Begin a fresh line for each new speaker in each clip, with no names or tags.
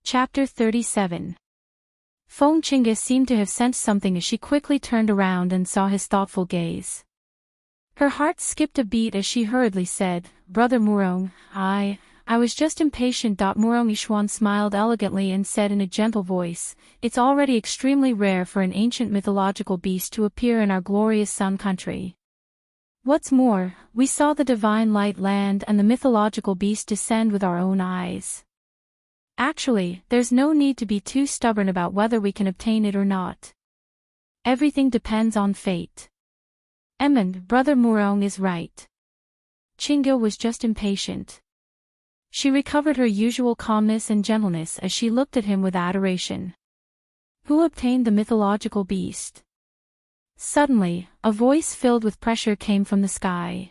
Chapter 37. Feng Chinga seemed to have sensed something as she quickly turned around and saw his thoughtful gaze. Her heart skipped a beat as she hurriedly said, "Brother Murong, I was just impatient." Murong Yishuan smiled elegantly and said in a gentle voice, "It's already extremely rare for an ancient mythological beast to appear in our glorious Sun Country. What's more, we saw the divine light land and the mythological beast descend with our own eyes. Actually, there's no need to be too stubborn about whether we can obtain it or not. Everything depends on fate." Brother Murong is right. Chinga was just impatient. She recovered her usual calmness and gentleness as she looked at him with adoration. "Who obtained the mythological beast?" Suddenly, a voice filled with pressure came from the sky.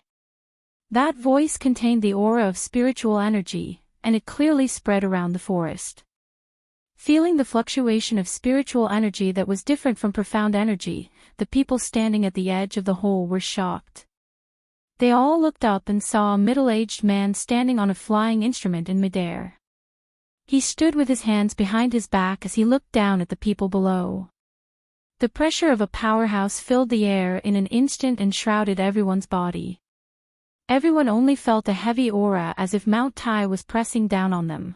That voice contained the aura of spiritual energy, and it clearly spread around the forest. Feeling the fluctuation of spiritual energy that was different from profound energy, the people standing at the edge of the hole were shocked. They all looked up and saw a middle-aged man standing on a flying instrument in midair. He stood with his hands behind his back as he looked down at the people below. The pressure of a powerhouse filled the air in an instant and shrouded everyone's body. Everyone only felt a heavy aura as if Mount Tai was pressing down on them.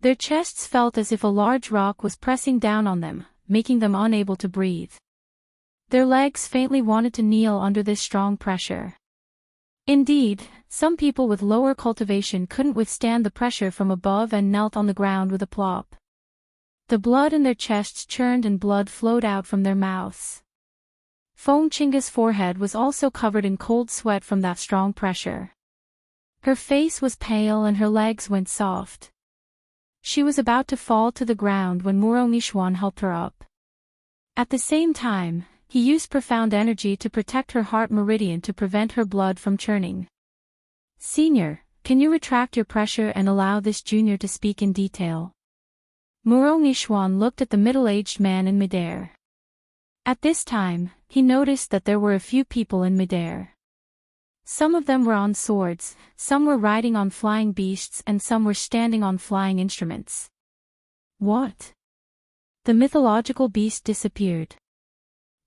Their chests felt as if a large rock was pressing down on them, making them unable to breathe. Their legs faintly wanted to kneel under this strong pressure. Indeed, some people with lower cultivation couldn't withstand the pressure from above and knelt on the ground with a plop. The blood in their chests churned and blood flowed out from their mouths. Feng Chinga's forehead was also covered in cold sweat from that strong pressure. Her face was pale and her legs went soft. She was about to fall to the ground when Murong Yishuan helped her up. At the same time, he used profound energy to protect her heart meridian to prevent her blood from churning. "Senior, can you retract your pressure and allow this junior to speak in detail?" Murong Yishuan looked at the middle-aged man in midair. At this time, he noticed that there were a few people in midair. Some of them were on swords, some were riding on flying beasts and some were standing on flying instruments. What? The mythological beast disappeared.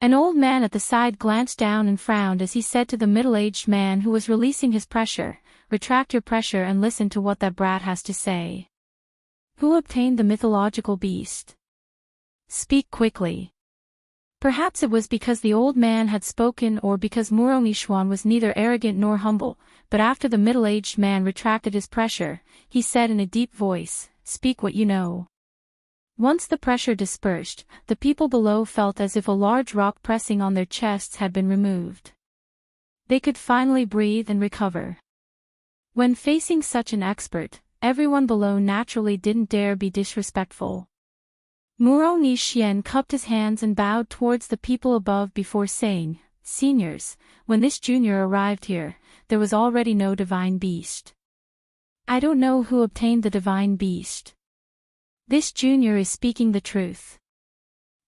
An old man at the side glanced down and frowned as he said to the middle-aged man who was releasing his pressure, "Retract your pressure and listen to what that brat has to say. Who obtained the mythological beast? Speak quickly." Perhaps it was because the old man had spoken or because Murong Yishuan was neither arrogant nor humble, but after the middle-aged man retracted his pressure, he said in a deep voice, "Speak what you know." Once the pressure dispersed, the people below felt as if a large rock pressing on their chests had been removed. They could finally breathe and recover. When facing such an expert, everyone below naturally didn't dare be disrespectful. Murong Yishuan cupped his hands and bowed towards the people above before saying, "Seniors, when this junior arrived here, there was already no divine beast. I don't know who obtained the divine beast. This junior is speaking the truth.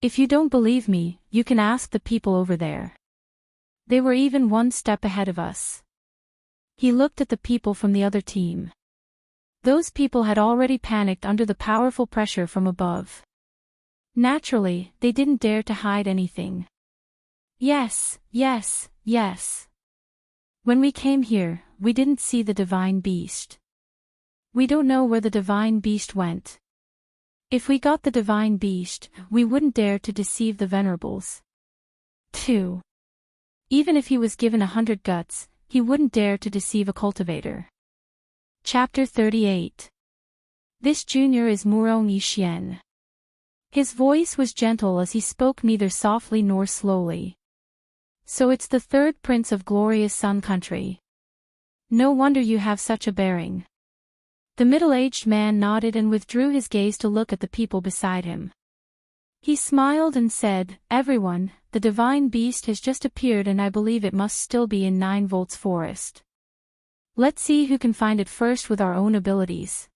If you don't believe me, you can ask the people over there. They were even one step ahead of us." He looked at the people from the other team. Those people had already panicked under the powerful pressure from above. Naturally, they didn't dare to hide anything. Yes. When we came here, we didn't see the divine beast. We don't know where the divine beast went. If we got the divine beast, we wouldn't dare to deceive the venerables. 2. Even if he was given 100 guts, he wouldn't dare to deceive a cultivator. Chapter 38. This junior is Murong Yishuan. His voice was gentle as he spoke neither softly nor slowly. "So it's the third prince of glorious Sun Country. No wonder you have such a bearing." The middle-aged man nodded and withdrew his gaze to look at the people beside him. He smiled and said, "Everyone, the divine beast has just appeared and I believe it must still be in 9 volts forest. Let's see who can find it first with our own abilities."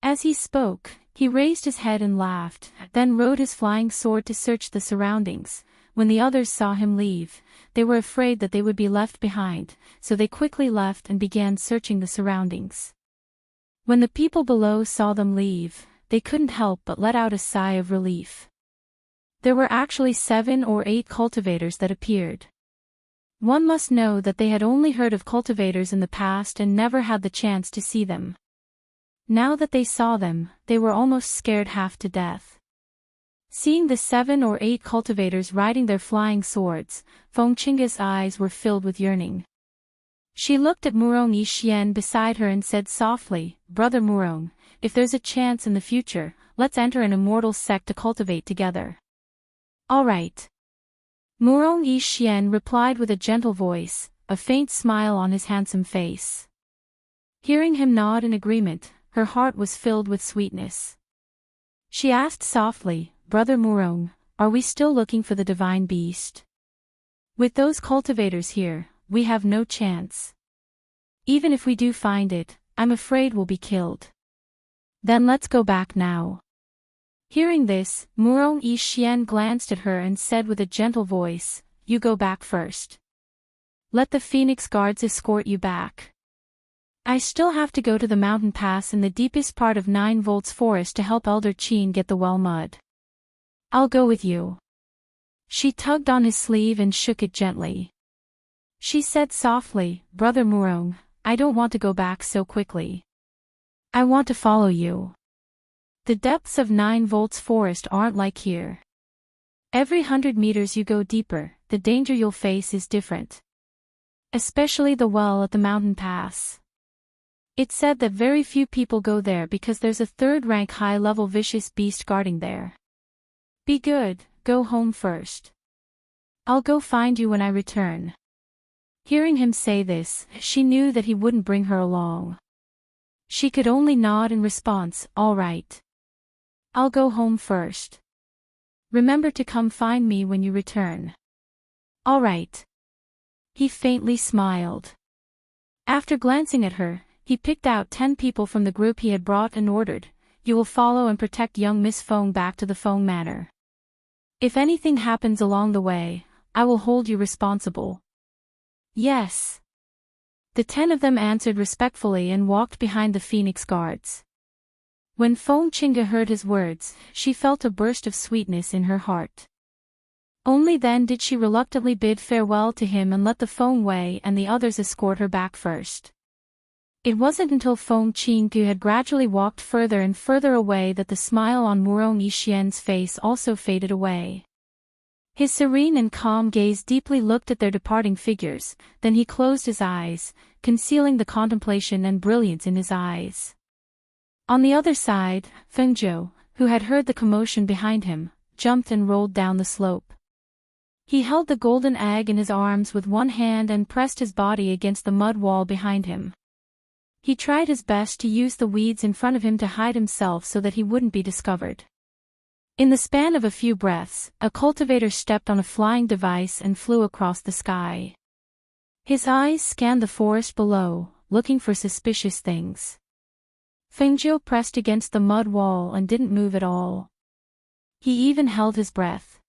As he spoke, he raised his head and laughed, then rode his flying sword to search the surroundings. When the others saw him leave, they were afraid that they would be left behind, so they quickly left and began searching the surroundings. When the people below saw them leave, they couldn't help but let out a sigh of relief. There were actually 7 or 8 cultivators that appeared. One must know that they had only heard of cultivators in the past and never had the chance to see them. Now that they saw them, they were almost scared half to death. Seeing the 7 or 8 cultivators riding their flying swords, Fengchenge's eyes were filled with yearning. She looked at Murong Yixian beside her and said softly, "Brother Murong, if there's a chance in the future, let's enter an immortal sect to cultivate together." "All right." Murong Yixian replied with a gentle voice, a faint smile on his handsome face. Hearing him nod in agreement, her heart was filled with sweetness. She asked softly, "Brother Murong, are we still looking for the divine beast? With those cultivators here, we have no chance. Even if we do find it, I'm afraid we'll be killed." "Then let's go back now." Hearing this, Murong Yixian glanced at her and said with a gentle voice, "You go back first. Let the Phoenix guards escort you back. I still have to go to the mountain pass in the deepest part of 9 Volts Forest to help Elder Qin get the well mud. I'll go with you." She tugged on his sleeve and shook it gently. She said softly, "Brother Murong, I don't want to go back so quickly. I want to follow you. The depths of 9 Volts Forest aren't like here. Every 100 meters you go deeper, the danger you'll face is different. Especially the well at the mountain pass. It's said that very few people go there because there's a 3rd-rank high-level vicious beast guarding there. Be good, go home first. I'll go find you when I return." Hearing him say this, she knew that he wouldn't bring her along. She could only nod in response, "All right. I'll go home first. Remember to come find me when you return." "All right." He faintly smiled. After glancing at her, he picked out 10 people from the group he had brought and ordered, "You will follow and protect young Miss Feng back to the Feng Manor. If anything happens along the way, I will hold you responsible." "Yes." The 10 of them answered respectfully and walked behind the Phoenix guards. When Fengchenga heard his words, she felt a burst of sweetness in her heart. Only then did she reluctantly bid farewell to him and let the Feng Wei and the others escort her back first. It wasn't until Fengchenga had gradually walked further and further away that the smile on Murong Yixian's face also faded away. His serene and calm gaze deeply looked at their departing figures, then he closed his eyes, concealing the contemplation and brilliance in his eyes. On the other side, Fengzhou, who had heard the commotion behind him, jumped and rolled down the slope. He held the golden egg in his arms with one hand and pressed his body against the mud wall behind him. He tried his best to use the weeds in front of him to hide himself so that he wouldn't be discovered. In the span of a few breaths, a cultivator stepped on a flying device and flew across the sky. His eyes scanned the forest below, looking for suspicious things. Fengzhou pressed against the mud wall and didn't move at all. He even held his breath.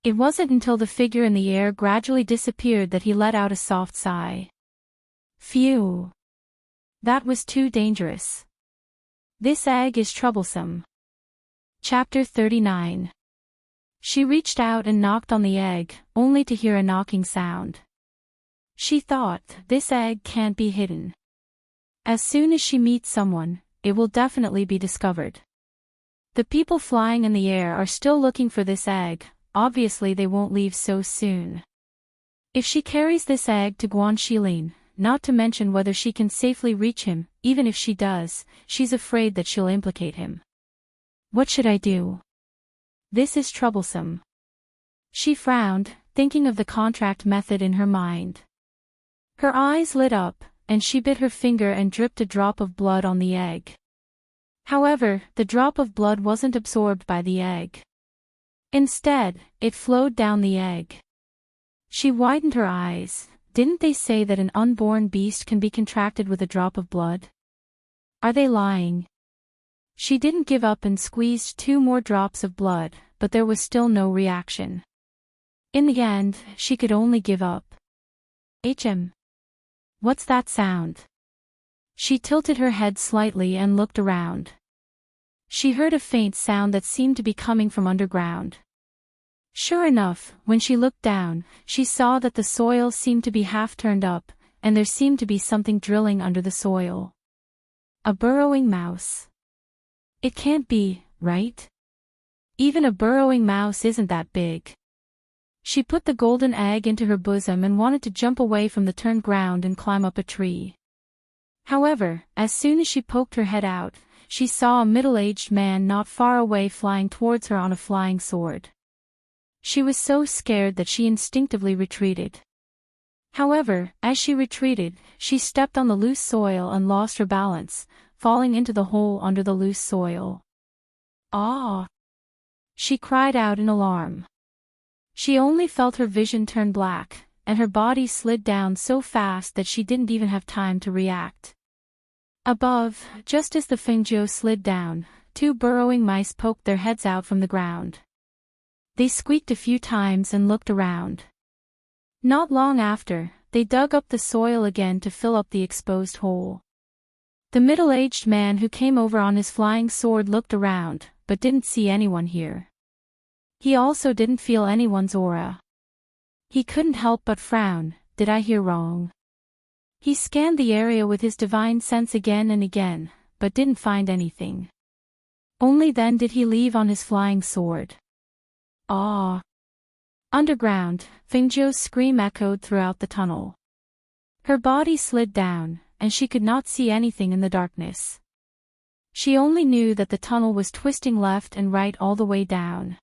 It wasn't until the figure in the air gradually disappeared that he let out a soft sigh. Phew! That was too dangerous. This egg is troublesome. Chapter 39. She reached out and knocked on the egg, only to hear a knocking sound. She thought, this egg can't be hidden. As soon as she meets someone, it will definitely be discovered. The people flying in the air are still looking for this egg, obviously they won't leave so soon. If she carries this egg to Guanxilin, not to mention whether she can safely reach him, even if she does, she's afraid that she'll implicate him. What should I do? This is troublesome. She frowned, thinking of the contract method in her mind. Her eyes lit up, and she bit her finger and dripped a drop of blood on the egg. However, the drop of blood wasn't absorbed by the egg. Instead, it flowed down the egg. She widened her eyes. Didn't they say that an unborn beast can be contracted with a drop of blood? Are they lying? She didn't give up and squeezed 2 more drops of blood, but there was still no reaction. In the end, she could only give up. HM. What's that sound? She tilted her head slightly and looked around. She heard a faint sound that seemed to be coming from underground. Sure enough, when she looked down, she saw that the soil seemed to be half turned up, and there seemed to be something drilling under the soil. A burrowing mouse. It can't be, right? Even a burrowing mouse isn't that big. She put the golden egg into her bosom and wanted to jump away from the turned ground and climb up a tree. However, as soon as she poked her head out, she saw a middle-aged man not far away flying towards her on a flying sword. She was so scared that she instinctively retreated. However, as she retreated, she stepped on the loose soil and lost her balance, falling into the hole under the loose soil. "Ah!" She cried out in alarm. She only felt her vision turn black, and her body slid down so fast that she didn't even have time to react. Above, just as the Fengjiu slid down, two burrowing mice poked their heads out from the ground. They squeaked a few times and looked around. Not long after, they dug up the soil again to fill up the exposed hole. The middle-aged man who came over on his flying sword looked around, but didn't see anyone here. He also didn't feel anyone's aura. He couldn't help but frown. Did I hear wrong? He scanned the area with his divine sense again and again, but didn't find anything. Only then did he leave on his flying sword. "Ah!" Underground, Fengjiu's scream echoed throughout the tunnel. Her body slid down, and she could not see anything in the darkness. She only knew that the tunnel was twisting left and right all the way down.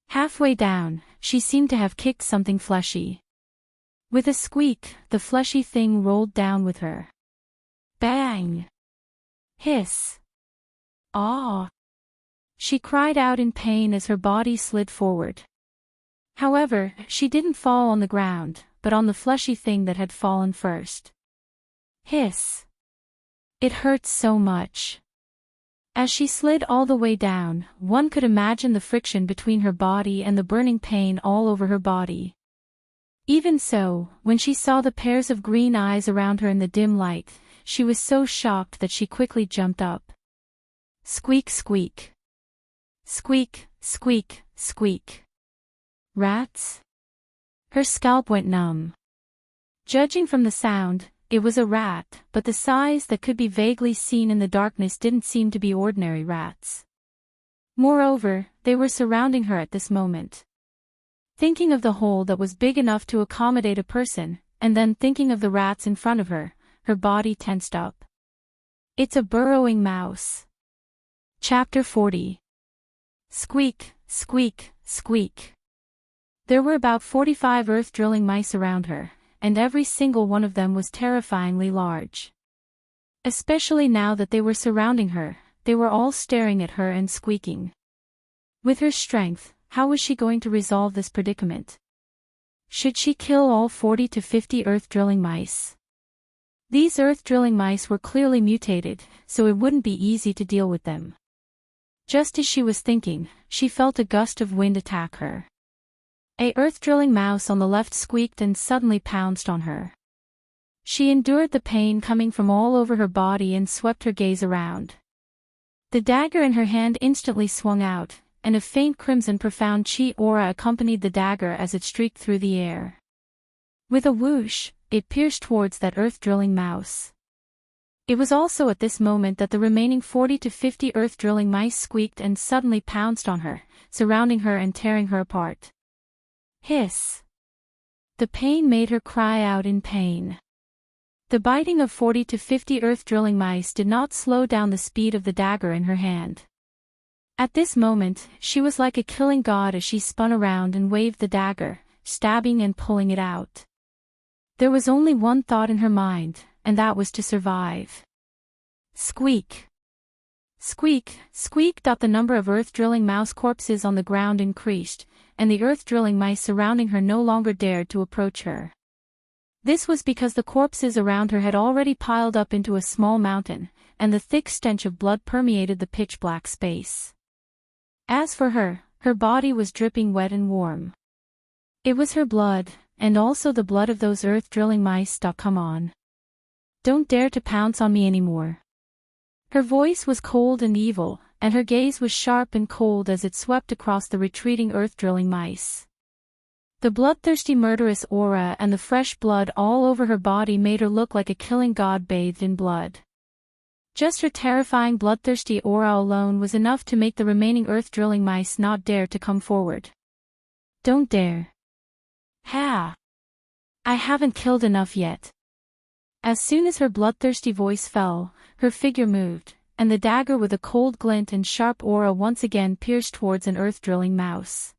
Halfway down, she seemed to have kicked something fleshy. With a squeak, the fleshy thing rolled down with her. Bang! Hiss! Ah! She cried out in pain as her body slid forward. However, she didn't fall on the ground, but on the fleshy thing that had fallen first. Hiss! It hurts so much. As she slid all the way down, one could imagine the friction between her body and the burning pain all over her body. Even so, when she saw the pairs of green eyes around her in the dim light, she was so shocked that she quickly jumped up. Squeak, squeak. Squeak, squeak, squeak. Rats? Her scalp went numb. Judging from the sound, it was a rat, but the size that could be vaguely seen in the darkness didn't seem to be ordinary rats. Moreover, they were surrounding her at this moment. Thinking of the hole that was big enough to accommodate a person, and then thinking of the rats in front of her, her body tensed up. It's a burrowing mouse. Chapter 40. Squeak, squeak, squeak. There were about 45 earth-drilling mice around her, and every single one of them was terrifyingly large. Especially now that they were surrounding her, they were all staring at her and squeaking. With her strength, how was she going to resolve this predicament? Should she kill all 40 to 50 earth-drilling mice? These earth-drilling mice were clearly mutated, so it wouldn't be easy to deal with them. Just as she was thinking, she felt a gust of wind attack her. A earth-drilling mouse on the left squeaked and suddenly pounced on her. She endured the pain coming from all over her body and swept her gaze around. The dagger in her hand instantly swung out, and a faint crimson profound chi aura accompanied the dagger as it streaked through the air. With a whoosh, it pierced towards that earth-drilling mouse. It was also at this moment that the remaining 40 to 50 earth-drilling mice squeaked and suddenly pounced on her, surrounding her and tearing her apart. Hiss! The pain made her cry out in pain. The biting of 40 to 50 earth-drilling mice did not slow down the speed of the dagger in her hand. At this moment, she was like a killing god as she spun around and waved the dagger, stabbing and pulling it out. There was only one thought in her mind, and that was to survive. Squeak! Squeak, squeak. The number of earth-drilling mouse corpses on the ground increased, and the earth-drilling mice surrounding her no longer dared to approach her. This was because the corpses around her had already piled up into a small mountain, and the thick stench of blood permeated the pitch-black space. As for her, her body was dripping wet and warm. It was her blood, and also the blood of those earth-drilling mice. Come on. Don't dare to pounce on me anymore. Her voice was cold and evil, and her gaze was sharp and cold as it swept across the retreating earth-drilling mice. The bloodthirsty murderous aura and the fresh blood all over her body made her look like a killing god bathed in blood. Just her terrifying bloodthirsty aura alone was enough to make the remaining earth-drilling mice not dare to come forward. Don't dare. Ha! I haven't killed enough yet. As soon as her bloodthirsty voice fell, her figure moved, and the dagger with a cold glint and sharp aura once again pierced towards an earth-drilling mouse.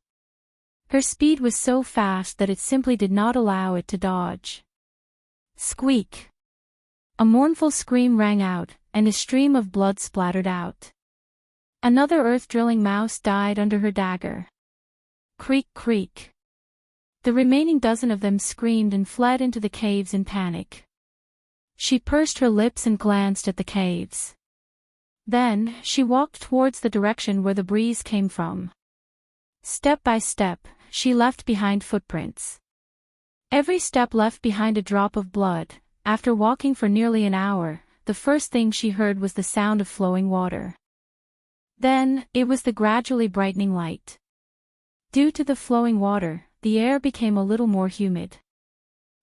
Her speed was so fast that it simply did not allow it to dodge. Squeak! A mournful scream rang out, and a stream of blood splattered out. Another earth-drilling mouse died under her dagger. Creak, creak. The remaining dozen of them screamed and fled into the caves in panic. She pursed her lips and glanced at the caves. Then, she walked towards the direction where the breeze came from. Step by step, she left behind footprints. Every step left behind a drop of blood. After walking for nearly an hour, the first thing she heard was the sound of flowing water. Then, it was the gradually brightening light. Due to the flowing water, the air became a little more humid.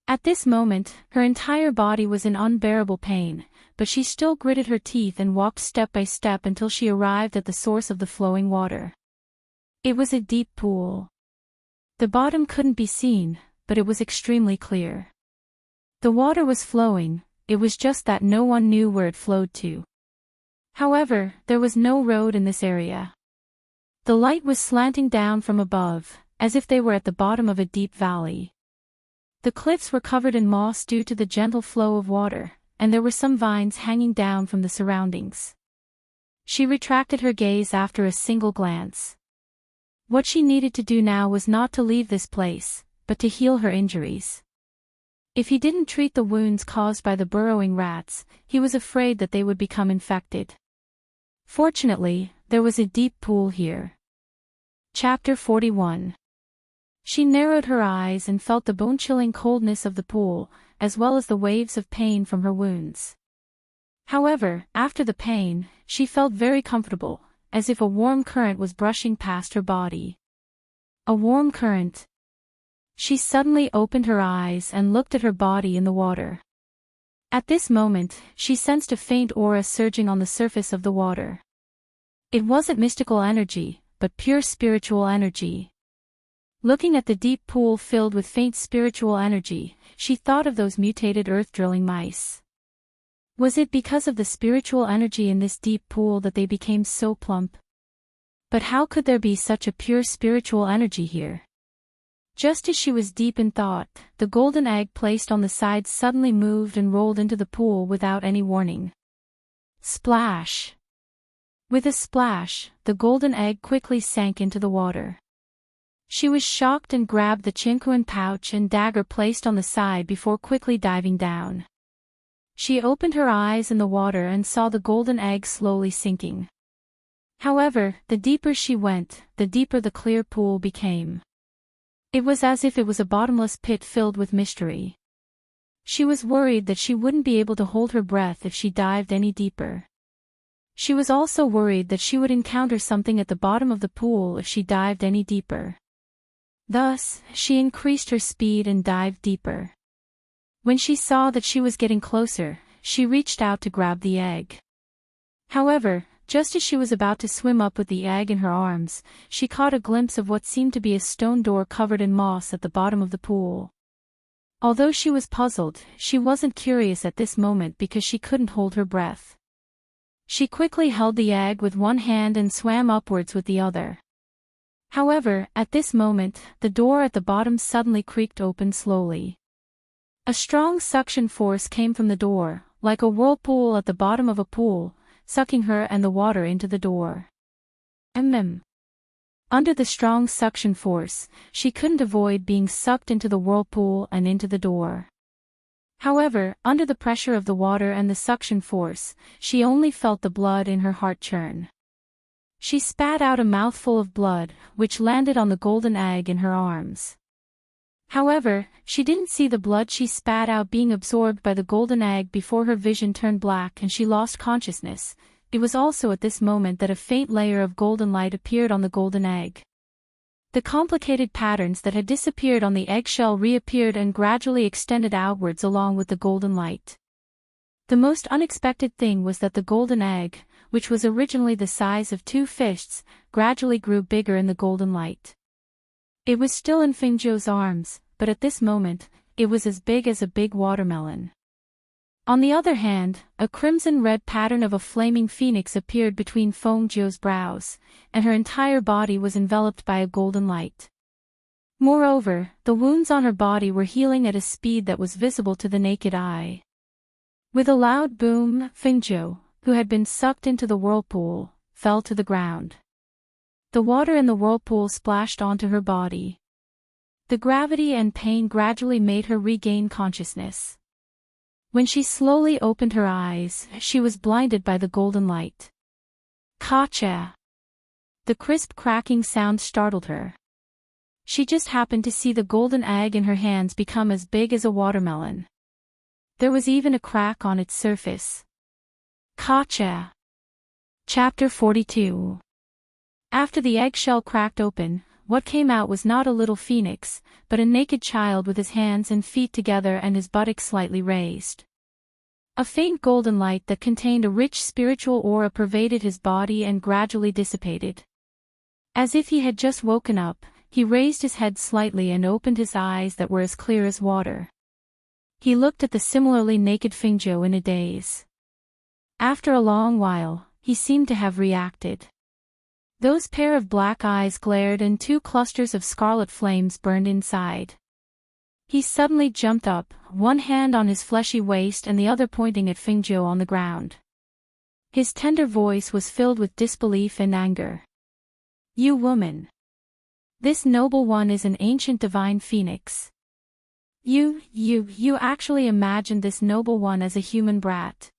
At this moment, her entire body was in unbearable pain, but she still gritted her teeth and walked step by step until she arrived at the source of the flowing water. It was a deep pool. The bottom couldn't be seen, but it was extremely clear. The water was flowing, it was just that no one knew where it flowed to. However, there was no road in this area. The light was slanting down from above, as if they were at the bottom of a deep valley. The cliffs were covered in moss due to the gentle flow of water, and there were some vines hanging down from the surroundings. She retracted her gaze after a single glance. What she needed to do now was not to leave this place, but to heal her injuries. If he didn't treat the wounds caused by the burrowing rats, he was afraid that they would become infected. Fortunately, there was a deep pool here. Chapter 41. She narrowed her eyes and felt the bone-chilling coldness of the pool, as well as the waves of pain from her wounds. However, after the pain, she felt very comfortable, as if a warm current was brushing past her body. A warm current. She suddenly opened her eyes and looked at her body in the water. At this moment, she sensed a faint aura surging on the surface of the water. It wasn't mystical energy, but pure spiritual energy. Looking at the deep pool filled with faint spiritual energy, she thought of those mutated earth-drilling mice. Was it because of the spiritual energy in this deep pool that they became so plump? But how could there be such a pure spiritual energy here? Just as she was deep in thought, the golden egg placed on the side suddenly moved and rolled into the pool without any warning. Splash! With a splash, the golden egg quickly sank into the water. She was shocked and grabbed the chinquan pouch and dagger placed on the side before quickly diving down. She opened her eyes in the water and saw the golden egg slowly sinking. However, the deeper she went, the deeper the clear pool became. It was as if it was a bottomless pit filled with mystery. She was worried that she wouldn't be able to hold her breath if she dived any deeper. She was also worried that she would encounter something at the bottom of the pool if she dived any deeper. Thus, she increased her speed and dived deeper. When she saw that she was getting closer, she reached out to grab the egg. However, just as she was about to swim up with the egg in her arms, she caught a glimpse of what seemed to be a stone door covered in moss at the bottom of the pool. Although she was puzzled, she wasn't curious at this moment because she couldn't hold her breath. She quickly held the egg with one hand and swam upwards with the other. However, at this moment, the door at the bottom suddenly creaked open slowly. A strong suction force came from the door, like a whirlpool at the bottom of a pool, sucking her and the water into the door. Under the strong suction force, she couldn't avoid being sucked into the whirlpool and into the door. However, under the pressure of the water and the suction force, she only felt the blood in her heart churn. She spat out a mouthful of blood, which landed on the golden egg in her arms. However, she didn't see the blood she spat out being absorbed by the golden egg before her vision turned black and she lost consciousness, it was also at this moment that a faint layer of golden light appeared on the golden egg. The complicated patterns that had disappeared on the eggshell reappeared and gradually extended outwards along with the golden light. The most unexpected thing was that the golden egg, which was originally the size of 2 fists, gradually grew bigger in the golden light. It was still in Fengzhou's arms, but at this moment, it was as big as a big watermelon. On the other hand, a crimson-red pattern of a flaming phoenix appeared between Fengzhou's brows, and her entire body was enveloped by a golden light. Moreover, the wounds on her body were healing at a speed that was visible to the naked eye. With a loud boom, Fengzhou, who had been sucked into the whirlpool, fell to the ground. The water in the whirlpool splashed onto her body. The gravity and pain gradually made her regain consciousness. When she slowly opened her eyes, she was blinded by the golden light. Ka-cha! The crisp cracking sound startled her. She just happened to see the golden egg in her hands become as big as a watermelon. There was even a crack on its surface. Ka-cha! Chapter 42. After the eggshell cracked open, what came out was not a little phoenix, but a naked child with his hands and feet together and his buttocks slightly raised. A faint golden light that contained a rich spiritual aura pervaded his body and gradually dissipated. As if he had just woken up, he raised his head slightly and opened his eyes that were as clear as water. He looked at the similarly naked Fengzhou in a daze. After a long while, he seemed to have reacted. Those pair of black eyes glared and 2 clusters of scarlet flames burned inside. He suddenly jumped up, one hand on his fleshy waist and the other pointing at Fengzhou on the ground. His tender voice was filled with disbelief and anger. "You woman! This noble one is an ancient divine phoenix. You actually imagined this noble one as a human brat.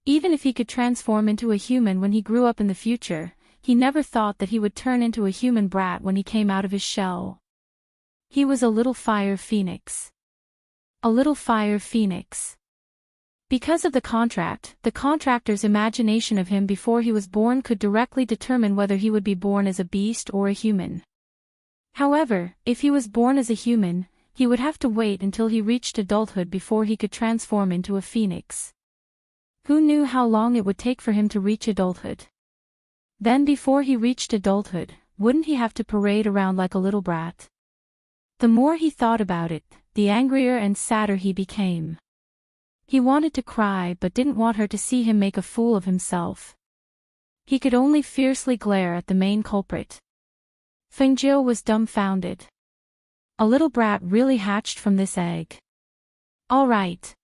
Even if he could transform into a human when he grew up in the future, he never thought that he would turn into a human brat when he came out of his shell. He was a little fire phoenix. A little fire phoenix." Because of the contract, the contractor's imagination of him before he was born could directly determine whether he would be born as a beast or a human. However, if he was born as a human, he would have to wait until he reached adulthood before he could transform into a phoenix. Who knew how long it would take for him to reach adulthood? Then before he reached adulthood, wouldn't he have to parade around like a little brat? The more he thought about it, the angrier and sadder he became. He wanted to cry but didn't want her to see him make a fool of himself. He could only fiercely glare at the main culprit. Fengzhou was dumbfounded. A little brat really hatched from this egg. All right.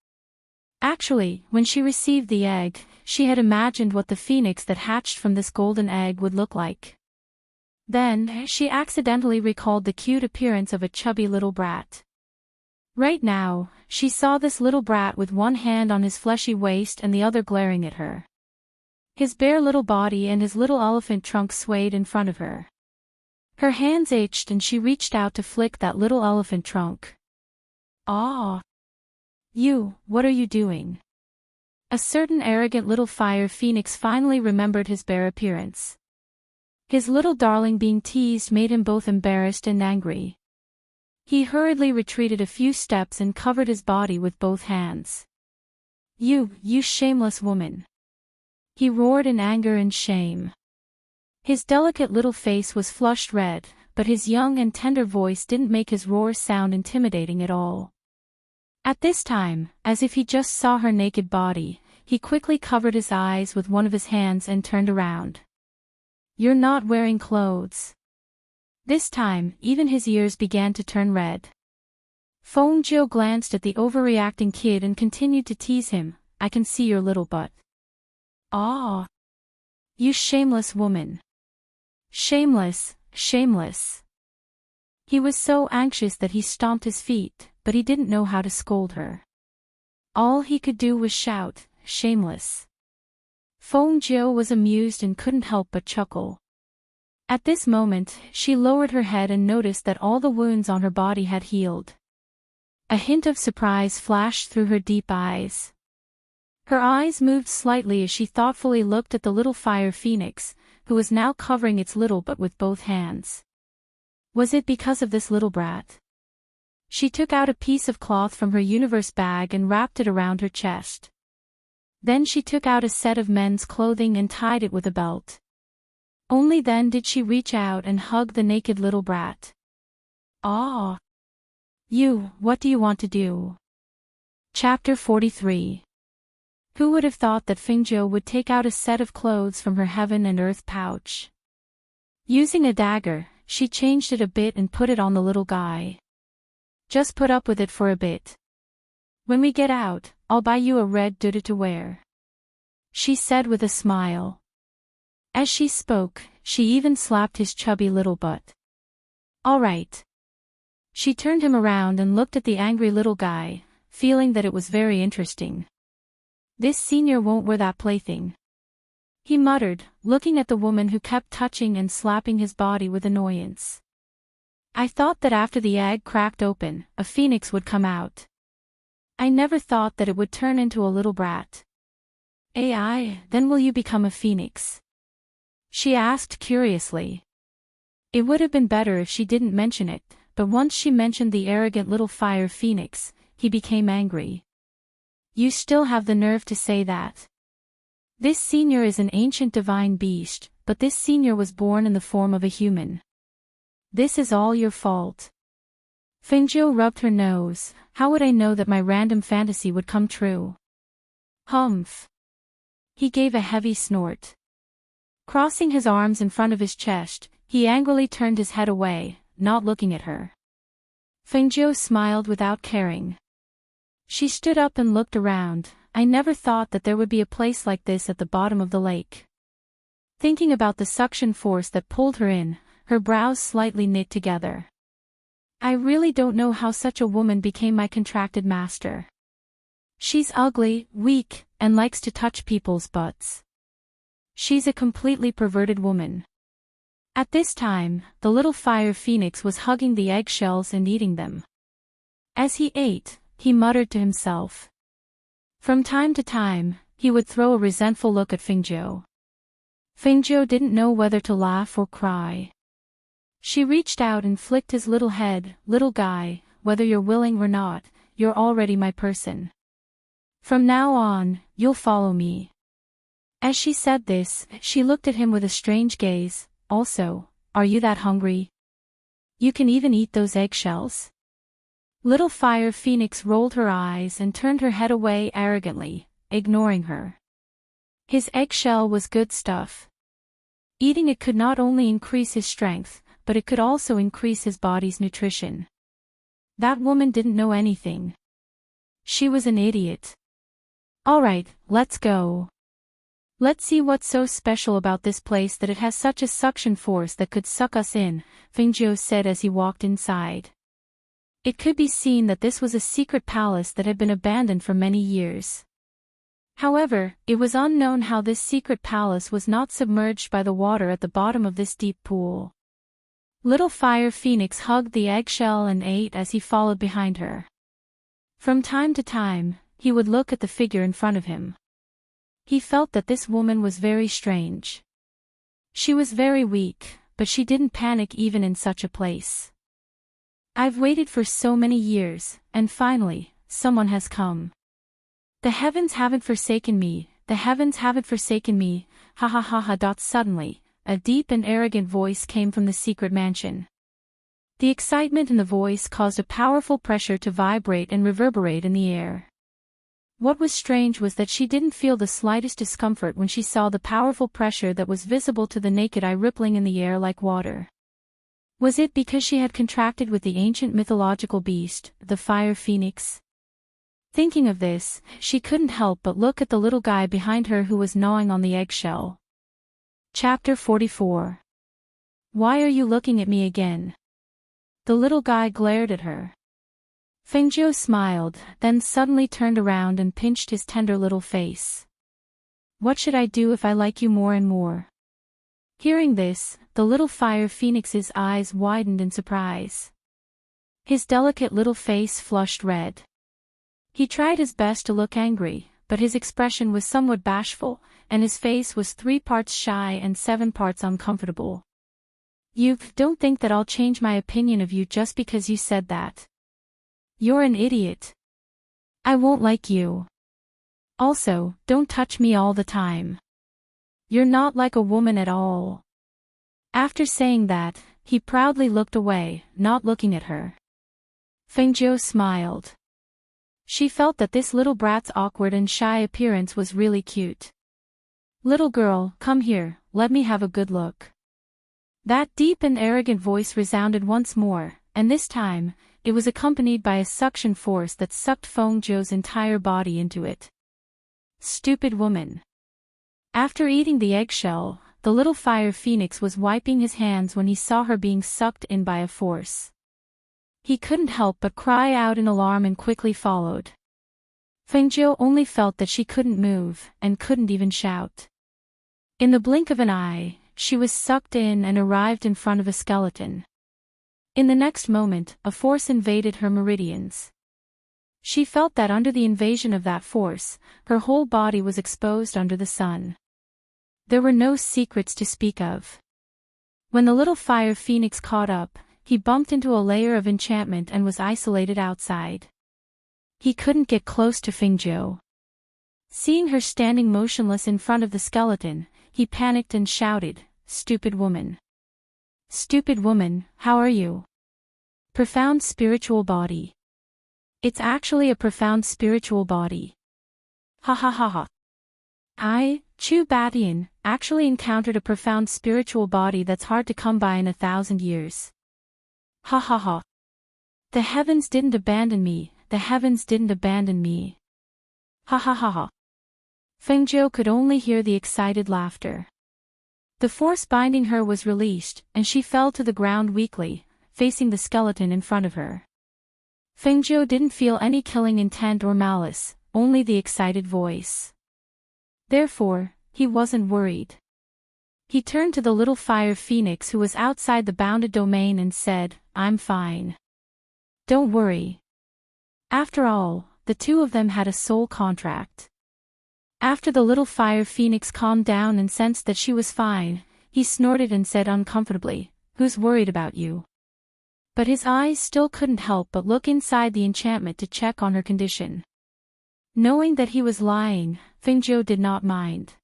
Actually, when she received the egg, she had imagined what the phoenix that hatched from this golden egg would look like. Then, she accidentally recalled the cute appearance of a chubby little brat. Right now, she saw this little brat with one hand on his fleshy waist and the other glaring at her. His bare little body and his little elephant trunk swayed in front of her. Her hands ached and she reached out to flick that little elephant trunk. "Aw! What are you doing?" A certain arrogant little fire phoenix finally remembered his bare appearance. His little darling being teased made him both embarrassed and angry. He hurriedly retreated a few steps and covered his body with both hands. You shameless woman!" he roared in anger and shame. His delicate little face was flushed red, but his young and tender voice didn't make his roar sound intimidating at all. At this time, as if he just saw her naked body, he quickly covered his eyes with one of his hands and turned around. "You're not wearing clothes." This time, even his ears began to turn red. Fengzhou glanced at the overreacting kid and continued to tease him. "I can see your little butt." "Aw! You shameless woman. Shameless, shameless." He was so anxious that he stomped his feet, but he didn't know how to scold her. All he could do was shout, "Shameless." Fengzhou was amused and couldn't help but chuckle. At this moment, she lowered her head and noticed that all the wounds on her body had healed. A hint of surprise flashed through her deep eyes. Her eyes moved slightly as she thoughtfully looked at the little fire phoenix, who was now covering its little butt with both hands. Was it because of this little brat? She took out a piece of cloth from her universe bag and wrapped it around her chest. Then she took out a set of men's clothing and tied it with a belt. Only then did she reach out and hug the naked little brat. "Ah! What do you want to do?" Chapter 43. Who would have thought that Fingjo would take out a set of clothes from her heaven and earth pouch? Using a dagger, she changed it a bit and put it on the little guy. "Just put up with it for a bit. When we get out, I'll buy you a red duda to wear," she said with a smile. As she spoke, she even slapped his chubby little butt. "All right." She turned him around and looked at the angry little guy, feeling that it was very interesting. "This senior won't wear that plaything," he muttered, looking at the woman who kept touching and slapping his body with annoyance. "I thought that after the egg cracked open, a phoenix would come out. I never thought that it would turn into a little brat." "AI, then will you become a phoenix?" she asked curiously. It would have been better if she didn't mention it, but once she mentioned the arrogant little fire phoenix, he became angry. "You still have the nerve to say that? This senior is an ancient divine beast, but this senior was born in the form of a human. This is all your fault." Fingjo rubbed her nose. "How would I know that my random fantasy would come true?" "Humph." He gave a heavy snort. Crossing his arms in front of his chest, he angrily turned his head away, not looking at her. Fingjo smiled without caring. She stood up and looked around. "I never thought that there would be a place like this at the bottom of the lake." Thinking about the suction force that pulled her in, her brows slightly knit together. "I really don't know how such a woman became my contracted master. She's ugly, weak, and likes to touch people's butts. She's a completely perverted woman." At this time, the little fire phoenix was hugging the eggshells and eating them. As he ate, he muttered to himself. From time to time, he would throw a resentful look at Fingjo. Fingjo didn't know whether to laugh or cry. She reached out and flicked his little head. "Little guy, whether you're willing or not, you're already my person. From now on, you'll follow me." As she said this, she looked at him with a strange gaze. "Also, are you that hungry? You can even eat those eggshells?" Little fire phoenix rolled her eyes and turned her head away arrogantly, ignoring her. His eggshell was good stuff. Eating it could not only increase his strength, but it could also increase his body's nutrition. That woman didn't know anything. She was an idiot. "All right, let's go. Let's see what's so special about this place that it has such a suction force that could suck us in," Fingjo said as he walked inside. It could be seen that this was a secret palace that had been abandoned for many years. However, it was unknown how this secret palace was not submerged by the water at the bottom of this deep pool. Little fire phoenix hugged the eggshell and ate as he followed behind her. From time to time, he would look at the figure in front of him. He felt that this woman was very strange. She was very weak, but she didn't panic even in such a place. "I've waited for so many years, and finally, someone has come. The heavens haven't forsaken me, the heavens haven't forsaken me, ha ha ha ha." Suddenly, a deep and arrogant voice came from the secret mansion. The excitement in the voice caused a powerful pressure to vibrate and reverberate in the air. What was strange was that she didn't feel the slightest discomfort when she saw the powerful pressure that was visible to the naked eye rippling in the air like water. Was it because she had contracted with the ancient mythological beast, the fire phoenix? Thinking of this, she couldn't help but look at the little guy behind her who was gnawing on the eggshell. Chapter 44. Why are you looking at me again? The little guy glared at her. Fingjo smiled, then suddenly turned around and pinched his tender little face. What should I do if I like you more and more? Hearing this, the little fire phoenix's eyes widened in surprise. His delicate little face flushed red. He tried his best to look angry, but his expression was somewhat bashful, and his face was 3 parts shy and 7 parts uncomfortable. You don't think that I'll change my opinion of you just because you said that. You're an idiot. I won't like you. Also, don't touch me all the time. You're not like a woman at all. After saying that, he proudly looked away, not looking at her. Fengjiu smiled. She felt that this little brat's awkward and shy appearance was really cute. Little girl, come here, let me have a good look. That deep and arrogant voice resounded once more, and this time, it was accompanied by a suction force that sucked Fengjiu's entire body into it. Stupid woman. After eating the eggshell, the little fire phoenix was wiping his hands when he saw her being sucked in by a force. He couldn't help but cry out in alarm and quickly followed. Fengjiu only felt that she couldn't move, and couldn't even shout. In the blink of an eye, she was sucked in and arrived in front of a skeleton. In the next moment, a force invaded her meridians. She felt that under the invasion of that force, her whole body was exposed under the sun. There were no secrets to speak of. When the little fire phoenix caught up, he bumped into a layer of enchantment and was isolated outside. He couldn't get close to Fengjiu. Seeing her standing motionless in front of the skeleton, he panicked and shouted, "Stupid woman! Stupid woman, how are you? Profound spiritual body. It's actually a profound spiritual body. Ha ha ha ha. I, Chu Batian, actually encountered a profound spiritual body that's hard to come by in 1,000 years. Ha ha ha. The heavens didn't abandon me, the heavens didn't abandon me. Ha ha ha ha." Fengjiu could only hear the excited laughter. The force binding her was released, and she fell to the ground weakly, facing the skeleton in front of her. Fengjiu didn't feel any killing intent or malice, only the excited voice. Therefore, he wasn't worried. He turned to the little fire phoenix who was outside the bounded domain and said, "I'm fine. Don't worry." After all, the two of them had a soul contract. After the little fire phoenix calmed down and sensed that she was fine, he snorted and said uncomfortably, "Who's worried about you?" But his eyes still couldn't help but look inside the enchantment to check on her condition. Knowing that he was lying, Fengjiu did not mind.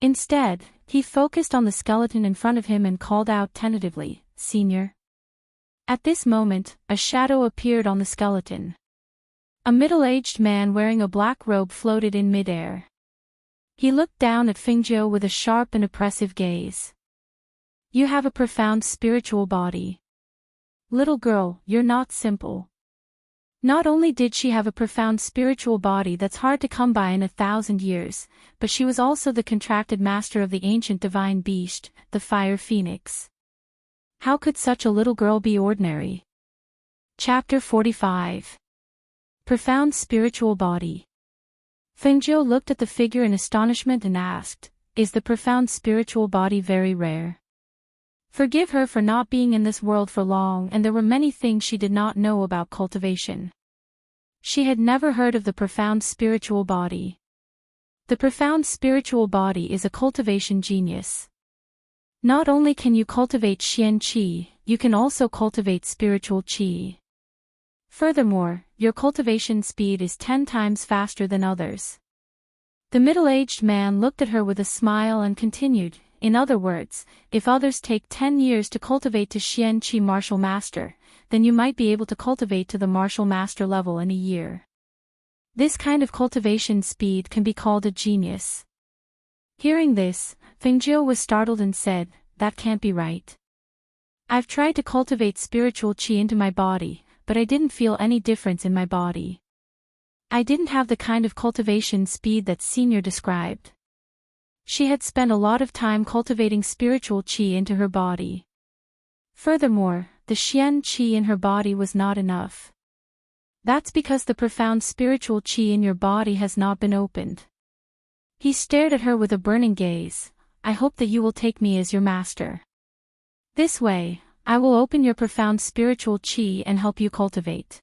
Instead, he focused on the skeleton in front of him and called out tentatively, "Senior." At this moment, a shadow appeared on the skeleton. A middle-aged man wearing a black robe floated in midair. He looked down at Fengjiu with a sharp and oppressive gaze. "You have a profound spiritual body. Little girl, you're not simple." Not only did she have a profound spiritual body that's hard to come by in 1,000 years, but she was also the contracted master of the ancient divine beast, the fire phoenix. How could such a little girl be ordinary? Chapter 45. Profound spiritual body. Fengjiu looked at the figure in astonishment and asked, "Is the profound spiritual body very rare?" Forgive her for not being in this world for long, and there were many things she did not know about cultivation. She had never heard of the profound spiritual body. The profound spiritual body is a cultivation genius. Not only can you cultivate Xian Qi, you can also cultivate spiritual Qi. Furthermore, your cultivation speed is 10 times faster than others. The middle-aged man looked at her with a smile and continued, "In other words, if others take 10 years to cultivate to Xian Qi martial master, then you might be able to cultivate to the martial master level in a year. This kind of cultivation speed can be called a genius." Hearing this, Fengjiu was startled and said, "That can't be right. I've tried to cultivate spiritual qi into my body, but I didn't feel any difference in my body. I didn't have the kind of cultivation speed that Senior described." She had spent a lot of time cultivating spiritual qi into her body. Furthermore, the Xian qi in her body was not enough. That's because the profound spiritual qi in your body has not been opened. He stared at her with a burning gaze. "I hope that you will take me as your master. This way, I will open your profound spiritual qi and help you cultivate.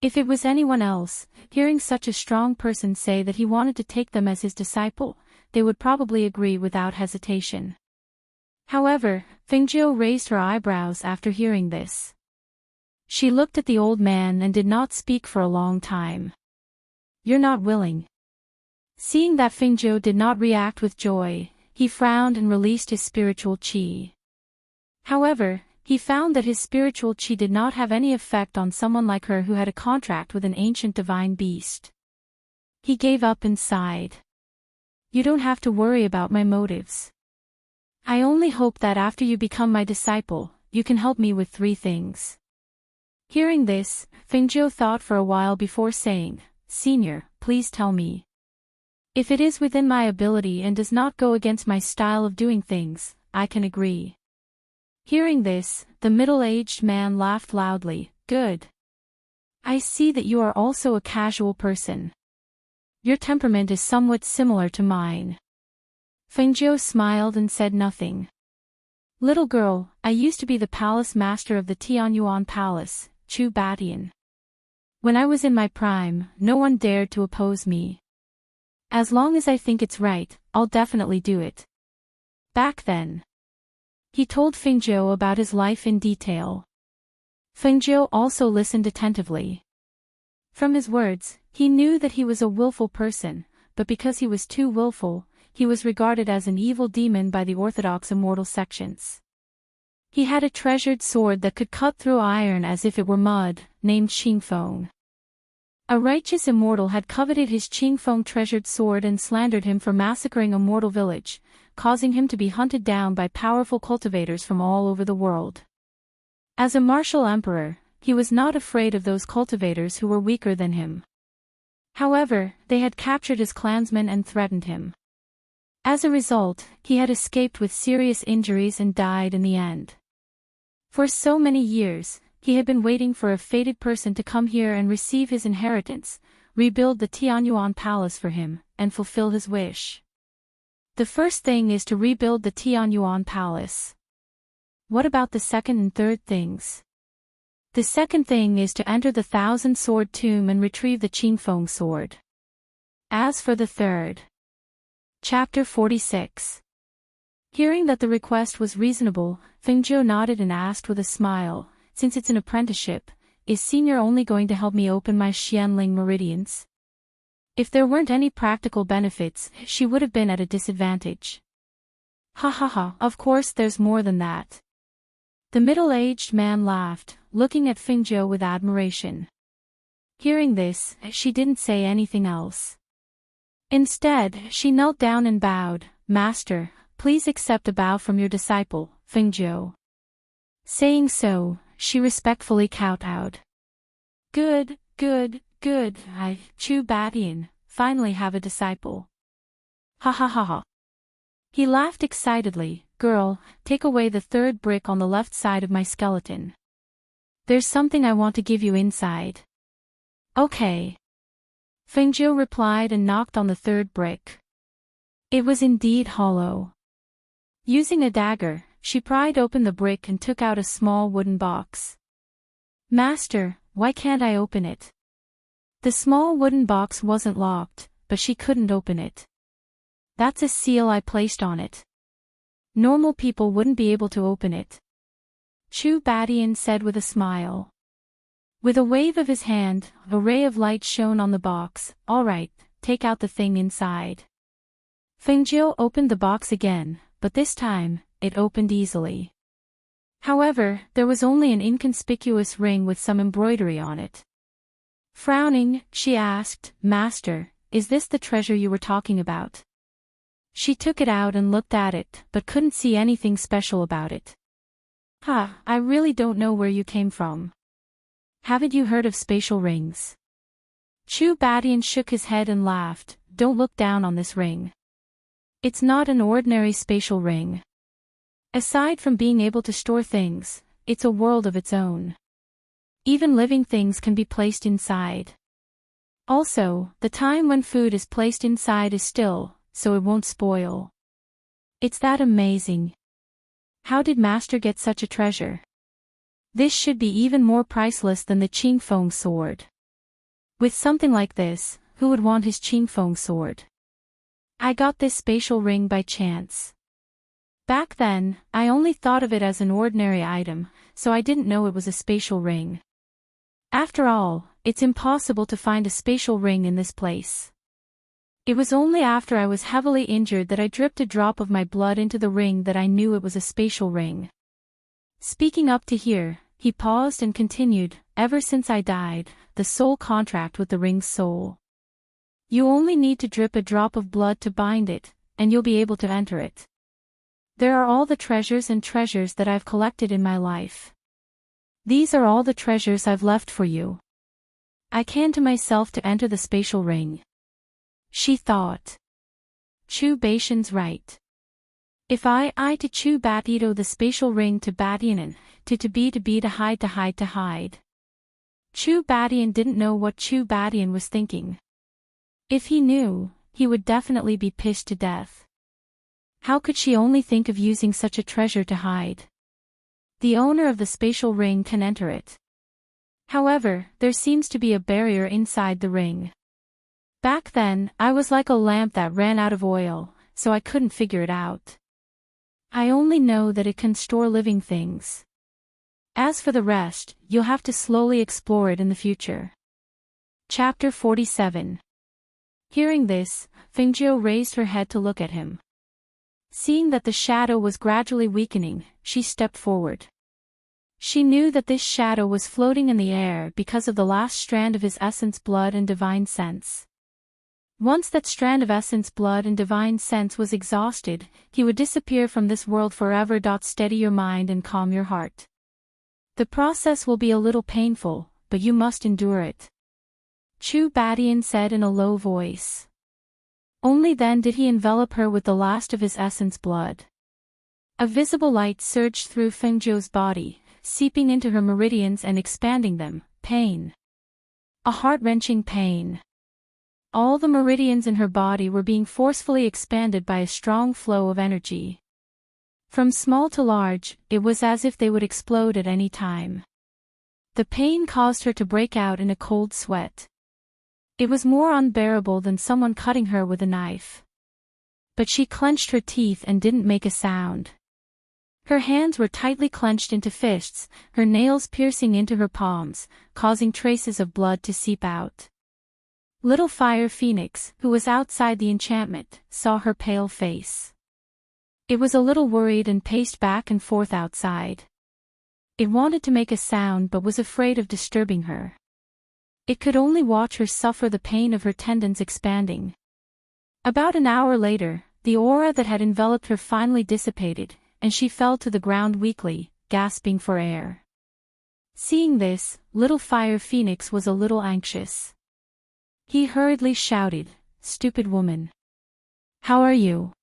If it was anyone else, hearing such a strong person say that he wanted to take them as his disciple, they would probably agree without hesitation. However, Fengjiu raised her eyebrows after hearing this. She looked at the old man and did not speak for a long time. "You're not willing." Seeing that Fengjiu did not react with joy, he frowned and released his spiritual qi. However, he found that his spiritual qi did not have any effect on someone like her who had a contract with an ancient divine beast. He gave up and sighed. "You don't have to worry about my motives. I only hope that after you become my disciple, you can help me with 3 things. Hearing this, Fengjiu thought for a while before saying, "Senior, please tell me. If it is within my ability and does not go against my style of doing things, I can agree." Hearing this, the middle-aged man laughed loudly. "Good. I see that you are also a casual person. Your temperament is somewhat similar to mine." Fengjiu smiled and said nothing. "Little girl, I used to be the palace master of the Tianyuan Palace, Chu Batian. When I was in my prime, no one dared to oppose me. As long as I think it's right, I'll definitely do it." Back then. He told Fengjiu about his life in detail. Fengjiu also listened attentively. From his words, he knew that he was a willful person, but because he was too willful, he was regarded as an evil demon by the orthodox immortal sections. He had a treasured sword that could cut through iron as if it were mud, named Qingfeng. A righteous immortal had coveted his Qingfeng treasured sword and slandered him for massacring a mortal village, causing him to be hunted down by powerful cultivators from all over the world. As a martial emperor, he was not afraid of those cultivators who were weaker than him. However, they had captured his clansmen and threatened him. As a result, he had escaped with serious injuries and died in the end. For so many years, he had been waiting for a fated person to come here and receive his inheritance, rebuild the Tianyuan Palace for him, and fulfill his wish. The first thing is to rebuild the Tianyuan Palace. What about the second and third things? The second thing is to enter the Thousand-Sword Tomb and retrieve the Qingfeng sword. As for the third. Chapter 46. Hearing that the request was reasonable, Fengjiu nodded and asked with a smile, "Since it's an apprenticeship, is Senior only going to help me open my Xianling meridians?" If there weren't any practical benefits, she would have been at a disadvantage. "Ha ha ha, of course there's more than that." The middle-aged man laughed, looking at Fengjiu with admiration. Hearing this, she didn't say anything else. Instead, she knelt down and bowed. "Master, please accept a bow from your disciple, Fengjiu." Saying so, she respectfully kowtowed. Good, I, Chu Batian, finally have a disciple." Ha ha ha ha. He laughed excitedly. "Girl, take away the third brick on the left side of my skeleton. There's something I want to give you inside." "Okay." Fengjiu replied and knocked on the third brick. It was indeed hollow. Using a dagger, she pried open the brick and took out a small wooden box. "Master, why can't I open it?" The small wooden box wasn't locked, but she couldn't open it. "That's a seal I placed on it. Normal people wouldn't be able to open it," Chu Batian said with a smile. With a wave of his hand, a ray of light shone on the box. "All right, take out the thing inside." Fengjiu opened the box again, but this time, it opened easily. However, there was only an inconspicuous ring with some embroidery on it. Frowning, she asked, "Master, is this the treasure you were talking about?" She took it out and looked at it, but couldn't see anything special about it. I really don't know where you came from. Haven't you heard of spatial rings?" Chu Batian shook his head and laughed. "Don't look down on this ring. It's not an ordinary spatial ring. Aside from being able to store things, it's a world of its own. Even living things can be placed inside. Also, the time when food is placed inside is still, so it won't spoil. It's that amazing. How did Master get such a treasure? This should be even more priceless than the Qingfeng sword." With something like this, who would want his Qingfeng sword? I got this spatial ring by chance. Back then, I only thought of it as an ordinary item, so I didn't know it was a spatial ring. After all, it's impossible to find a spatial ring in this place. It was only after I was heavily injured that I dripped a drop of my blood into the ring that I knew it was a spatial ring. Speaking up to here, he paused and continued, ever since I died, the soul contract with the ring's soul. You only need to drip a drop of blood to bind it, and you'll be able to enter it. There are all the treasures that I've collected in my life. These are all the treasures I've left for you. I can to myself to enter the spatial ring. She thought. Chu Baishan's right. If I to Chu Batito the spatial ring to Batianan, to be to hide. Chu Batian didn't know what Chu Batian was thinking. If he knew, he would definitely be pissed to death. How could she only think of using such a treasure to hide? The owner of the spatial ring can enter it. However, there seems to be a barrier inside the ring. Back then, I was like a lamp that ran out of oil, so I couldn't figure it out. I only know that it can store living things. As for the rest, you'll have to slowly explore it in the future. Chapter 47. Hearing this, Fengjiu raised her head to look at him. Seeing that the shadow was gradually weakening, she stepped forward. She knew that this shadow was floating in the air because of the last strand of his essence blood and divine sense. Once that strand of essence blood and divine sense was exhausted, he would disappear from this world forever. Steady your mind and calm your heart. The process will be a little painful, but you must endure it. Chu Batian said in a low voice. Only then did he envelop her with the last of his essence blood. A visible light surged through Fengjiu's body, seeping into her meridians and expanding them. Pain. A heart-wrenching pain. All the meridians in her body were being forcefully expanded by a strong flow of energy. From small to large, it was as if they would explode at any time. The pain caused her to break out in a cold sweat. It was more unbearable than someone cutting her with a knife. But she clenched her teeth and didn't make a sound. Her hands were tightly clenched into fists, her nails piercing into her palms, causing traces of blood to seep out. Little Fire Phoenix, who was outside the enchantment, saw her pale face. It was a little worried and paced back and forth outside. It wanted to make a sound but was afraid of disturbing her. It could only watch her suffer the pain of her tendons expanding. About an hour later, the aura that had enveloped her finally dissipated, and she fell to the ground weakly, gasping for air. Seeing this, Little Fire Phoenix was a little anxious. He hurriedly shouted, "Stupid woman! How are you?"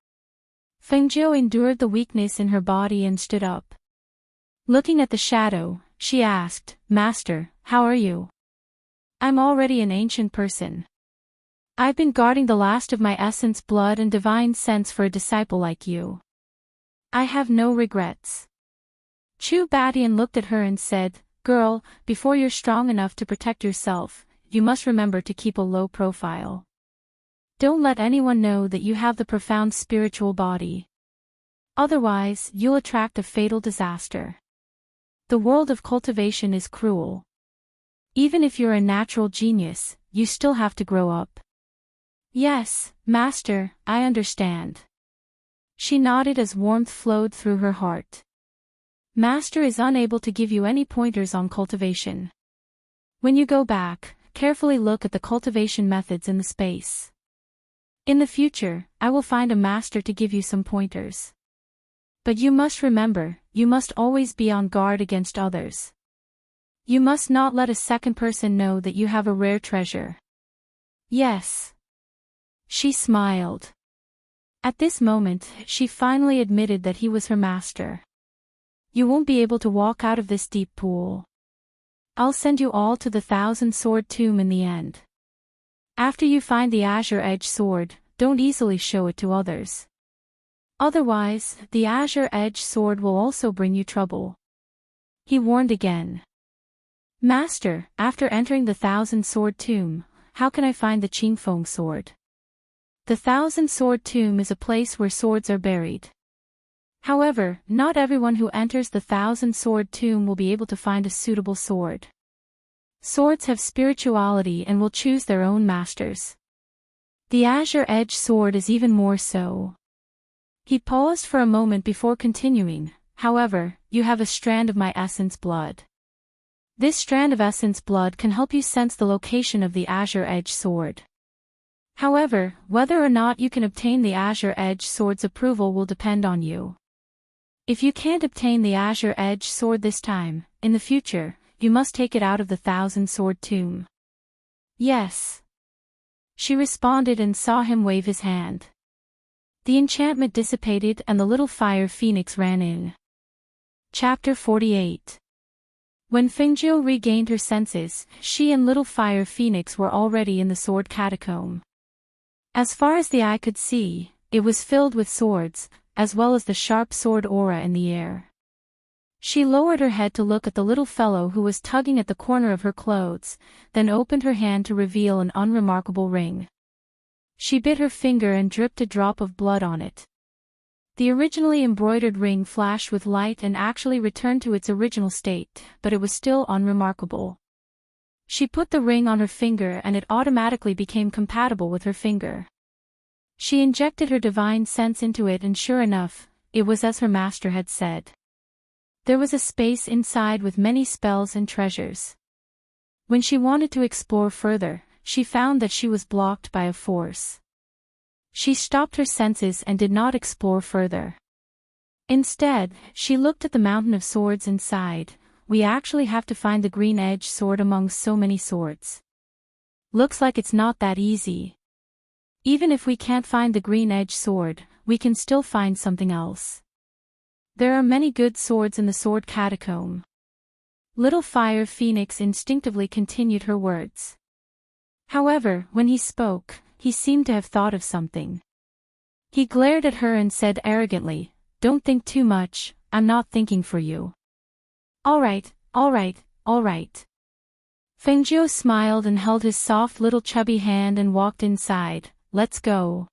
Fengjiu endured the weakness in her body and stood up. Looking at the shadow, she asked, "Master, how are you?" "I'm already an ancient person. I've been guarding the last of my essence blood and divine sense for a disciple like you. I have no regrets." Chu Batian looked at her and said, "Girl, before you're strong enough to protect yourself, you must remember to keep a low profile. Don't let anyone know that you have the profound spiritual body. Otherwise, you'll attract a fatal disaster. The world of cultivation is cruel. Even if you're a natural genius, you still have to grow up." "Yes, Master, I understand." She nodded as warmth flowed through her heart. "Master is unable to give you any pointers on cultivation. When you go back, carefully look at the cultivation methods in the space. In the future, I will find a master to give you some pointers. But you must remember, you must always be on guard against others. You must not let a second person know that you have a rare treasure." "Yes." She smiled. At this moment, she finally admitted that he was her master. "You won't be able to walk out of this deep pool. I'll send you all to the 1,000-sword tomb in the end. After you find the azure-edged sword, don't easily show it to others. Otherwise, the azure-edged sword will also bring you trouble." He warned again. Master, after entering the Thousand Sword Tomb, how can I find the Qingfeng sword? The Thousand Sword Tomb is a place where swords are buried. However, not everyone who enters the Thousand Sword Tomb will be able to find a suitable sword. Swords have spirituality and will choose their own masters. The Azure Edge sword is even more so. He paused for a moment before continuing. However, you have a strand of my essence blood. This strand of essence blood can help you sense the location of the Azure Edge sword. However, whether or not you can obtain the Azure Edge sword's approval will depend on you. If you can't obtain the Azure Edge sword this time, in the future, you must take it out of the Thousand Sword Tomb. Yes. She responded and saw him wave his hand. The enchantment dissipated and the little fire phoenix ran in. Chapter 48. When Fengjiu regained her senses, she and little fire phoenix were already in the sword catacomb. As far as the eye could see, it was filled with swords, as well as the sharp sword aura in the air. She lowered her head to look at the little fellow who was tugging at the corner of her clothes, then opened her hand to reveal an unremarkable ring. She bit her finger and dripped a drop of blood on it. The originally embroidered ring flashed with light and actually returned to its original state, but it was still unremarkable. She put the ring on her finger and it automatically became compatible with her finger. She injected her divine sense into it and sure enough, it was as her master had said. There was a space inside with many spells and treasures. When she wanted to explore further, she found that she was blocked by a force. She stopped her senses and did not explore further. Instead, she looked at the mountain of swords and sighed. We actually have to find the green edge sword among so many swords. Looks like it's not that easy. Even if we can't find the green edge sword, we can still find something else. There are many good swords in the sword catacomb. Little Fire Phoenix instinctively continued her words. However, when he spoke, he seemed to have thought of something. He glared at her and said arrogantly, "Don't think too much, I'm not thinking for you." Alright. Fengjiu smiled and held his soft little chubby hand and walked inside. Let's go.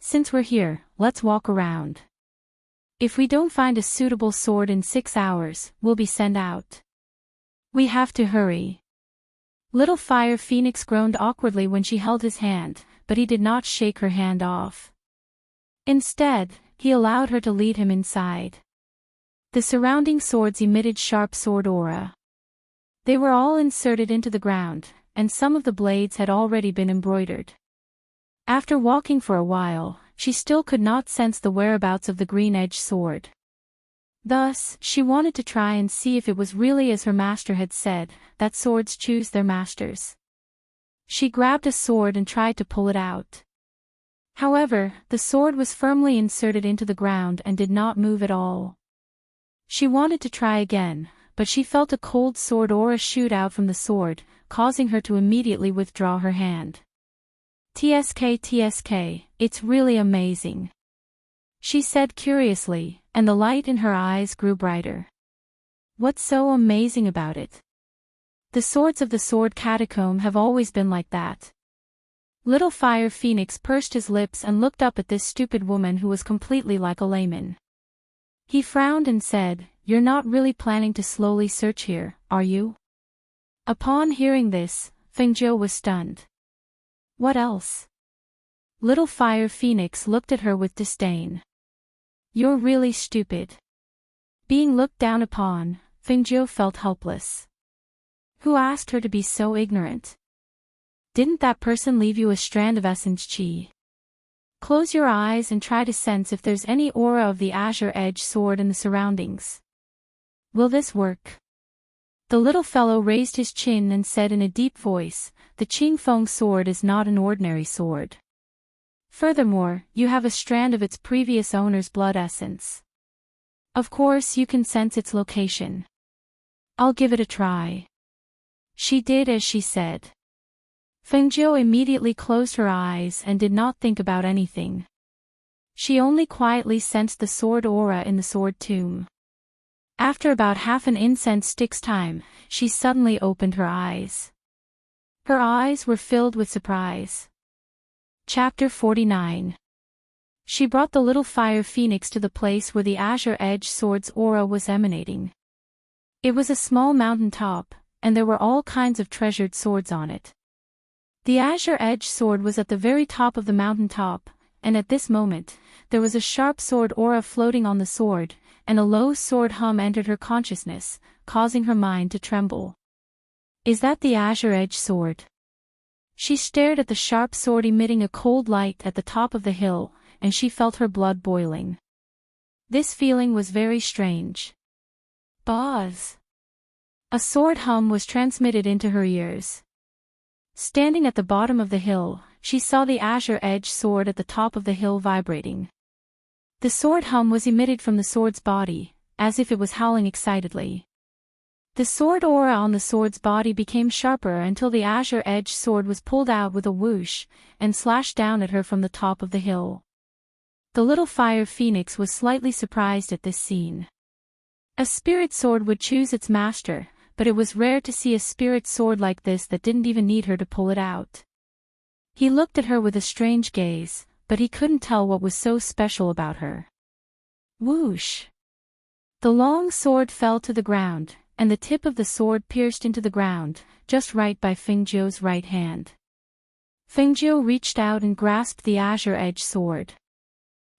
Since we're here, let's walk around. If we don't find a suitable sword in 6 hours, we'll be sent out. We have to hurry. Little Fire Phoenix groaned awkwardly when she held his hand, but he did not shake her hand off. Instead, he allowed her to lead him inside. The surrounding swords emitted sharp sword aura. They were all inserted into the ground, and some of the blades had already been embroidered. After walking for a while, she still could not sense the whereabouts of the green-edged sword. Thus, she wanted to try and see if it was really as her master had said, that swords choose their masters. She grabbed a sword and tried to pull it out. However, the sword was firmly inserted into the ground and did not move at all. She wanted to try again, but she felt a cold sword aura shoot out from the sword, causing her to immediately withdraw her hand. TSK, it's really amazing," she said curiously, and the light in her eyes grew brighter. What's so amazing about it? The swords of the sword catacomb have always been like that. Little Fire Phoenix pursed his lips and looked up at this stupid woman who was completely like a layman. He frowned and said, "You're not really planning to slowly search here, are you?" Upon hearing this, Fengjiu was stunned. What else? Little Fire Phoenix looked at her with disdain. You're really stupid. Being looked down upon, Fengjiu felt helpless. Who asked her to be so ignorant? Didn't that person leave you a strand of essence chi? Close your eyes and try to sense if there's any aura of the Azure Edge sword in the surroundings. Will this work? The little fellow raised his chin and said in a deep voice, "The Qingfeng sword is not an ordinary sword. Furthermore, you have a strand of its previous owner's blood essence. Of course you can sense its location. I'll give it a try." She did as she said. Fengjiu immediately closed her eyes and did not think about anything. She only quietly sensed the sword aura in the sword tomb. After about half an incense stick's time, she suddenly opened her eyes. Her eyes were filled with surprise. Chapter 49. She brought the little fire phoenix to the place where the azure edge sword's aura was emanating. It was a small mountain top, and there were all kinds of treasured swords on it. The azure edge sword was at the very top of the mountain top, and at this moment, there was a sharp sword aura floating on the sword, and a low sword hum entered her consciousness, causing her mind to tremble. Is that the azure edge sword? She stared at the sharp sword emitting a cold light at the top of the hill, and she felt her blood boiling. This feeling was very strange. Buzz! A sword hum was transmitted into her ears. Standing at the bottom of the hill, she saw the azure edge sword at the top of the hill vibrating. The sword hum was emitted from the sword's body, as if it was howling excitedly. The sword aura on the sword's body became sharper until the azure edge sword was pulled out with a whoosh, and slashed down at her from the top of the hill. The little fire phoenix was slightly surprised at this scene. A spirit sword would choose its master, but it was rare to see a spirit sword like this that didn't even need her to pull it out. He looked at her with a strange gaze, but he couldn't tell what was so special about her. Whoosh! The long sword fell to the ground, and the tip of the sword pierced into the ground, just right by Fengjiu's right hand. Fengjiu reached out and grasped the azure edge sword.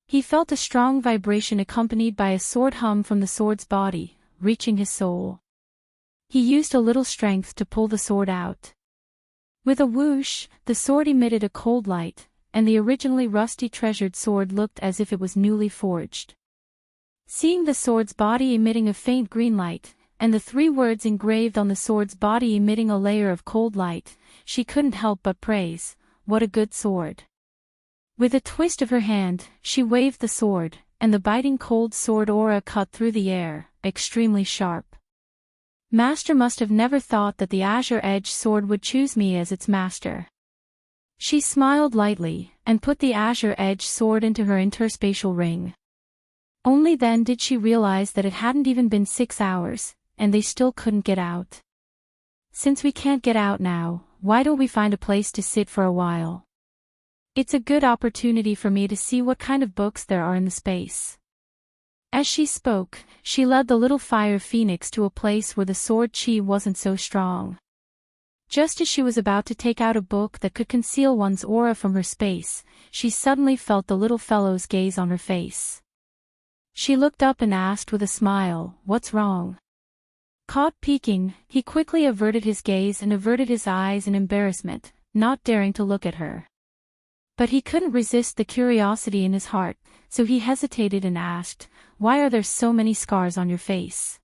He felt a strong vibration accompanied by a sword hum from the sword's body, reaching his soul. He used a little strength to pull the sword out. With a whoosh, the sword emitted a cold light, and the originally rusty treasured sword looked as if it was newly forged. Seeing the sword's body emitting a faint green light, and the 3 words engraved on the sword's body emitting a layer of cold light, she couldn't help but praise, "What a good sword." With a twist of her hand, she waved the sword, and the biting cold sword aura cut through the air, extremely sharp. Master must have never thought that the azure edge sword would choose me as its master. She smiled lightly, and put the azure edge sword into her interspatial ring. Only then did she realize that it hadn't even been 6 hours, and they still couldn't get out. Since we can't get out now, why don't we find a place to sit for a while? It's a good opportunity for me to see what kind of books there are in the space. As she spoke, she led the little fire phoenix to a place where the sword chi wasn't so strong. Just as she was about to take out a book that could conceal one's aura from her space, she suddenly felt the little fellow's gaze on her face. She looked up and asked with a smile, "What's wrong?" Caught peeking, he quickly averted his gaze and averted his eyes in embarrassment, not daring to look at her. But he couldn't resist the curiosity in his heart, so he hesitated and asked, "Why are there so many scars on your face?"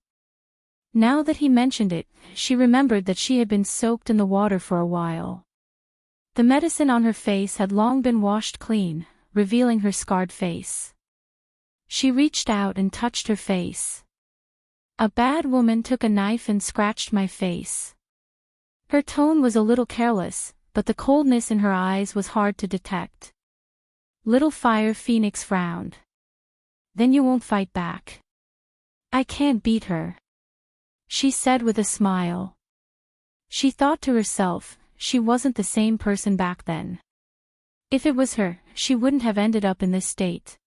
Now that he mentioned it, she remembered that she had been soaked in the water for a while. The medicine on her face had long been washed clean, revealing her scarred face. She reached out and touched her face. "A bad woman took a knife and scratched my face." Her tone was a little careless, but the coldness in her eyes was hard to detect. Little Fire Phoenix frowned. "Then you won't fight back?" "I can't beat her," she said with a smile. She thought to herself, she wasn't the same person back then. If it was her, she wouldn't have ended up in this state.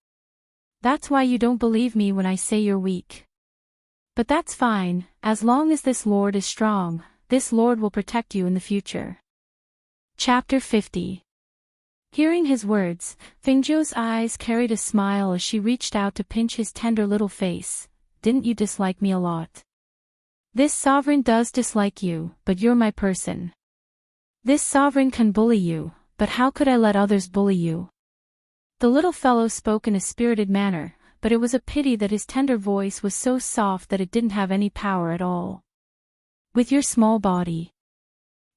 "That's why you don't believe me when I say you're weak. But that's fine, as long as this lord is strong, this lord will protect you in the future." Chapter 50. Hearing his words, Fengjiu's eyes carried a smile as she reached out to pinch his tender little face. "Didn't you dislike me a lot? This sovereign does dislike you, but you're my person. This sovereign can bully you, but how could I let others bully you?" The little fellow spoke in a spirited manner, but it was a pity that his tender voice was so soft that it didn't have any power at all. "With your small body."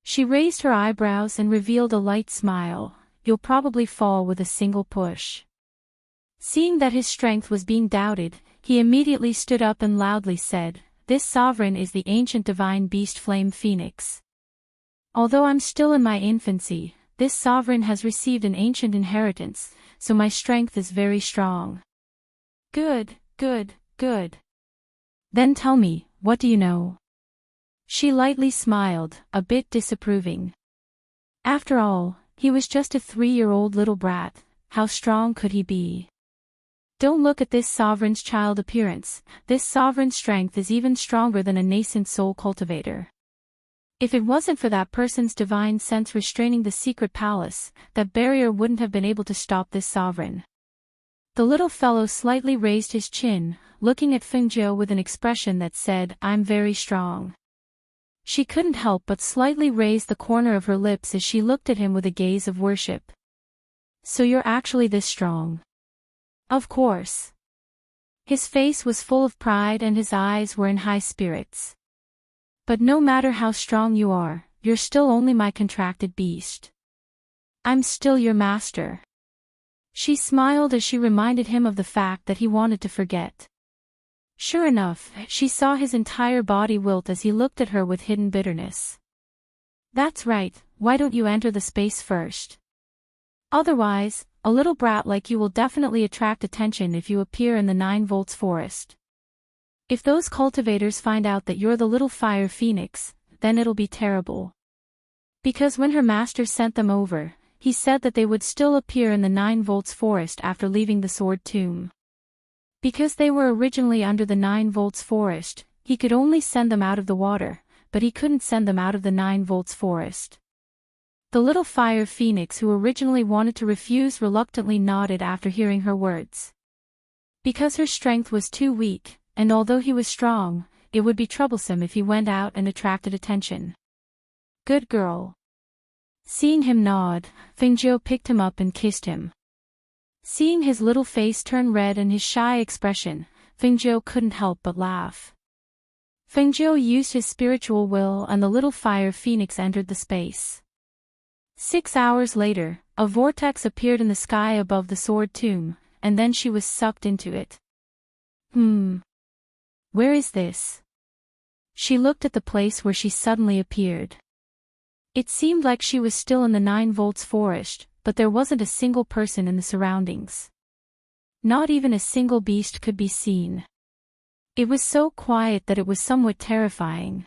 She raised her eyebrows and revealed a light smile. "You'll probably fall with a single push." Seeing that his strength was being doubted, he immediately stood up and loudly said, "This sovereign is the ancient divine beast Flame Phoenix. Although I'm still in my infancy, this sovereign has received an ancient inheritance, so my strength is very strong." "Good, good, good." Then tell me, what do you know? She lightly smiled, a bit disapproving. After all, he was just a 3-year-old little brat, how strong could he be? Don't look at this sovereign's child appearance, this sovereign's strength is even stronger than a nascent soul cultivator. If it wasn't for that person's divine sense restraining the secret palace, that barrier wouldn't have been able to stop this sovereign. The little fellow slightly raised his chin, looking at Fengjiu with an expression that said, "I'm very strong." She couldn't help but slightly raise the corner of her lips as she looked at him with a gaze of worship. "So you're actually this strong?" "Of course." His face was full of pride and his eyes were in high spirits. "But no matter how strong you are, you're still only my contracted beast. I'm still your master." She smiled as she reminded him of the fact that he wanted to forget. Sure enough, she saw his entire body wilt as he looked at her with hidden bitterness. "That's right, why don't you enter the space first? Otherwise, a little brat like you will definitely attract attention if you appear in the 9 volts forest. If those cultivators find out that you're the little fire phoenix, then it'll be terrible." Because when her master sent them over, he said that they would still appear in the 9 volts forest after leaving the sword tomb. Because they were originally under the 9 volts forest, he could only send them out of the water, but he couldn't send them out of the 9 volts forest. The little fire phoenix who originally wanted to refuse reluctantly nodded after hearing her words. Because her strength was too weak, and although he was strong, it would be troublesome if he went out and attracted attention. "Good girl." Seeing him nod, Fengjiu picked him up and kissed him. Seeing his little face turn red and his shy expression, Fengjiu couldn't help but laugh. Fengjiu used his spiritual will and the little fire phoenix entered the space. 6 hours later, a vortex appeared in the sky above the sword tomb, and then she was sucked into it. Where is this? She looked at the place where she suddenly appeared. It seemed like she was still in the 9 volts forest, but there wasn't a single person in the surroundings. Not even a single beast could be seen. It was so quiet that it was somewhat terrifying.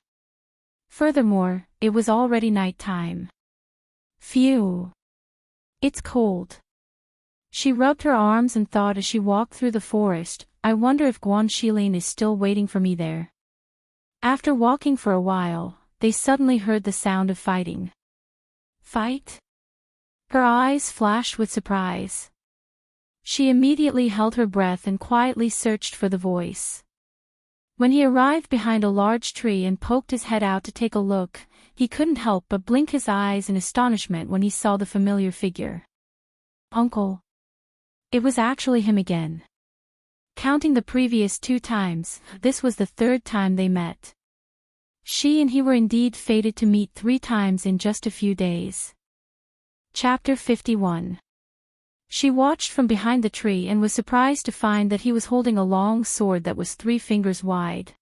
Furthermore, it was already night time. Phew! It's cold. She rubbed her arms and thought as she walked through the forest, I wonder if Guan Shilin is still waiting for me there. After walking for a while, they suddenly heard the sound of fighting. Fight? Her eyes flashed with surprise. She immediately held her breath and quietly searched for the voice. When he arrived behind a large tree and poked his head out to take a look, he couldn't help but blink his eyes in astonishment when he saw the familiar figure. Uncle. It was actually him again. Counting the previous 2 times, this was the 3rd time they met. She and he were indeed fated to meet 3 times in just a few days. Chapter 51. She watched from behind the tree and was surprised to find that he was holding a long sword that was 3 fingers wide.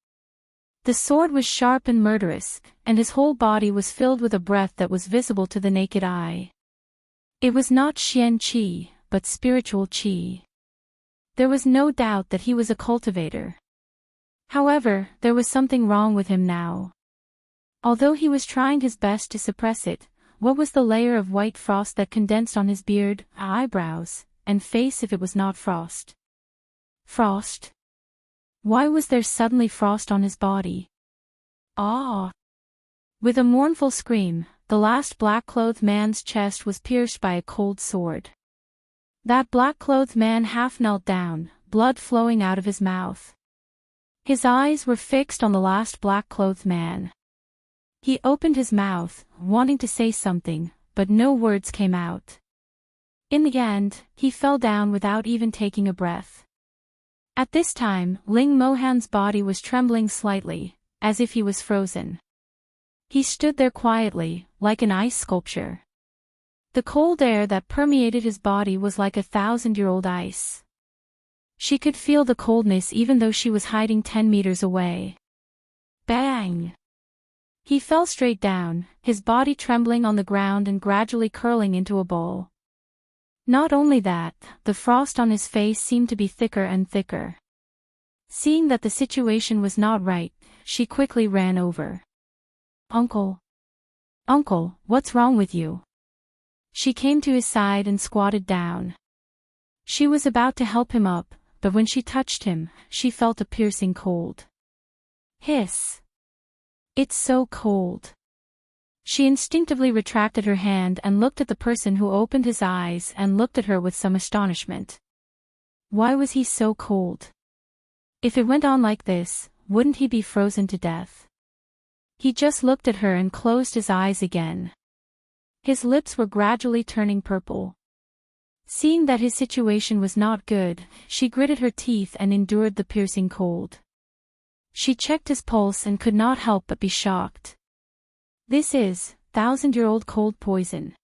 The sword was sharp and murderous, and his whole body was filled with a breath that was visible to the naked eye. It was not Xian Qi, but spiritual Qi. There was no doubt that he was a cultivator. However, there was something wrong with him now. Although he was trying his best to suppress it, what was the layer of white frost that condensed on his beard, eyebrows, and face if it was not frost? Frost? Why was there suddenly frost on his body? Ah! With a mournful scream, the last black-clothed man's chest was pierced by a cold sword. That black-clothed man half knelt down, blood flowing out of his mouth. His eyes were fixed on the last black-clothed man. He opened his mouth, wanting to say something, but no words came out. In the end, he fell down without even taking a breath. At this time, Ling Mohan's body was trembling slightly, as if he was frozen. He stood there quietly, like an ice sculpture. The cold air that permeated his body was like 1,000-year-old ice. She could feel the coldness even though she was hiding 10 meters away. Bang! He fell straight down, his body trembling on the ground and gradually curling into a ball. Not only that, the frost on his face seemed to be thicker and thicker. Seeing that the situation was not right, she quickly ran over. Uncle. Uncle, what's wrong with you? She came to his side and squatted down. She was about to help him up, but when she touched him, she felt a piercing cold. Hiss. It's so cold. She instinctively retracted her hand and looked at the person who opened his eyes and looked at her with some astonishment. Why was he so cold? If it went on like this, wouldn't he be frozen to death? He just looked at her and closed his eyes again. His lips were gradually turning purple. Seeing that his situation was not good, she gritted her teeth and endured the piercing cold. She checked his pulse and could not help but be shocked. This is 1,000-year-old cold poison.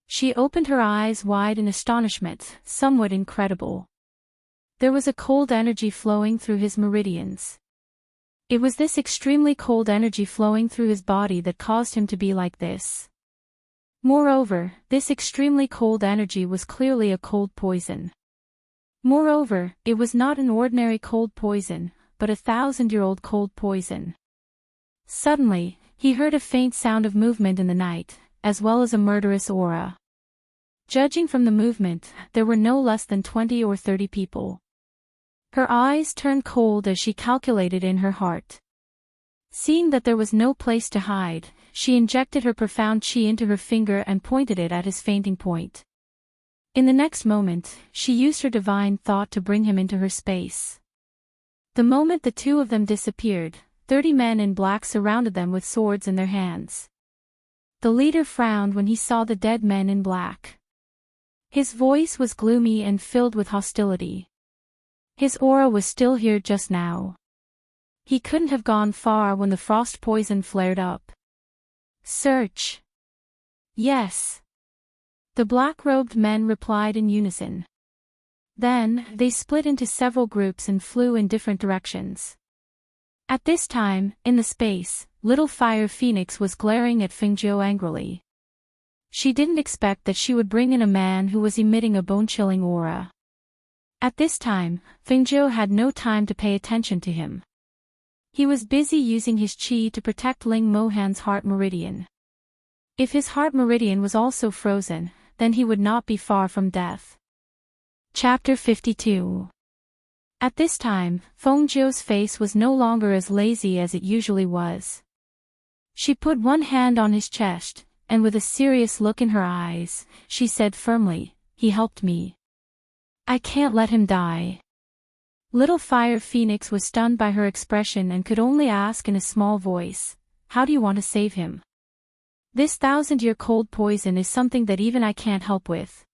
She opened her eyes wide in astonishment, somewhat incredible. There was a cold energy flowing through his meridians. It was this extremely cold energy flowing through his body that caused him to be like this. Moreover, this extremely cold energy was clearly a cold poison. Moreover, it was not an ordinary cold poison, but a 1,000-year-old cold poison. Suddenly, he heard a faint sound of movement in the night, as well as a murderous aura. Judging from the movement, there were no less than 20 or 30 people. Her eyes turned cold as she calculated in her heart. Seeing that there was no place to hide, she injected her profound chi into her finger and pointed it at his fainting point. In the next moment, she used her divine thought to bring him into her space. The moment the two of them disappeared, 30 men in black surrounded them with swords in their hands. The leader frowned when he saw the dead men in black. His voice was gloomy and filled with hostility. His aura was still here just now. He couldn't have gone far when the frost poison flared up. Search. Yes. The black-robed men replied in unison. Then, they split into several groups and flew in different directions. At this time, in the space, little Fire Phoenix was glaring at Fengjiu angrily. She didn't expect that she would bring in a man who was emitting a bone-chilling aura. At this time, Fengjiu had no time to pay attention to him. He was busy using his chi to protect Ling Mohan's heart meridian. If his heart meridian was also frozen, then he would not be far from death. Chapter 52. At this time, Fengjiu's face was no longer as lazy as it usually was. She put one hand on his chest, and with a serious look in her eyes, she said firmly, "He helped me. I can't let him die." Little Fire Phoenix was stunned by her expression and could only ask in a small voice, "How do you want to save him? This 1,000-year cold poison is something that even I can't help with."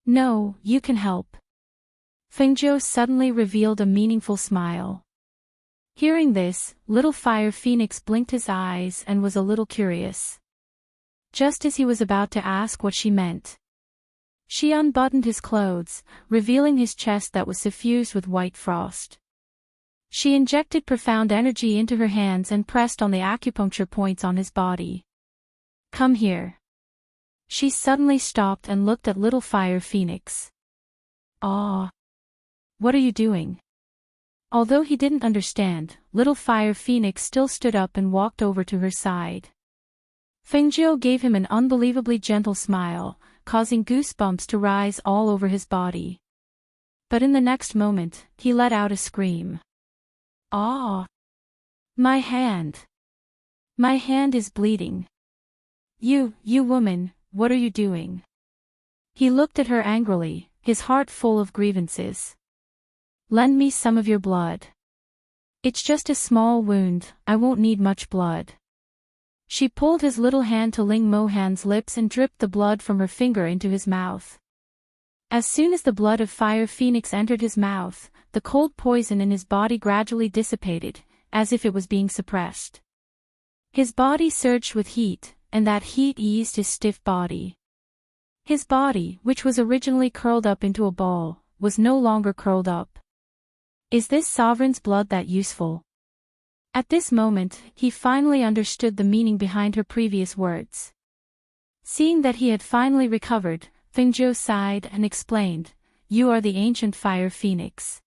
"No, you can help." Fengjiu suddenly revealed a meaningful smile. Hearing this, Little Fire Phoenix blinked his eyes and was a little curious. Just as he was about to ask what she meant, she unbuttoned his clothes, revealing his chest that was suffused with white frost. She injected profound energy into her hands and pressed on the acupuncture points on his body. "Come here." She suddenly stopped and looked at Little Fire Phoenix. "Ah. What are you doing?" Although he didn't understand, Little Fire Phoenix still stood up and walked over to her side. Fengjiu gave him an unbelievably gentle smile, causing goosebumps to rise all over his body. But in the next moment, he let out a scream. "Ah! My hand! My hand is bleeding. You woman, what are you doing?" He looked at her angrily, his heart full of grievances. "Lend me some of your blood." "It's just a small wound, I won't need much blood." She pulled his little hand to Ling Mohan's lips and dripped the blood from her finger into his mouth. As soon as the blood of Fire Phoenix entered his mouth, the cold poison in his body gradually dissipated, as if it was being suppressed. His body surged with heat, and that heat eased his stiff body. His body, which was originally curled up into a ball, was no longer curled up. Is this sovereign's blood that useful? At this moment, he finally understood the meaning behind her previous words. Seeing that he had finally recovered, Fengjiu sighed and explained, "You are the ancient Fire Phoenix."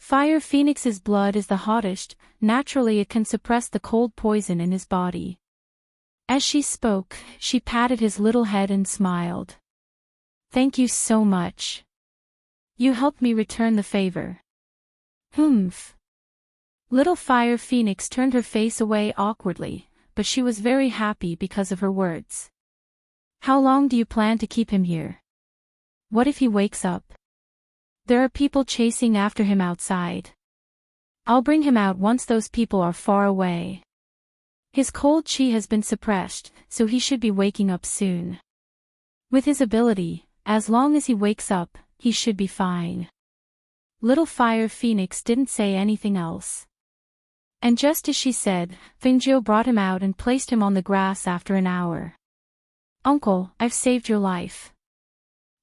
Fire Phoenix's blood is the hottest, naturally it can suppress the cold poison in his body. As she spoke, she patted his little head and smiled. Thank you so much. You helped me return the favor. Humph. Little Fire Phoenix turned her face away awkwardly, but she was very happy because of her words. How long do you plan to keep him here? What if he wakes up? There are people chasing after him outside. I'll bring him out once those people are far away. His cold chi has been suppressed, so he should be waking up soon. With his ability, as long as he wakes up, he should be fine. Little Fire Phoenix didn't say anything else. And just as she said, Fingzhou brought him out and placed him on the grass after an hour. Uncle, I've saved your life.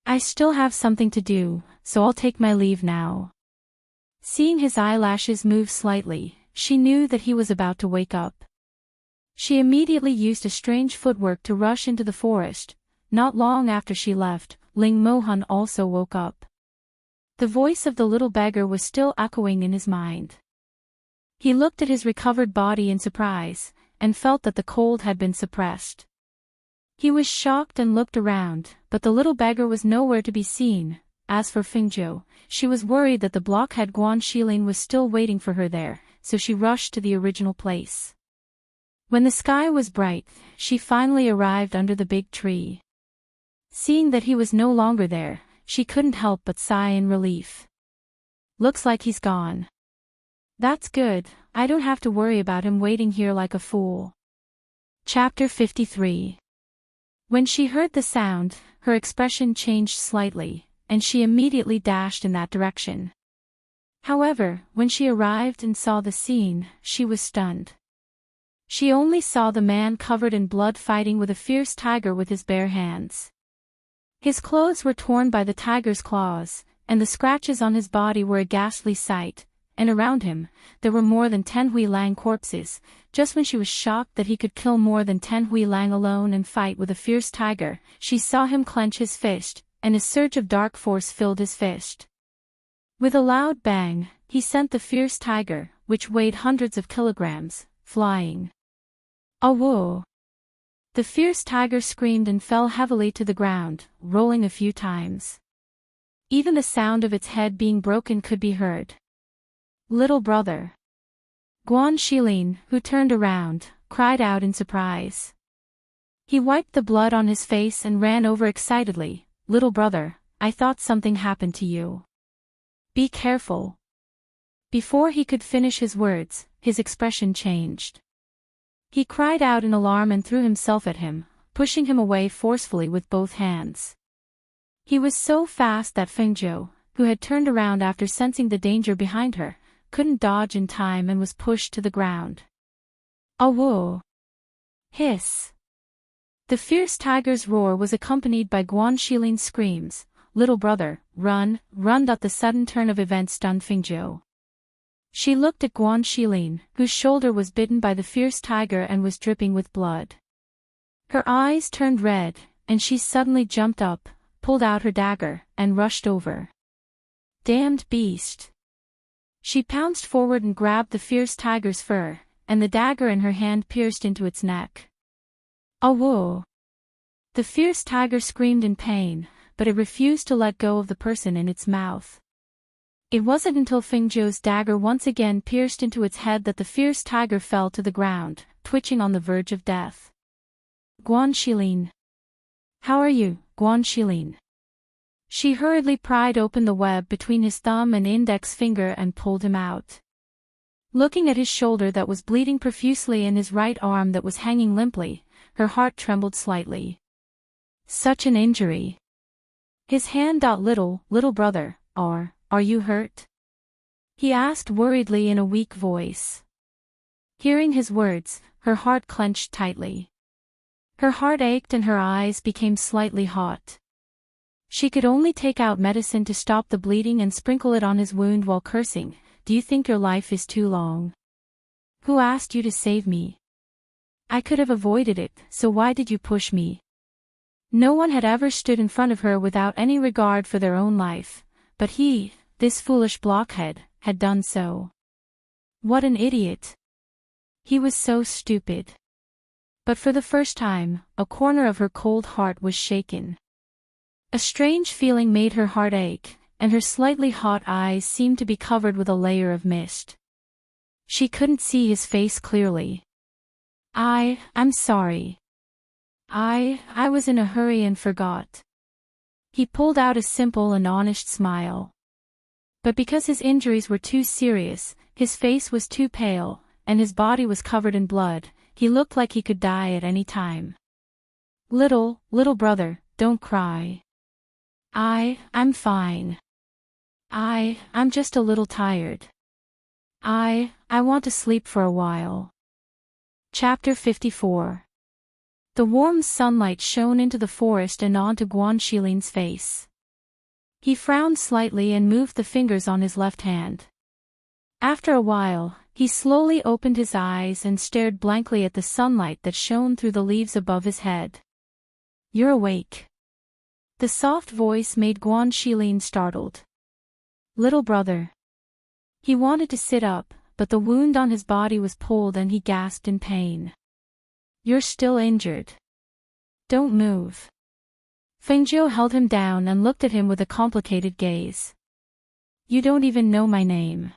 I still have something to do, so I'll take my leave now. Seeing his eyelashes move slightly, she knew that he was about to wake up. She immediately used a strange footwork to rush into the forest. Not long after she left, Ling Mohan also woke up. The voice of the little beggar was still echoing in his mind. He looked at his recovered body in surprise, and felt that the cold had been suppressed. He was shocked and looked around, but the little beggar was nowhere to be seen. As for Fingzhou, she was worried that the blockhead Guan Shilin was still waiting for her there, so she rushed to the original place. When the sky was bright, she finally arrived under the big tree. Seeing that he was no longer there, she couldn't help but sigh in relief. Looks like he's gone. That's good, I don't have to worry about him waiting here like a fool. Chapter 53. When she heard the sound, her expression changed slightly, and she immediately dashed in that direction. However, when she arrived and saw the scene, she was stunned. She only saw the man covered in blood fighting with a fierce tiger with his bare hands. His clothes were torn by the tiger's claws, and the scratches on his body were a ghastly sight, and around him, there were more than 10 Hui Lang corpses. Just when she was shocked that he could kill more than 10 Hui Lang alone and fight with a fierce tiger, she saw him clench his fist, and a surge of dark force filled his fist. With a loud bang, he sent the fierce tiger, which weighed hundreds of kilograms, flying. Awoo! The fierce tiger screamed and fell heavily to the ground, rolling a few times. Even the sound of its head being broken could be heard. Little brother. Guan Shilin, who turned around, cried out in surprise. He wiped the blood on his face and ran over excitedly. Little brother, I thought something happened to you. Be careful. Before he could finish his words, his expression changed. He cried out in alarm and threw himself at him, pushing him away forcefully with both hands. He was so fast that Fingzhou, who had turned around after sensing the danger behind her, couldn't dodge in time and was pushed to the ground. Awoo! Hiss! The fierce tiger's roar was accompanied by Guan Shilin's screams. Little brother, run, run! The sudden turn of events stunned Fingzhou. She looked at Guan Shilin, whose shoulder was bitten by the fierce tiger and was dripping with blood. Her eyes turned red, and she suddenly jumped up, pulled out her dagger, and rushed over. Damned beast! She pounced forward and grabbed the fierce tiger's fur, and the dagger in her hand pierced into its neck. Awoo! The fierce tiger screamed in pain, but it refused to let go of the person in its mouth. It wasn't until Fingzhou's dagger once again pierced into its head that the fierce tiger fell to the ground, twitching on the verge of death. Guan Shilin. How are you, Guan Shilin? She hurriedly pried open the web between his thumb and index finger and pulled him out. Looking at his shoulder that was bleeding profusely and his right arm that was hanging limply, her heart trembled slightly. Such an injury. His hand. Little brother, are you hurt? He asked worriedly in a weak voice. Hearing his words, her heart clenched tightly. Her heart ached and her eyes became slightly hot. She could only take out medicine to stop the bleeding and sprinkle it on his wound while cursing. Do you think your life is too long? Who asked you to save me? I could have avoided it, so why did you push me? No one had ever stood in front of her without any regard for their own life, but he, this foolish blockhead, had done so. What an idiot. He was so stupid. But for the first time, a corner of her cold heart was shaken. A strange feeling made her heart ache, and her slightly hot eyes seemed to be covered with a layer of mist. She couldn't see his face clearly. I'm sorry. I was in a hurry and forgot. He pulled out a simple and honest smile. But because his injuries were too serious, his face was too pale, and his body was covered in blood, he looked like he could die at any time. Little brother, don't cry. I'm fine. I'm just a little tired. I want to sleep for a while. Chapter 54. The warm sunlight shone into the forest and onto Guanshilin's face. He frowned slightly and moved the fingers on his left hand. After a while, he slowly opened his eyes and stared blankly at the sunlight that shone through the leaves above his head. You're awake. The soft voice made Guanshilin startled. Little brother. He wanted to sit up, but the wound on his body was pulled and he gasped in pain. You're still injured. Don't move. Fengjiu held him down and looked at him with a complicated gaze. You don't even know my name.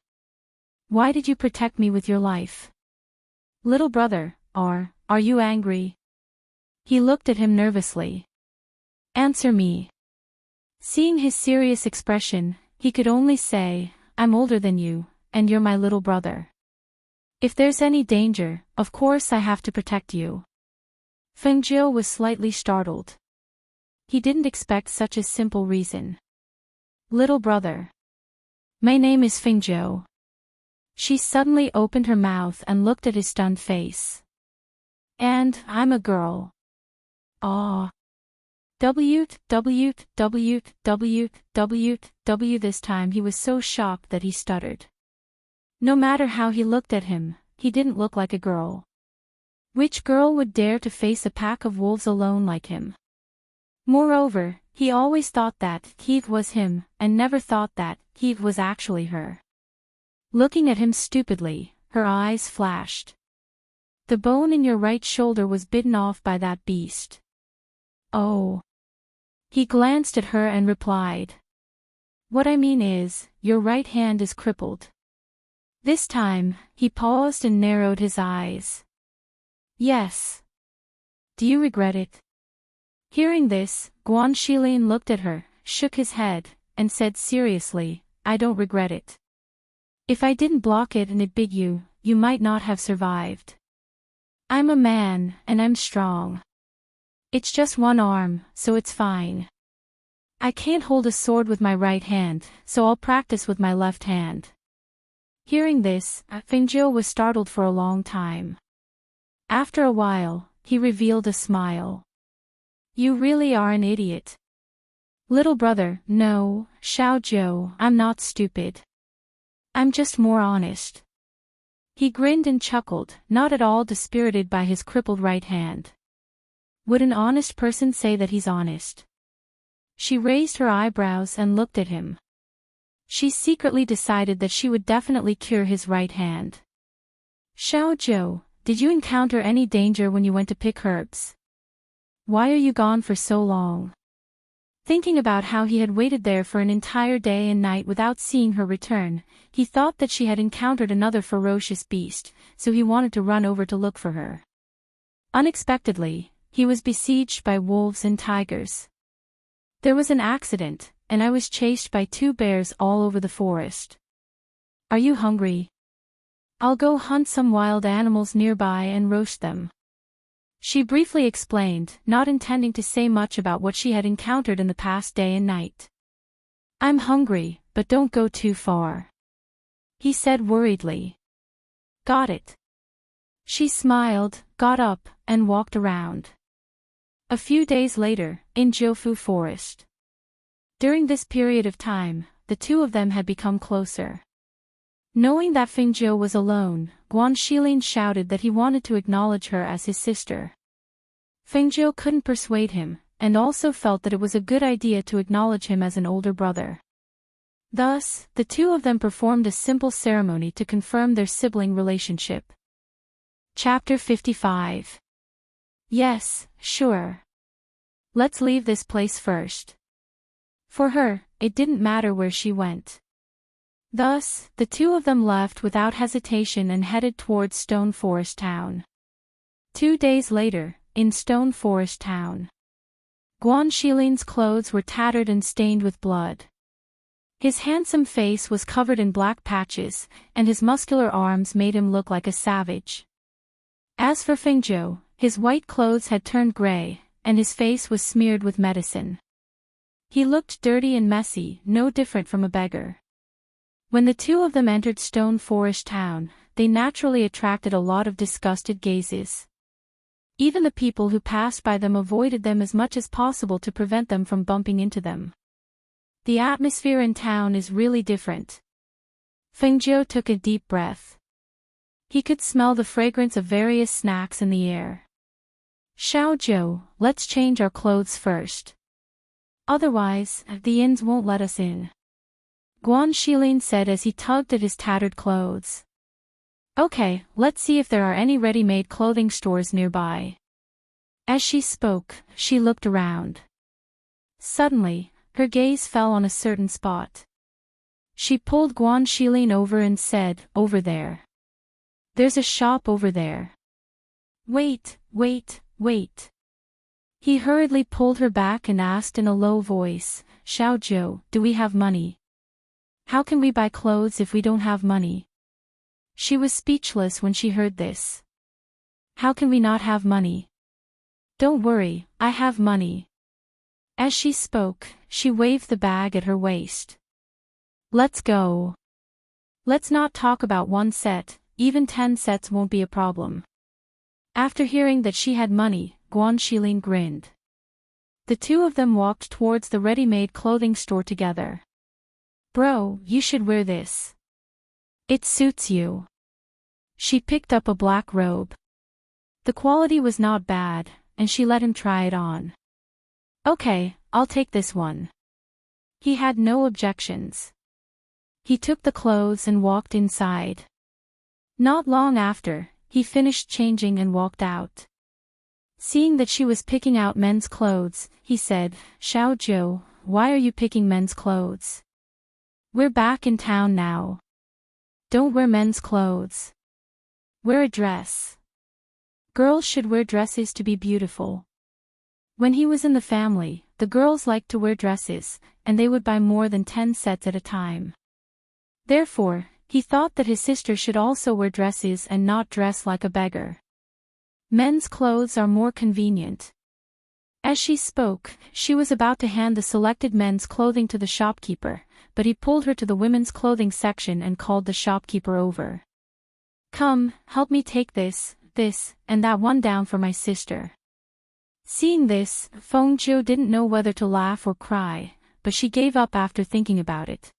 Why did you protect me with your life? Little brother, are you angry? He looked at him nervously. Answer me. Seeing his serious expression, he could only say, I'm older than you, and you're my little brother. If there's any danger, of course I have to protect you. Fengjiu was slightly startled. He didn't expect such a simple reason. Little brother. My name is Fengjiu. She suddenly opened her mouth and looked at his stunned face. And I'm a girl. Aw. W. This time he was so shocked that he stuttered. No matter how he looked at him, he didn't look like a girl. Which girl would dare to face a pack of wolves alone like him? Moreover, he always thought that Keith was him, and never thought that Keith was actually her. Looking at him stupidly, her eyes flashed. The bone in your right shoulder was bitten off by that beast. Oh. He glanced at her and replied. What I mean is, your right hand is crippled. This time, he paused and narrowed his eyes. Yes. Do you regret it? Hearing this, Guanshilin looked at her, shook his head, and said seriously, I don't regret it. If I didn't block it and it bit you, you might not have survived. I'm a man, and I'm strong. It's just one arm, so it's fine. I can't hold a sword with my right hand, so I'll practice with my left hand. Hearing this, Fengjiu was startled for a long time. After a while, he revealed a smile. You really are an idiot. Little brother, no, Xiaojiu, I'm not stupid. I'm just more honest. He grinned and chuckled, not at all dispirited by his crippled right hand. Would an honest person say that he's honest? She raised her eyebrows and looked at him. She secretly decided that she would definitely cure his right hand. Xiaojiu, did you encounter any danger when you went to pick herbs? Why are you gone for so long? Thinking about how he had waited there for an entire day and night without seeing her return, he thought that she had encountered another ferocious beast, so he wanted to run over to look for her. Unexpectedly, he was besieged by wolves and tigers. There was an accident, and I was chased by 2 bears all over the forest. Are you hungry? I'll go hunt some wild animals nearby and roast them. She briefly explained, not intending to say much about what she had encountered in the past day and night. I'm hungry, but don't go too far. He said worriedly. Got it. She smiled, got up, and walked around. A few days later, in Jiufu Forest. During this period of time, the two of them had become closer. Knowing that Fengjiu was alone, Guanshilin shouted that he wanted to acknowledge her as his sister. Fengjiu couldn't persuade him, and also felt that it was a good idea to acknowledge him as an older brother. Thus, the two of them performed a simple ceremony to confirm their sibling relationship. Chapter 55. Yes, sure. Let's leave this place first. For her, it didn't matter where she went. Thus, the two of them left without hesitation and headed towards Stone Forest Town. 2 days later, in Stone Forest Town, Guan Shilin's clothes were tattered and stained with blood. His handsome face was covered in black patches, and his muscular arms made him look like a savage. As for Fengzhou, his white clothes had turned gray, and his face was smeared with medicine. He looked dirty and messy, no different from a beggar. When the two of them entered Stone Forest Town, they naturally attracted a lot of disgusted gazes. Even the people who passed by them avoided them as much as possible to prevent them from bumping into them. The atmosphere in town is really different. Fengzhou took a deep breath. He could smell the fragrance of various snacks in the air. Xiaozhou, let's change our clothes first. Otherwise, the inns won't let us in. Guan Shilin said as he tugged at his tattered clothes. Okay, let's see if there are any ready-made clothing stores nearby. As she spoke, she looked around. Suddenly, her gaze fell on a certain spot. She pulled Guan Shilin over and said, "Over there. There's a shop over there." Wait. He hurriedly pulled her back and asked in a low voice, "Xiaozhou, do we have money? How can we buy clothes if we don't have money?" She was speechless when she heard this. How can we not have money? Don't worry, I have money. As she spoke, she waved the bag at her waist. Let's go. Let's not talk about one set, even 10 sets won't be a problem. After hearing that she had money, Guan Shilin grinned. The two of them walked towards the ready-made clothing store together. Bro, you should wear this. It suits you. She picked up a black robe. The quality was not bad, and she let him try it on. Okay, I'll take this one. He had no objections. He took the clothes and walked inside. Not long after, he finished changing and walked out. Seeing that she was picking out men's clothes, he said, "Xiaozhou, why are you picking men's clothes? We're back in town now. Don't wear men's clothes. Wear a dress. Girls should wear dresses to be beautiful." When he was in the family, the girls liked to wear dresses, and they would buy more than 10 sets at a time. Therefore, he thought that his sister should also wear dresses and not dress like a beggar. Men's clothes are more convenient. As she spoke, she was about to hand the selected men's clothing to the shopkeeper, but he pulled her to the women's clothing section and called the shopkeeper over. "Come, help me take this, and that one down for my sister." Seeing this, Fengzhou didn't know whether to laugh or cry, but she gave up after thinking about it.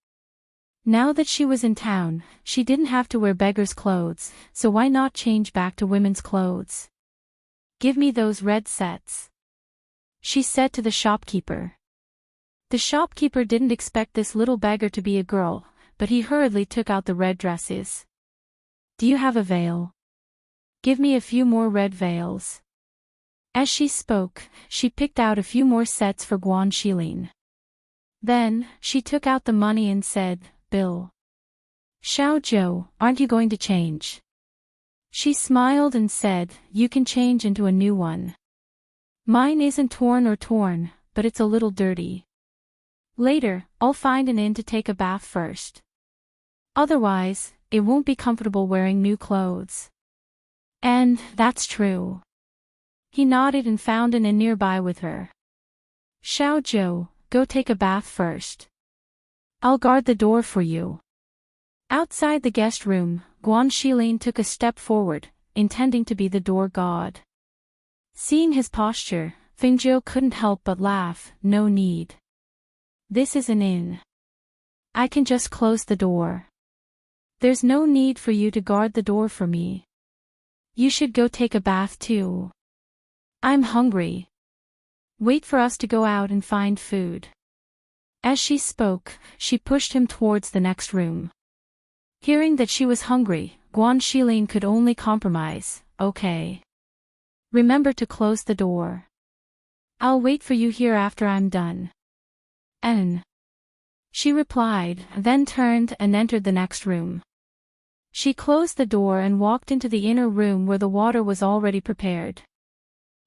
Now that she was in town, she didn't have to wear beggar's clothes, so why not change back to women's clothes? "Give me those red sets," she said to the shopkeeper. The shopkeeper didn't expect this little beggar to be a girl, but he hurriedly took out the red dresses. "Do you have a veil? Give me a few more red veils." As she spoke, she picked out a few more sets for Guan Shilin. Then, she took out the money and said, "Bill." "Xiaozhou, aren't you going to change?" She smiled and said, "You can change into a new one. Mine isn't torn, but it's a little dirty. Later, I'll find an inn to take a bath first. Otherwise, it won't be comfortable wearing new clothes." And that's true. He nodded and found an inn nearby with her. "Xiaozhou, go take a bath first. I'll guard the door for you." Outside the guest room, Guan Shilin took a step forward, intending to be the door god. Seeing his posture, Fengzhou couldn't help but laugh. "No need. This is an inn. I can just close the door. There's no need for you to guard the door for me. You should go take a bath too. I'm hungry. Wait for us to go out and find food." As she spoke, she pushed him towards the next room. Hearing that she was hungry, Guan Shilin could only compromise. Okay. Remember to close the door. I'll wait for you here after I'm done. She replied, then turned and entered the next room. She closed the door and walked into the inner room where the water was already prepared.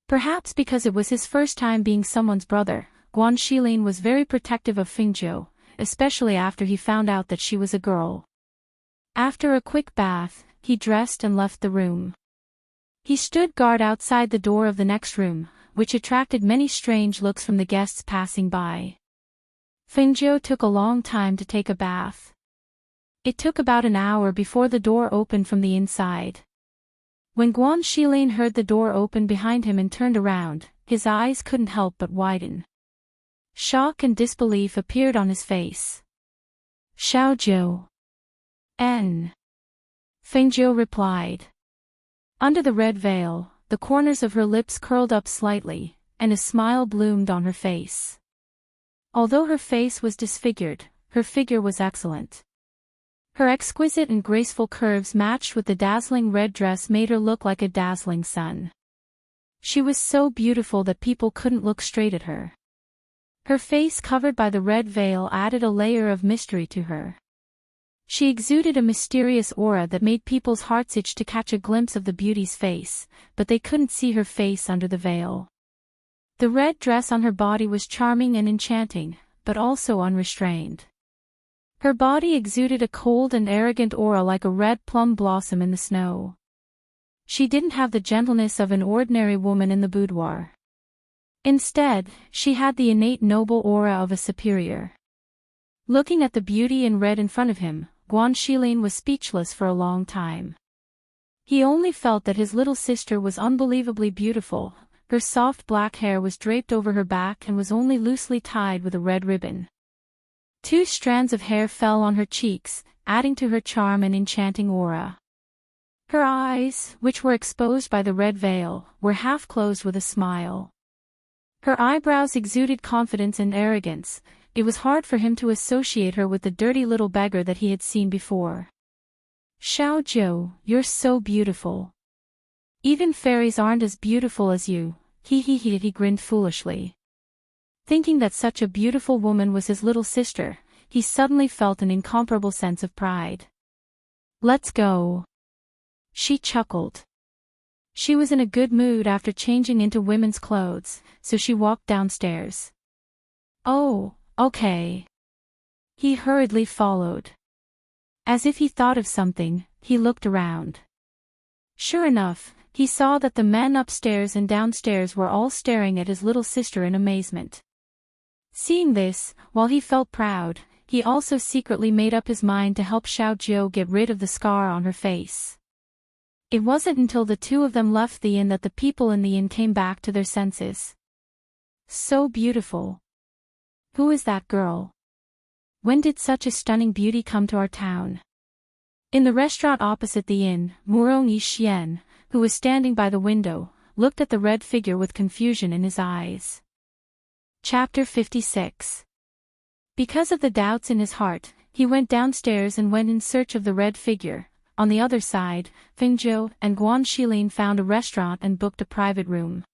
Perhaps because it was his first time being someone's brother, Guan Shilin was very protective of Fengjiu, especially after he found out that she was a girl. After a quick bath, he dressed and left the room. He stood guard outside the door of the next room, which attracted many strange looks from the guests passing by. Fengjiu took a long time to take a bath. It took about an hour before the door opened from the inside. When Guan Shilin heard the door open behind him and turned around, his eyes couldn't help but widen. Shock and disbelief appeared on his face. Xiaojiu. Fengjiu replied. Under the red veil, the corners of her lips curled up slightly, and a smile bloomed on her face. Although her face was disfigured, her figure was excellent. Her exquisite and graceful curves matched with the dazzling red dress made her look like a dazzling sun. She was so beautiful that people couldn't look straight at her. Her face covered by the red veil added a layer of mystery to her. She exuded a mysterious aura that made people's hearts itch to catch a glimpse of the beauty's face, but they couldn't see her face under the veil. The red dress on her body was charming and enchanting, but also unrestrained. Her body exuded a cold and arrogant aura like a red plum blossom in the snow. She didn't have the gentleness of an ordinary woman in the boudoir. Instead, she had the innate noble aura of a superior. Looking at the beauty in red in front of him, Guan Shilin was speechless for a long time. He only felt that his little sister was unbelievably beautiful. Her soft black hair was draped over her back and was only loosely tied with a red ribbon. 2 strands of hair fell on her cheeks, adding to her charm and enchanting aura. Her eyes, which were exposed by the red veil, were half closed with a smile. Her eyebrows exuded confidence and arrogance. It was hard for him to associate her with the dirty little beggar that he had seen before. Xiaojiu, you're so beautiful. Even fairies aren't as beautiful as you. He grinned foolishly. Thinking that such a beautiful woman was his little sister, he suddenly felt an incomparable sense of pride. Let's go. She chuckled. She was in a good mood after changing into women's clothes, so she walked downstairs. Oh, okay. He hurriedly followed. As if he thought of something, he looked around. Sure enough, he saw that the men upstairs and downstairs were all staring at his little sister in amazement. Seeing this, while he felt proud, he also secretly made up his mind to help Xiaojiu get rid of the scar on her face. It wasn't until the 2 of them left the inn that the people in the inn came back to their senses. So beautiful. Who is that girl? When did such a stunning beauty come to our town? In the restaurant opposite the inn, Murong Yixian, who was standing by the window, looked at the red figure with confusion in his eyes. Chapter 56. Because of the doubts in his heart, he went downstairs and went in search of the red figure. On the other side, Fengjiu and Guan Shilin found a restaurant and booked a private room.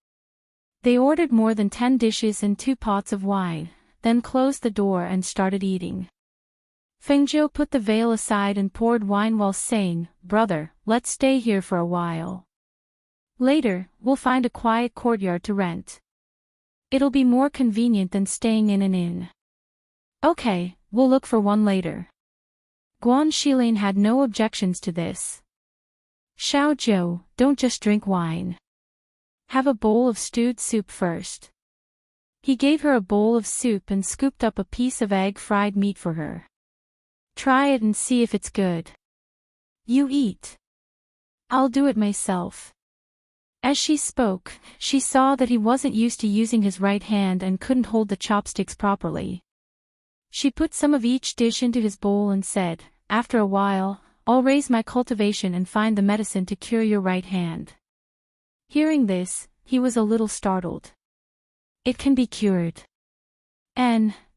They ordered more than 10 dishes and 2 pots of wine, then closed the door and started eating. Fengjiu put the veil aside and poured wine while saying, "Brother, let's stay here for a while. Later, we'll find a quiet courtyard to rent. It'll be more convenient than staying in an inn." "Okay, we'll look for one later." Guan Shilin had no objections to this. "Xiaojiu, don't just drink wine. Have a bowl of stewed soup first." He gave her a bowl of soup and scooped up a piece of egg fried meat for her. "Try it and see if it's good." "You eat. I'll do it myself." As she spoke, she saw that he wasn't used to using his right hand and couldn't hold the chopsticks properly. She put some of each dish into his bowl and said, "After a while, I'll raise my cultivation and find the medicine to cure your right hand." Hearing this, he was a little startled. "It can be cured?"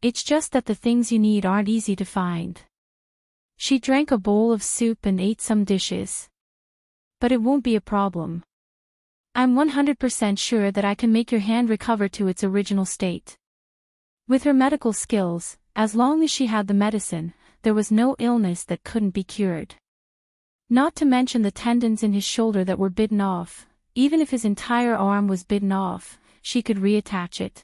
It's just that the things you need aren't easy to find. She drank a bowl of soup and ate some dishes. But it won't be a problem. I'm 100% sure that I can make your hand recover to its original state. With her medical skills, as long as she had the medicine, there was no illness that couldn't be cured. Not to mention the tendons in his shoulder that were bitten off. Even if his entire arm was bitten off, she could reattach it.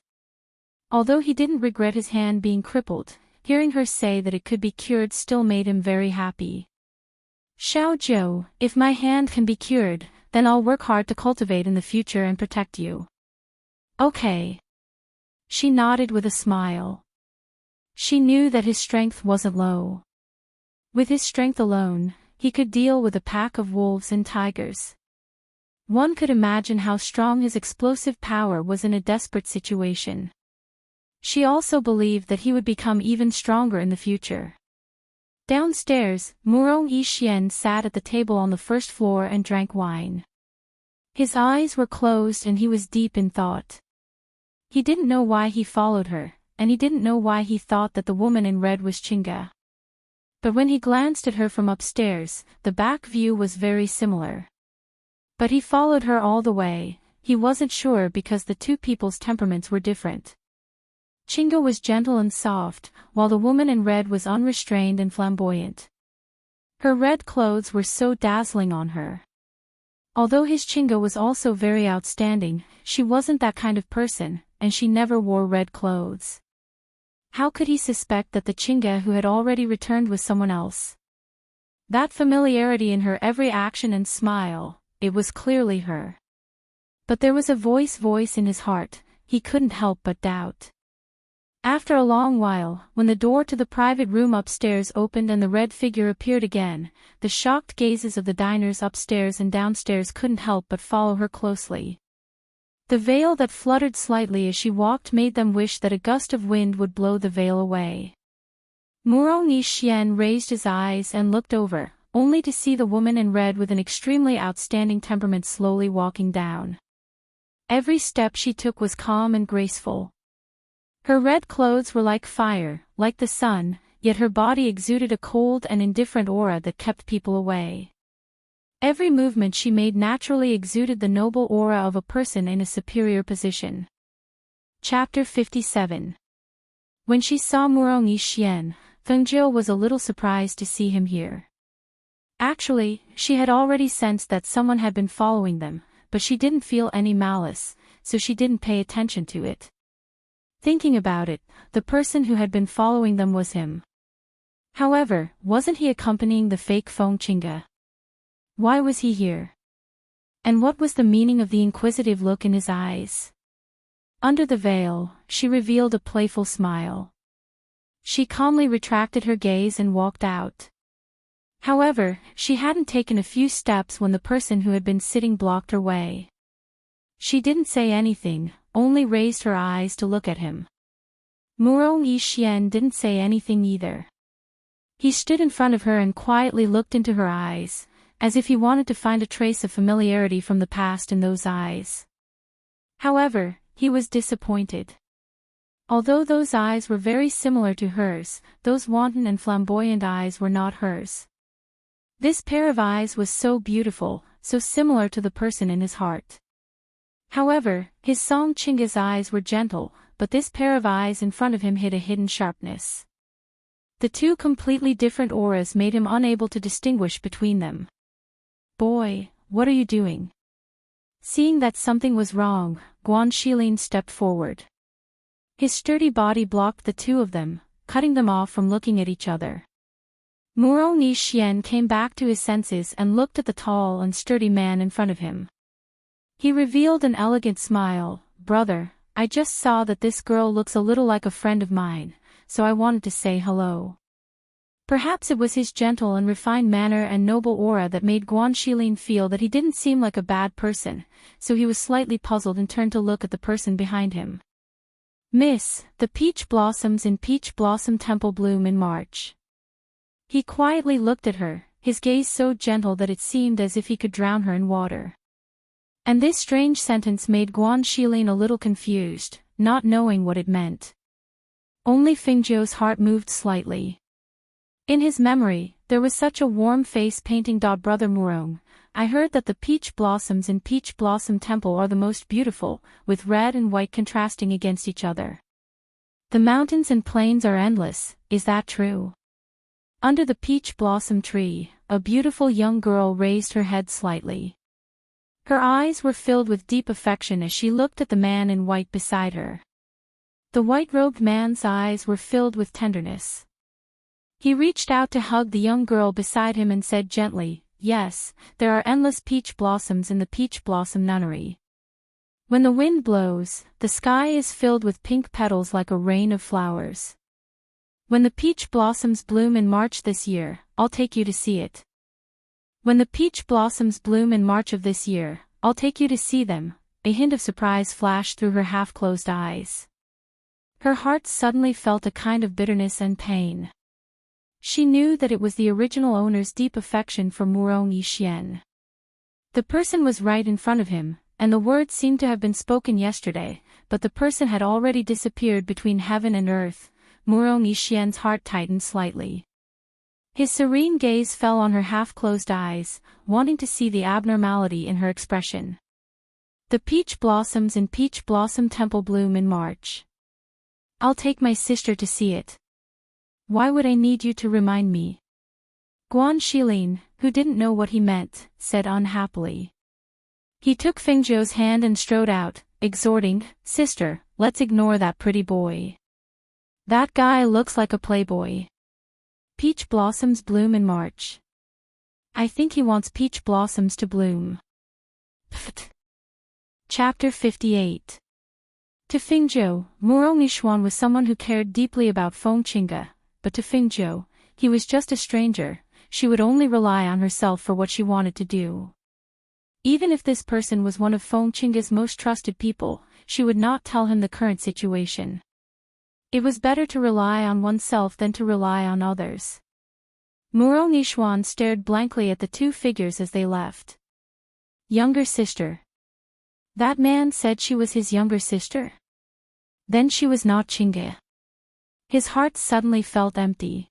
Although he didn't regret his hand being crippled, hearing her say that it could be cured still made him very happy. Xiao Zhou, if my hand can be cured, then I'll work hard to cultivate in the future and protect you. Okay. She nodded with a smile. She knew that his strength wasn't low. With his strength alone, he could deal with a pack of wolves and tigers. One could imagine how strong his explosive power was in a desperate situation. She also believed that he would become even stronger in the future. Downstairs, Murong Yixian sat at the table on the first floor and drank wine. His eyes were closed and he was deep in thought. He didn't know why he followed her, and he didn't know why he thought that the woman in red was Chinga. But when he glanced at her from upstairs, the back view was very similar. But he followed her all the way. He wasn't sure because the two people's temperaments were different. Chinga was gentle and soft, while the woman in red was unrestrained and flamboyant. Her red clothes were so dazzling on her. Although his Chinga was also very outstanding, she wasn't that kind of person, and she never wore red clothes. How could he suspect that the Chinga who had already returned was someone else? That familiarity in her every action and smile, it was clearly her. But there was a voice in his heart, he couldn't help but doubt. After a long while, when the door to the private room upstairs opened and the red figure appeared again, the shocked gazes of the diners upstairs and downstairs couldn't help but follow her closely. The veil that fluttered slightly as she walked made them wish that a gust of wind would blow the veil away. Murong Yixian raised his eyes and looked over, only to see the woman in red with an extremely outstanding temperament slowly walking down. Every step she took was calm and graceful. Her red clothes were like fire, like the sun, yet her body exuded a cold and indifferent aura that kept people away. Every movement she made naturally exuded the noble aura of a person in a superior position. Chapter 57. When she saw Murong Yixian, Fengjiu was a little surprised to see him here. Actually, she had already sensed that someone had been following them, but she didn't feel any malice, so she didn't pay attention to it. Thinking about it, the person who had been following them was him. However, wasn't he accompanying the fake Feng Chinga? Why was he here? And what was the meaning of the inquisitive look in his eyes? Under the veil, she revealed a playful smile. She calmly retracted her gaze and walked out. However, she hadn't taken a few steps when the person who had been sitting blocked her way. She didn't say anything, only raised her eyes to look at him. Murong Yixian didn't say anything either. He stood in front of her and quietly looked into her eyes, as if he wanted to find a trace of familiarity from the past in those eyes. However, he was disappointed. Although those eyes were very similar to hers, those wanton and flamboyant eyes were not hers. This pair of eyes was so beautiful, so similar to the person in his heart. However, his Song Chinga's eyes were gentle, but this pair of eyes in front of him hid a hidden sharpness. The two completely different auras made him unable to distinguish between them. "Boy, what are you doing?" Seeing that something was wrong, Guan Shilin stepped forward. His sturdy body blocked the two of them, cutting them off from looking at each other. Murong Yixian came back to his senses and looked at the tall and sturdy man in front of him. He revealed an elegant smile. "Brother, I just saw that this girl looks a little like a friend of mine, so I wanted to say hello." Perhaps it was his gentle and refined manner and noble aura that made Guan Shilin feel that he didn't seem like a bad person, so he was slightly puzzled and turned to look at the person behind him. "Miss, the peach blossoms in Peach Blossom Temple bloom in March." He quietly looked at her, his gaze so gentle that it seemed as if he could drown her in water. And this strange sentence made Guan Shilin a little confused, not knowing what it meant. Only Fingzhou's heart moved slightly. In his memory, there was such a warm face painting. Brother Murong, I heard that the peach blossoms in Peach Blossom Temple are the most beautiful, with red and white contrasting against each other. The mountains and plains are endless, is that true? Under the peach blossom tree, a beautiful young girl raised her head slightly. Her eyes were filled with deep affection as she looked at the man in white beside her. The white-robed man's eyes were filled with tenderness. He reached out to hug the young girl beside him and said gently, "Yes, there are endless peach blossoms in the Peach Blossom Nunnery. When the wind blows, the sky is filled with pink petals like a rain of flowers. When the peach blossoms bloom in March this year, I'll take you to see it. When the peach blossoms bloom in March of this year, I'll take you to see them." A hint of surprise flashed through her half-closed eyes. Her heart suddenly felt a kind of bitterness and pain. She knew that it was the original owner's deep affection for Murong Yixian. The person was right in front of him, and the words seemed to have been spoken yesterday, but the person had already disappeared between heaven and earth. Murong Yixian's heart tightened slightly. His serene gaze fell on her half-closed eyes, wanting to see the abnormality in her expression. The peach blossoms in Peach Blossom Temple bloom in March. I'll take my sister to see it. Why would I need you to remind me? Guan Shilin, who didn't know what he meant, said unhappily. He took Fingzhou's hand and strode out, exhorting, "Sister, let's ignore that pretty boy. That guy looks like a playboy. Peach blossoms bloom in March. I think he wants peach blossoms to bloom." Pfft. Chapter 58. To Fingzhou, Murong Yishuan was someone who cared deeply about Feng Qingge, but to Fingzhou, he was just a stranger. She would only rely on herself for what she wanted to do. Even if this person was one of Feng Qingge's most trusted people, she would not tell him the current situation. It was better to rely on oneself than to rely on others. Murong Yishuan stared blankly at the two figures as they left. Younger sister. That man said she was his younger sister? Then she was not Qingge. His heart suddenly felt empty.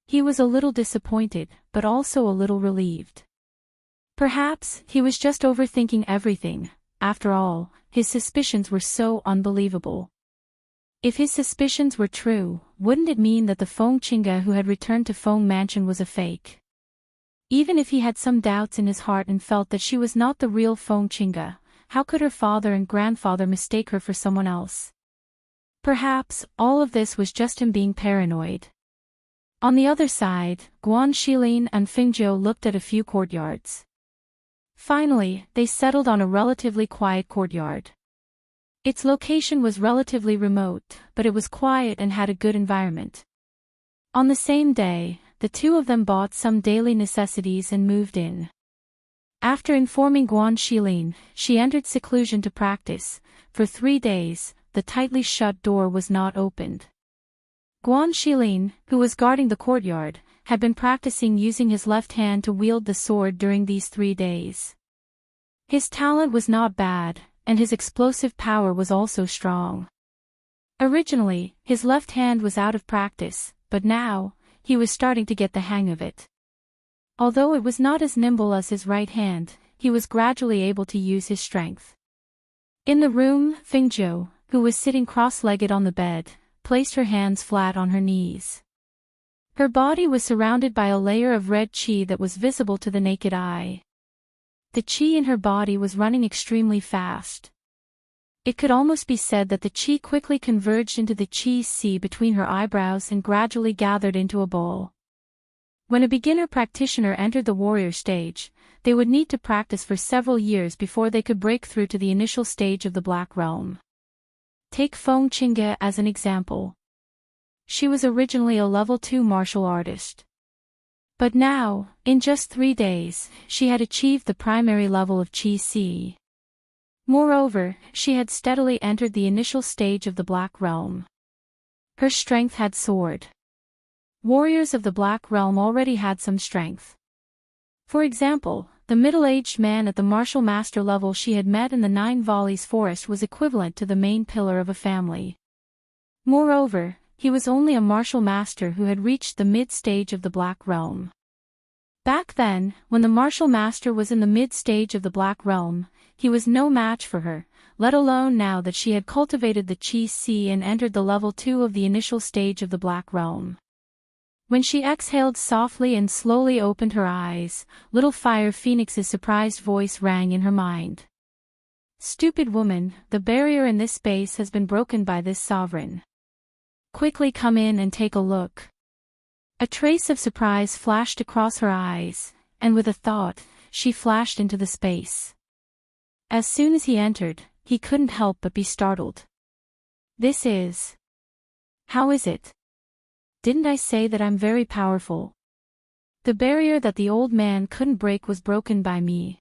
He was a little disappointed, but also a little relieved. Perhaps he was just overthinking everything. After all, his suspicions were so unbelievable. If his suspicions were true, wouldn't it mean that the Feng Qingge who had returned to Feng Mansion was a fake? Even if he had some doubts in his heart and felt that she was not the real Feng Qingge, how could her father and grandfather mistake her for someone else? Perhaps, all of this was just him being paranoid. On the other side, Guan Shilin and Fingzhou looked at a few courtyards. Finally, they settled on a relatively quiet courtyard. Its location was relatively remote, but it was quiet and had a good environment. On the same day, the two of them bought some daily necessities and moved in. After informing Guan Shilin, she entered seclusion to practice. For 3 days, the tightly shut door was not opened. Guan Shilin, who was guarding the courtyard, had been practicing using his left hand to wield the sword during these 3 days. His talent was not bad, and his explosive power was also strong. Originally, his left hand was out of practice, but now, he was starting to get the hang of it. Although it was not as nimble as his right hand, he was gradually able to use his strength. In the room, Fingzhou, who was sitting cross-legged on the bed, placed her hands flat on her knees. Her body was surrounded by a layer of red qi that was visible to the naked eye. The qi in her body was running extremely fast. It could almost be said that the qi quickly converged into the qi sea between her eyebrows and gradually gathered into a ball. When a beginner practitioner entered the warrior stage, they would need to practice for several years before they could break through to the initial stage of the Black Realm. Take Feng Qingge as an example. She was originally a level 2 martial artist. But now, in just 3 days, she had achieved the primary level of Qi C. Moreover, she had steadily entered the initial stage of the Black Realm. Her strength had soared. Warriors of the Black Realm already had some strength. For example, the middle-aged man at the martial master level she had met in the 9 Valleys forest was equivalent to the main pillar of a family. Moreover, he was only a martial master who had reached the mid-stage of the Black Realm. Back then, when the martial master was in the mid-stage of the Black Realm, he was no match for her, let alone now that she had cultivated the Chi Si and entered the level 2 of the initial stage of the Black Realm. When she exhaled softly and slowly opened her eyes, little Fire Phoenix's surprised voice rang in her mind. "Stupid woman, the barrier in this space has been broken by this sovereign. Quickly come in and take a look." A trace of surprise flashed across her eyes, and with a thought, she flashed into the space. As soon as he entered, he couldn't help but be startled. "This is... How is it? Didn't I say that I'm very powerful? The barrier that the old man couldn't break was broken by me."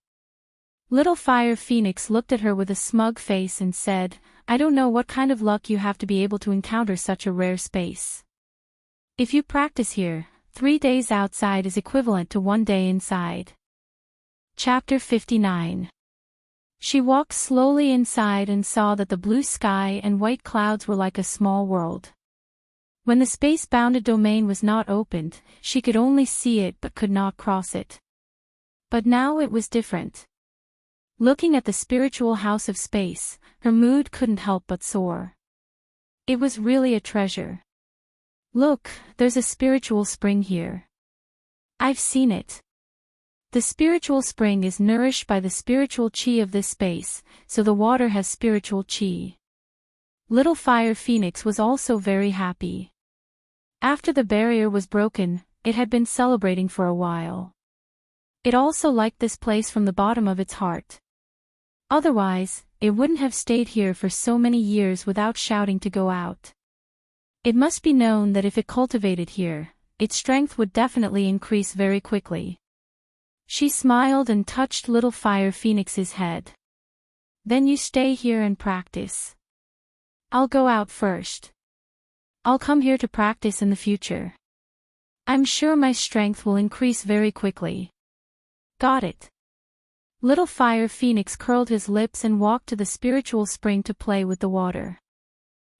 Little Fire Phoenix looked at her with a smug face and said, "I don't know what kind of luck you have to be able to encounter such a rare space. If you practice here, 3 days outside is equivalent to 1 day inside." Chapter 59. She walked slowly inside and saw that the blue sky and white clouds were like a small world. When the space-bounded domain was not opened, she could only see it but could not cross it. But now it was different. Looking at the spiritual house of space, her mood couldn't help but soar. It was really a treasure. "Look, there's a spiritual spring here. I've seen it. The spiritual spring is nourished by the spiritual chi of this space, so the water has spiritual chi." Little Fire Phoenix was also very happy. After the barrier was broken, it had been celebrating for a while. It also liked this place from the bottom of its heart. Otherwise, it wouldn't have stayed here for so many years without shouting to go out. It must be known that if it cultivated here, its strength would definitely increase very quickly. She smiled and touched Little Fire Phoenix's head. "Then you stay here and practice. I'll go out first. I'll come here to practice in the future. I'm sure my strength will increase very quickly." "Got it." Little Fire Phoenix curled his lips and walked to the spiritual spring to play with the water.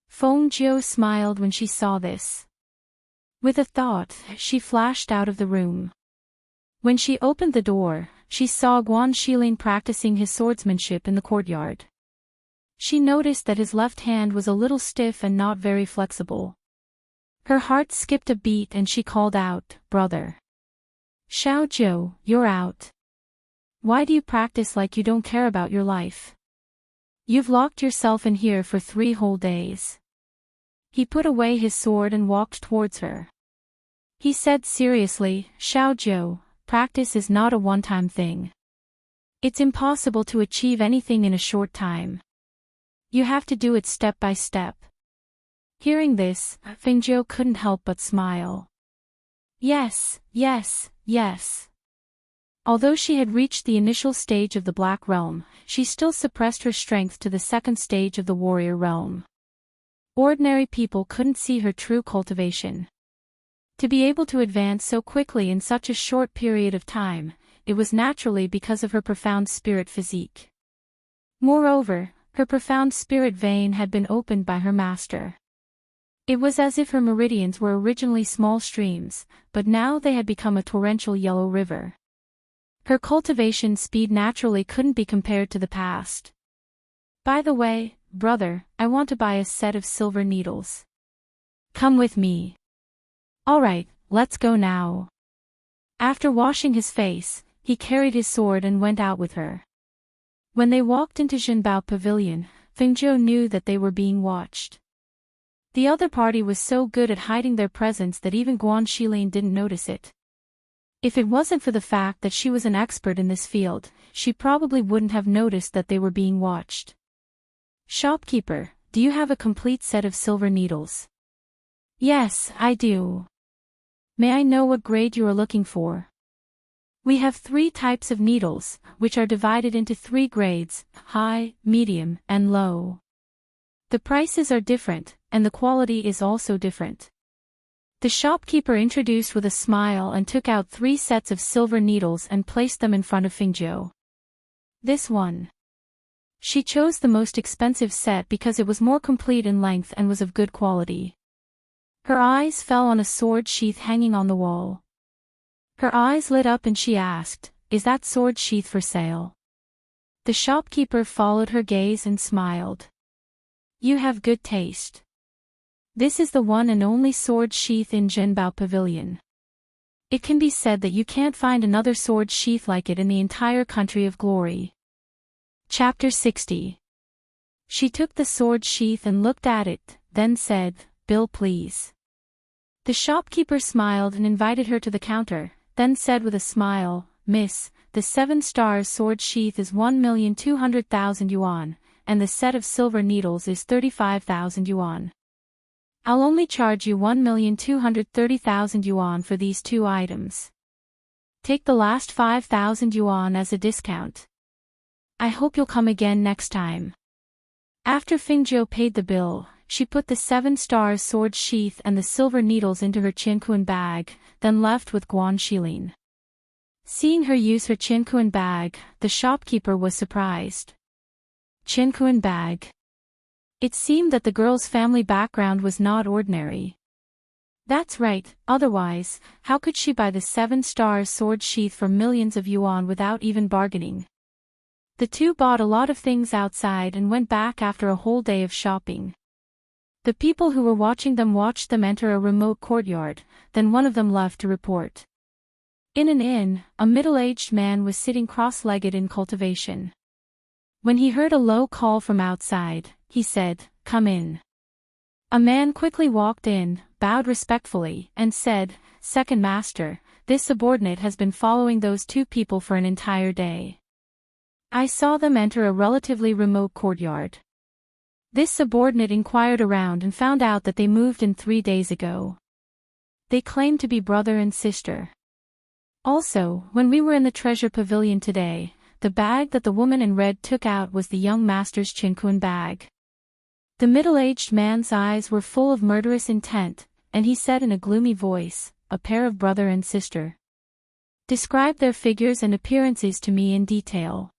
Feng Jiu smiled when she saw this. With a thought, she flashed out of the room. When she opened the door, she saw Guan Shilin practicing his swordsmanship in the courtyard. She noticed that his left hand was a little stiff and not very flexible. Her heart skipped a beat and she called out, "Brother. Xiao Jiu, you're out. Why do you practice like you don't care about your life? You've locked yourself in here for 3 whole days." He put away his sword and walked towards her. He said seriously, "Xiao Jiu, practice is not a one-time thing. It's impossible to achieve anything in a short time. You have to do it step by step." Hearing this, Feng Jiu couldn't help but smile. Yes, yes, yes. Although she had reached the initial stage of the Black Realm, she still suppressed her strength to the second stage of the Warrior Realm. Ordinary people couldn't see her true cultivation. To be able to advance so quickly in such a short period of time, it was naturally because of her profound spirit physique. Moreover, her profound spirit vein had been opened by her master. It was as if her meridians were originally small streams, but now they had become a torrential yellow river. Her cultivation speed naturally couldn't be compared to the past. "By the way, brother, I want to buy a set of silver needles. Come with me." "Alright, let's go now." After washing his face, he carried his sword and went out with her. When they walked into Zhenbao Pavilion, Feng Jiu knew that they were being watched. The other party was so good at hiding their presence that even Guan Shilin didn't notice it. If it wasn't for the fact that she was an expert in this field, she probably wouldn't have noticed that they were being watched. "Shopkeeper, do you have a complete set of silver needles?" "Yes, I do." "May I know what grade you are looking for?" "We have 3 types of needles, which are divided into 3 grades, high, medium, and low. The prices are different, and the quality is also different." The shopkeeper introduced with a smile and took out 3 sets of silver needles and placed them in front of Feng Jiu. "This one." She chose the most expensive set because it was more complete in length and was of good quality. Her eyes fell on a sword sheath hanging on the wall. Her eyes lit up and she asked, "Is that sword sheath for sale?" The shopkeeper followed her gaze and smiled. "You have good taste. This is the one and only sword sheath in Jinbao Pavilion. It can be said that you can't find another sword sheath like it in the entire country of glory." Chapter 60. She took the sword sheath and looked at it, then said, "Bill please." The shopkeeper smiled and invited her to the counter, then said with a smile, "Miss, the 7 stars sword sheath is 1,200,000 yuan, and the set of silver needles is 35,000 yuan. I'll only charge you 1,230,000 yuan for these 2 items. Take the last 5,000 yuan as a discount. I hope you'll come again next time." After Fingzhou paid the bill, she put the 7 stars sword sheath and the silver needles into her Qinquan bag, then left with Guan Shilin. Seeing her use her Qinquan bag, the shopkeeper was surprised. Qinquan bag. It seemed that the girl's family background was not ordinary. That's right, otherwise, how could she buy the 7 stars sword sheath for millions of yuan without even bargaining? The two bought a lot of things outside and went back after a whole day of shopping. The people who were watching them watched them enter a remote courtyard, then one of them left to report. In an inn, a middle-aged man was sitting cross-legged in cultivation. When he heard a low call from outside, he said, "Come in." A man quickly walked in, bowed respectfully, and said, "Second master, this subordinate has been following those 2 people for an entire day. I saw them enter a relatively remote courtyard." This subordinate inquired around and found out that they moved in 3 days ago. They claimed to be brother and sister. Also, when we were in the treasure pavilion today, the bag that the woman in red took out was the young master's Qinquan bag. The middle-aged man's eyes were full of murderous intent, and he said in a gloomy voice, "A pair of brother and sister. Describe their figures and appearances to me in detail."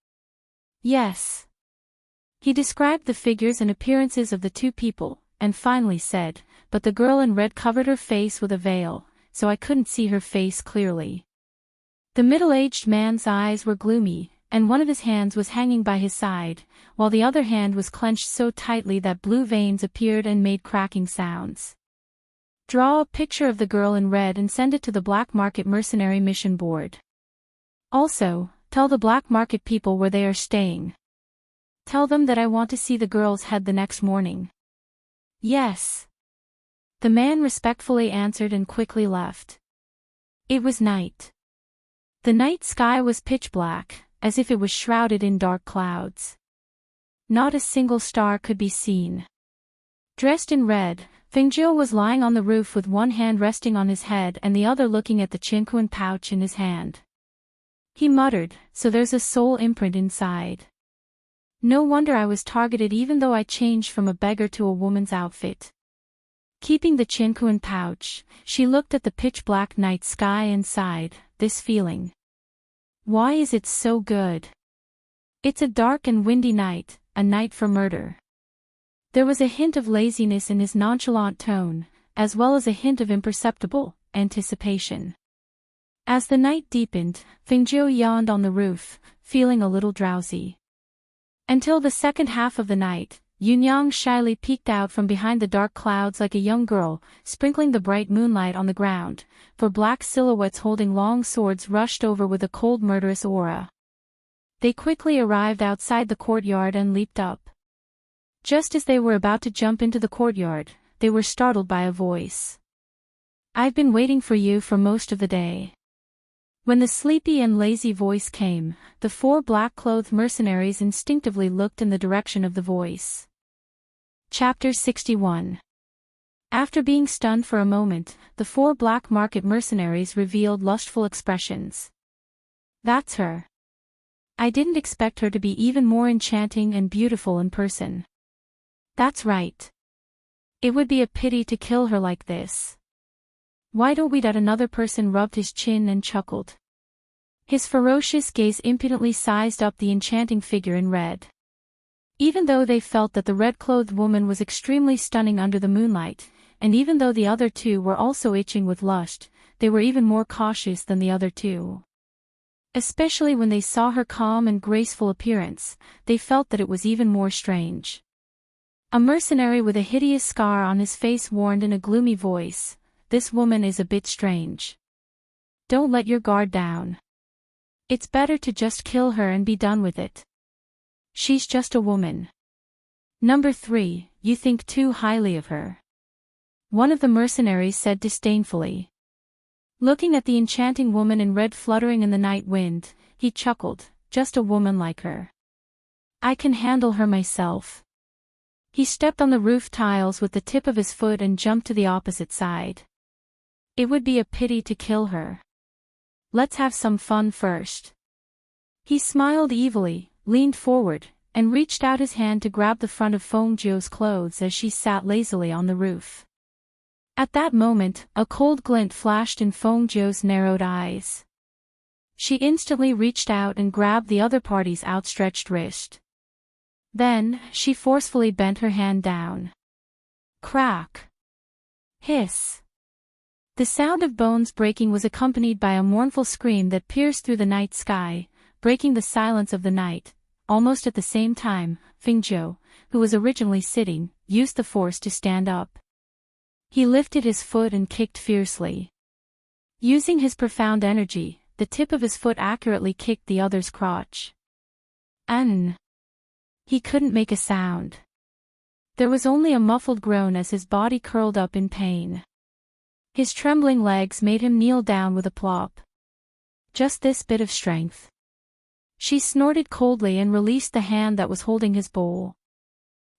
Yes. He described the figures and appearances of the 2 people, and finally said, "But the girl in red covered her face with a veil, so I couldn't see her face clearly." The middle-aged man's eyes were gloomy, and one of his hands was hanging by his side, while the other hand was clenched so tightly that blue veins appeared and made cracking sounds. Draw a picture of the girl in red and send it to the Black Market Mercenary Mission Board. Also, tell the Black Market people where they are staying. Tell them that I want to see the girl's head the next morning. Yes. The man respectfully answered and quickly left. It was night. The night sky was pitch black, as if it was shrouded in dark clouds. Not a single star could be seen. Dressed in red, Fingzhou was lying on the roof with one hand resting on his head and the other looking at the Qinquan pouch in his hand. He muttered, "So there's a soul imprint inside. No wonder I was targeted even though I changed from a beggar to a woman's outfit." Keeping the Qinquan pouch, she looked at the pitch-black night sky and sighed, "This feeling. Why is it so good? It's a dark and windy night, a night for murder." There was a hint of laziness in his nonchalant tone, as well as a hint of imperceptible anticipation. As the night deepened, Fingzhou yawned on the roof, feeling a little drowsy. Until the second half of the night, Yunyang shyly peeked out from behind the dark clouds like a young girl, sprinkling the bright moonlight on the ground, for black silhouettes holding long swords rushed over with a cold murderous aura. They quickly arrived outside the courtyard and leaped up. Just as they were about to jump into the courtyard, they were startled by a voice. "I've been waiting for you for most of the day." When the sleepy and lazy voice came, the 4 black-clothed mercenaries instinctively looked in the direction of the voice. Chapter 61. After being stunned for a moment, the 4 black market mercenaries revealed lustful expressions. "That's her. I didn't expect her to be even more enchanting and beautiful in person. That's right. It would be a pity to kill her like this. Why don't we?" That another person rubbed his chin and chuckled. His ferocious gaze impudently sized up the enchanting figure in red. Even though they felt that the red-clothed woman was extremely stunning under the moonlight, and even though the other two were also itching with lust, they were even more cautious than the other two. Especially when they saw her calm and graceful appearance, they felt that it was even more strange. A mercenary with a hideous scar on his face warned in a gloomy voice, "This woman is a bit strange. Don't let your guard down. It's better to just kill her and be done with it. She's just a woman." Number 3, you think too highly of her. One of the mercenaries said disdainfully. Looking at the enchanting woman in red fluttering in the night wind, he chuckled, "Just a woman like her. I can handle her myself." He stepped on the roof tiles with the tip of his foot and jumped to the opposite side. It would be a pity to kill her. Let's have some fun first. He smiled evilly, leaned forward, and reached out his hand to grab the front of Fengzhou's clothes as she sat lazily on the roof. At that moment, a cold glint flashed in Fengzhou's narrowed eyes. She instantly reached out and grabbed the other party's outstretched wrist. Then, she forcefully bent her hand down. Crack! Hiss! The sound of bones breaking was accompanied by a mournful scream that pierced through the night sky, breaking the silence of the night. Almost at the same time, Fengzhou, who was originally sitting, used the force to stand up. He lifted his foot and kicked fiercely. Using his profound energy, the tip of his foot accurately kicked the other's crotch. He couldn't make a sound. There was only a muffled groan as his body curled up in pain. His trembling legs made him kneel down with a plop. Just this bit of strength. She snorted coldly and released the hand that was holding his bowl.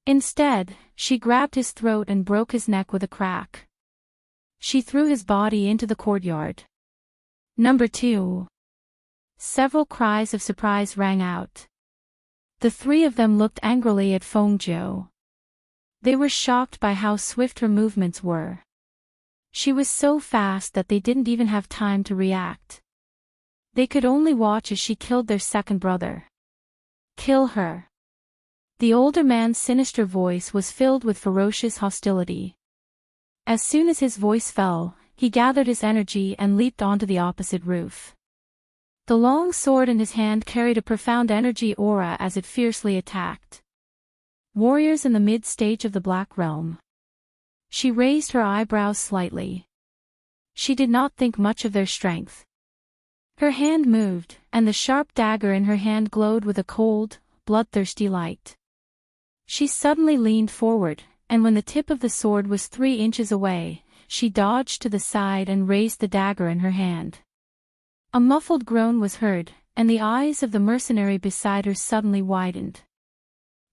Instead, she grabbed his throat and broke his neck with a crack. She threw his body into the courtyard. Number 2. Several cries of surprise rang out. The three of them looked angrily at Fengzhou. They were shocked by how swift her movements were. She was so fast that they didn't even have time to react. They could only watch as she killed their second brother. Kill her. The older man's sinister voice was filled with ferocious hostility. As soon as his voice fell, he gathered his energy and leaped onto the opposite roof. The long sword in his hand carried a profound energy aura as it fiercely attacked. Warriors in the mid-stage of the Black Realm. She raised her eyebrows slightly. She did not think much of their strength. Her hand moved, and the sharp dagger in her hand glowed with a cold, bloodthirsty light. She suddenly leaned forward, and when the tip of the sword was 3 inches away, she dodged to the side and raised the dagger in her hand. A muffled groan was heard, and the eyes of the mercenary beside her suddenly widened.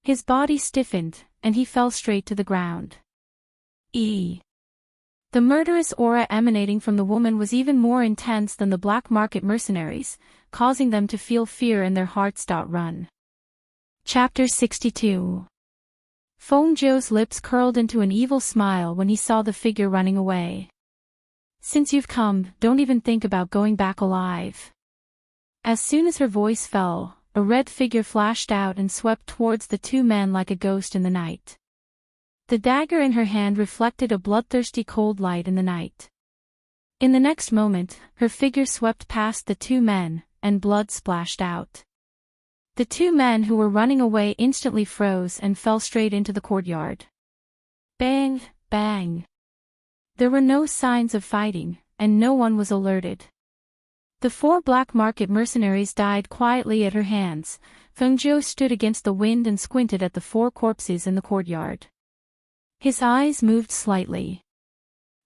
His body stiffened, and he fell straight to the ground. The murderous aura emanating from the woman was even more intense than the black market mercenaries, causing them to feel fear and their hearts run. Chapter 62. Fengzhou's lips curled into an evil smile when he saw the figure running away. "Since you've come, don't even think about going back alive." As soon as her voice fell, a red figure flashed out and swept towards the two men like a ghost in the night. The dagger in her hand reflected a bloodthirsty cold light in the night. In the next moment, her figure swept past the two men, and blood splashed out. The two men who were running away instantly froze and fell straight into the courtyard. Bang, bang. There were no signs of fighting, and no one was alerted. The 4 black market mercenaries died quietly at her hands. Fengzhou stood against the wind and squinted at the 4 corpses in the courtyard. His eyes moved slightly.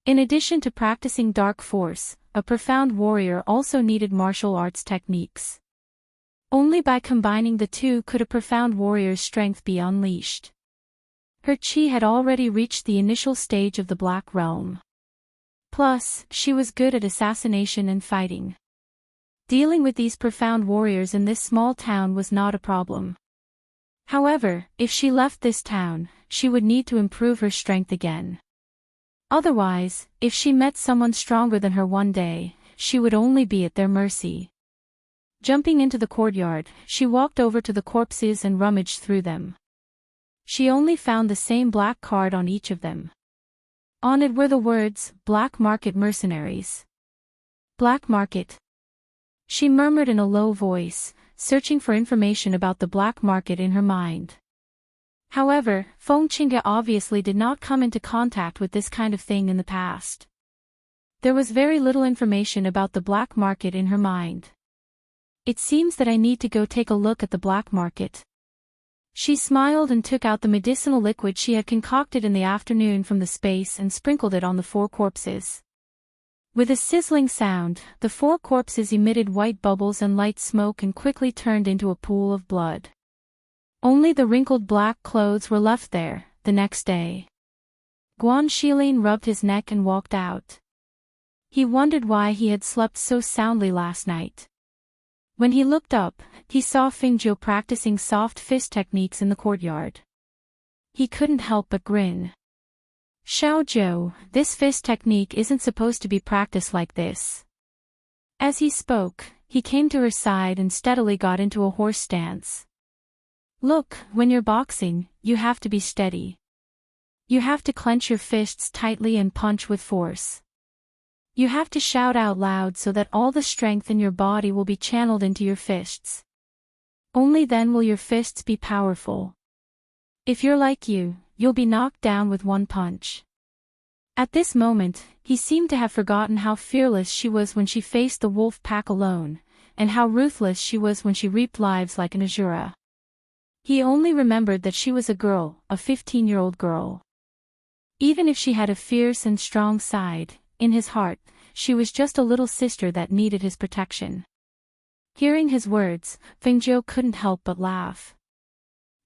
In addition to practicing dark force, a profound warrior also needed martial arts techniques. Only by combining the two could a profound warrior's strength be unleashed. Her chi had already reached the initial stage of the Black Realm. Plus, she was good at assassination and fighting. Dealing with these profound warriors in this small town was not a problem. However, if she left this town, she would need to improve her strength again. Otherwise, if she met someone stronger than her one day, she would only be at their mercy. Jumping into the courtyard, she walked over to the corpses and rummaged through them. She only found the same black card on each of them. On it were the words, "Black Market Mercenaries." Black market. She murmured in a low voice, searching for information about the black market in her mind. However, Feng Qingge obviously did not come into contact with this kind of thing in the past. There was very little information about the black market in her mind. It seems that I need to go take a look at the black market. She smiled and took out the medicinal liquid she had concocted in the afternoon from the space and sprinkled it on the 4 corpses. With a sizzling sound, the 4 corpses emitted white bubbles and light smoke and quickly turned into a pool of blood. Only the wrinkled black clothes were left there, the next day. Guan Shilin rubbed his neck and walked out. He wondered why he had slept so soundly last night. When he looked up, he saw Fengzhou practicing soft fist techniques in the courtyard. He couldn't help but grin. "Xiaozhou, this fist technique isn't supposed to be practiced like this." As he spoke, he came to her side and steadily got into a horse stance. "Look, when you're boxing, you have to be steady. You have to clench your fists tightly and punch with force. You have to shout out loud so that all the strength in your body will be channeled into your fists. Only then will your fists be powerful. If you're like you'll be knocked down with one punch." At this moment, he seemed to have forgotten how fearless she was when she faced the wolf pack alone, and how ruthless she was when she reaped lives like an Azura. He only remembered that she was a girl, a 15-year-old girl. Even if she had a fierce and strong side, in his heart, she was just a little sister that needed his protection. Hearing his words, Fengzhou couldn't help but laugh.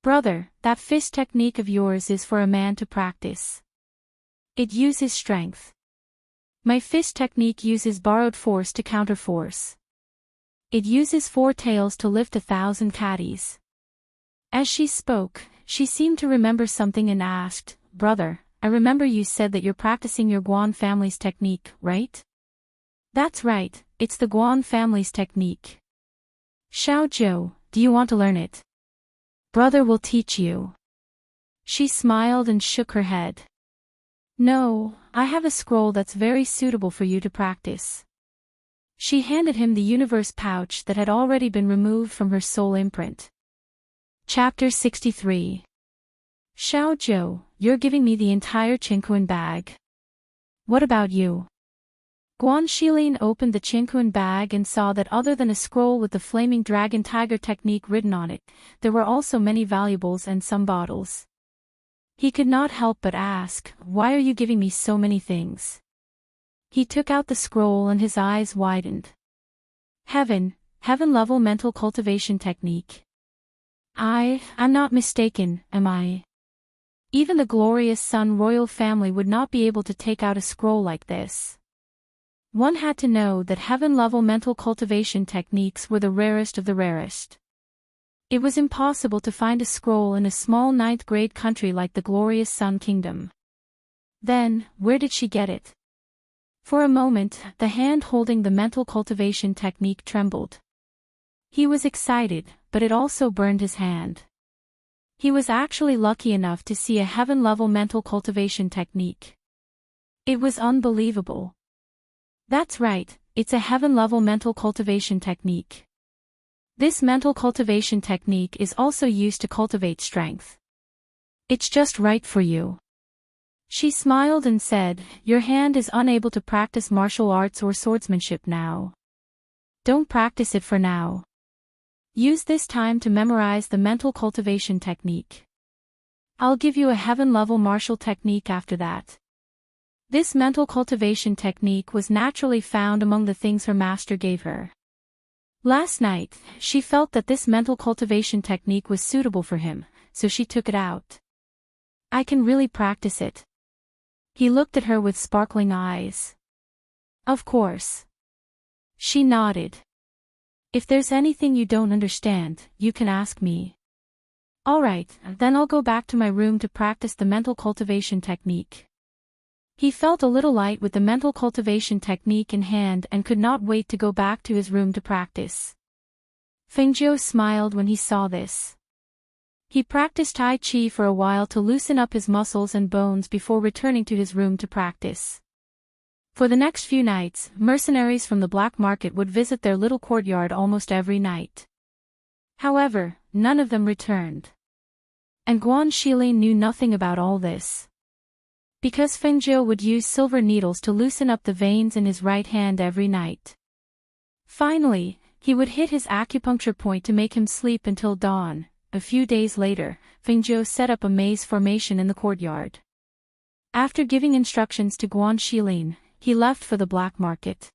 "Brother, that fist technique of yours is for a man to practice. It uses strength. My fist technique uses borrowed force to counter force. It uses 4 tails to lift 1,000 caddies." As she spoke, she seemed to remember something and asked, "Brother, I remember you said that you're practicing your Guan family's technique, right?" "That's right, it's the Guan family's technique." "Xiaozhou, do you want to learn it?" "Brother will teach you." She smiled and shook her head. "No, I have a scroll that's very suitable for you to practice." She handed him the universe pouch that had already been removed from her soul imprint. Chapter 63. "Xiaozhou, you're giving me the entire Qinquan bag. What about you?" Guan Shilin opened the Qinquan bag and saw that other than a scroll with the flaming dragon tiger technique written on it, there were also many valuables and some bottles. He could not help but ask, "Why are you giving me so many things?" He took out the scroll and his eyes widened. Heaven level mental cultivation technique. I'm not mistaken, am I? Even the glorious Sun royal family would not be able to take out a scroll like this. One had to know that heaven-level mental cultivation techniques were the rarest of the rarest. It was impossible to find a scroll in a small 9th-grade country like the glorious Sun Kingdom. Then, where did she get it? For a moment, the hand holding the mental cultivation technique trembled. He was excited, but it also burned his hand. He was actually lucky enough to see a heaven-level mental cultivation technique. It was unbelievable. That's right, it's a heaven-level mental cultivation technique. This mental cultivation technique is also used to cultivate strength. It's just right for you. She smiled and said, "Your hand is unable to practice martial arts or swordsmanship now. Don't practice it for now. Use this time to memorize the mental cultivation technique. I'll give you a heaven-level martial technique after that." This mental cultivation technique was naturally found among the things her master gave her. Last night, she felt that this mental cultivation technique was suitable for him, so she took it out. "I can really practice it." He looked at her with sparkling eyes. "Of course." She nodded. "If there's anything you don't understand, you can ask me." "All right, then I'll go back to my room to practice the mental cultivation technique." He felt a little light with the mental cultivation technique in hand and could not wait to go back to his room to practice. Fengzhou smiled when he saw this. He practiced Tai Chi for a while to loosen up his muscles and bones before returning to his room to practice. For the next few nights, mercenaries from the black market would visit their little courtyard almost every night. However, none of them returned. And Guan Shilin knew nothing about all this. Because Fengjiu would use silver needles to loosen up the veins in his right hand every night. Finally, he would hit his acupuncture point to make him sleep until dawn. A few days later, Fengjiu set up a maze formation in the courtyard. After giving instructions to Guan Shilin, he left for the black market.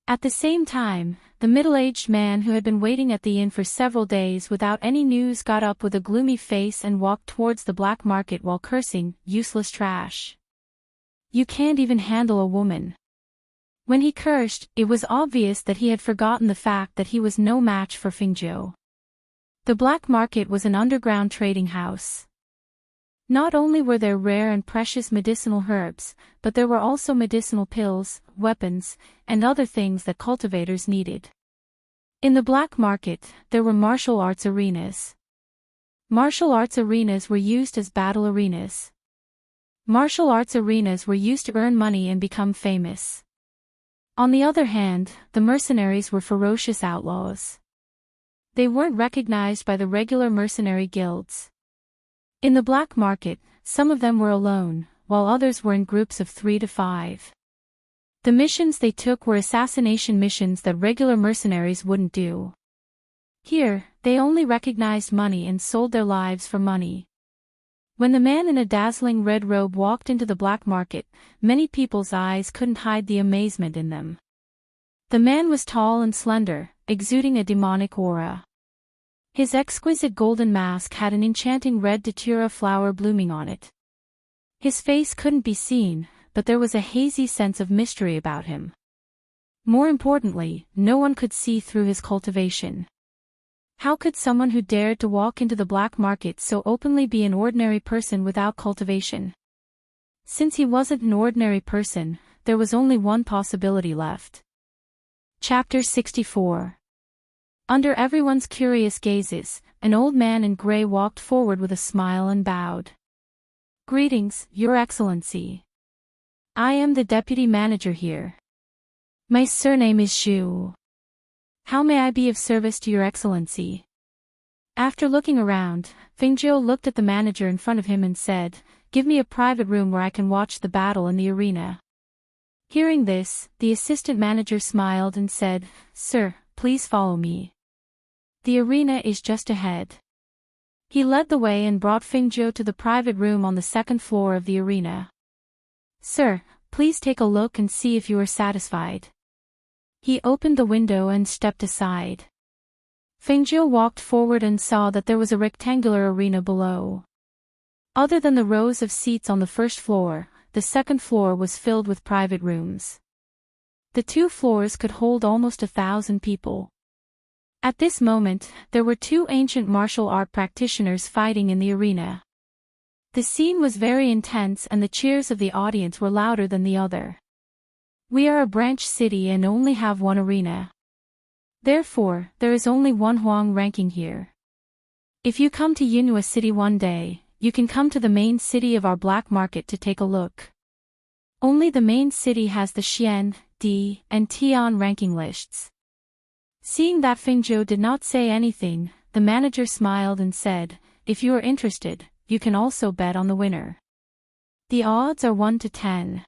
At the same time, the middle-aged man who had been waiting at the inn for several days without any news got up with a gloomy face and walked towards the black market while cursing, "Useless trash. You can't even handle a woman." When he cursed, it was obvious that he had forgotten the fact that he was no match for Fengjiu. The black market was an underground trading house. Not only were there rare and precious medicinal herbs, but there were also medicinal pills, weapons, and other things that cultivators needed. In the black market, there were martial arts arenas. Martial arts arenas were used as battle arenas. Martial arts arenas were used to earn money and become famous. On the other hand, the mercenaries were ferocious outlaws. They weren't recognized by the regular mercenary guilds. In the black market, some of them were alone, while others were in groups of 3 to 5. The missions they took were assassination missions that regular mercenaries wouldn't do. Here, they only recognized money and sold their lives for money. When the man in a dazzling red robe walked into the black market, many people's eyes couldn't hide the amazement in them. The man was tall and slender, exuding a demonic aura. His exquisite golden mask had an enchanting red datura flower blooming on it. His face couldn't be seen, but there was a hazy sense of mystery about him. More importantly, no one could see through his cultivation. How could someone who dared to walk into the black market so openly be an ordinary person without cultivation? Since he wasn't an ordinary person, there was only one possibility left. Chapter 64. Under everyone's curious gazes, an old man in gray walked forward with a smile and bowed. "Greetings, Your Excellency. I am the deputy manager here. My surname is Xu. How may I be of service to Your Excellency?" After looking around, Fengjiu looked at the manager in front of him and said, "Give me a private room where I can watch the battle in the arena." Hearing this, the assistant manager smiled and said, "Sir, please follow me. The arena is just ahead." He led the way and brought Fengjiu to the private room on the second floor of the arena. "Sir, please take a look and see if you are satisfied." He opened the window and stepped aside. Fengjiu walked forward and saw that there was a rectangular arena below. Other than the rows of seats on the first floor, the second floor was filled with private rooms. The 2 floors could hold almost 1,000 people. At this moment, there were 2 ancient martial art practitioners fighting in the arena. The scene was very intense and the cheers of the audience were louder than the other. "We are a branch city and only have one arena. Therefore, there is only one Huang ranking here. If you come to Yunhua City one day, you can come to the main city of our black market to take a look. Only the main city has the Xian, Di, and Tian ranking lists." Seeing that Fengjiu did not say anything, the manager smiled and said, "If you are interested, you can also bet on the winner. The odds are 1 to 10.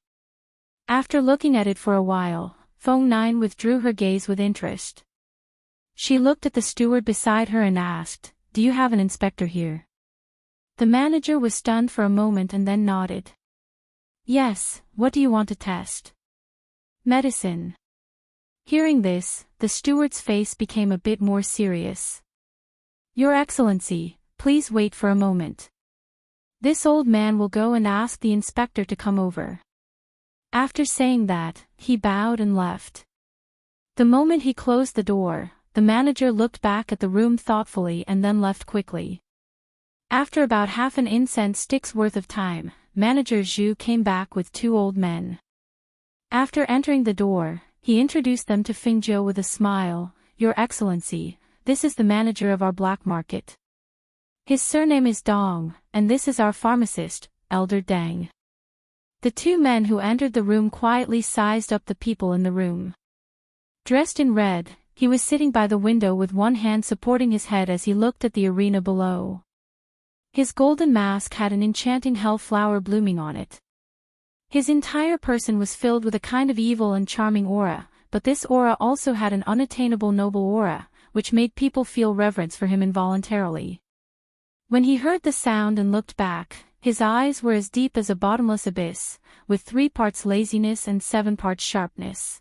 After looking at it for a while, Feng Nine withdrew her gaze with interest. She looked at the steward beside her and asked, "Do you have an inspector here?" The manager was stunned for a moment and then nodded. "Yes, what do you want to test?" "Medicine." Hearing this, the steward's face became a bit more serious. "Your Excellency, please wait for a moment. This old man will go and ask the inspector to come over." After saying that, he bowed and left. The moment he closed the door, the manager looked back at the room thoughtfully and then left quickly. After about half an incense stick's worth of time, Manager Zhu came back with 2 old men. After entering the door, he introduced them to Fengjiu with a smile. "Your Excellency, this is the manager of our black market. His surname is Dong, and this is our pharmacist, Elder Dang. The two men who entered the room quietly sized up the people in the room. Dressed in red, he was sitting by the window with one hand supporting his head as he looked at the arena below. His golden mask had an enchanting hell flower blooming on it. His entire person was filled with a kind of evil and charming aura, but this aura also had an unattainable noble aura, which made people feel reverence for him involuntarily. When he heard the sound and looked back, his eyes were as deep as a bottomless abyss, with 3 parts laziness and 7 parts sharpness.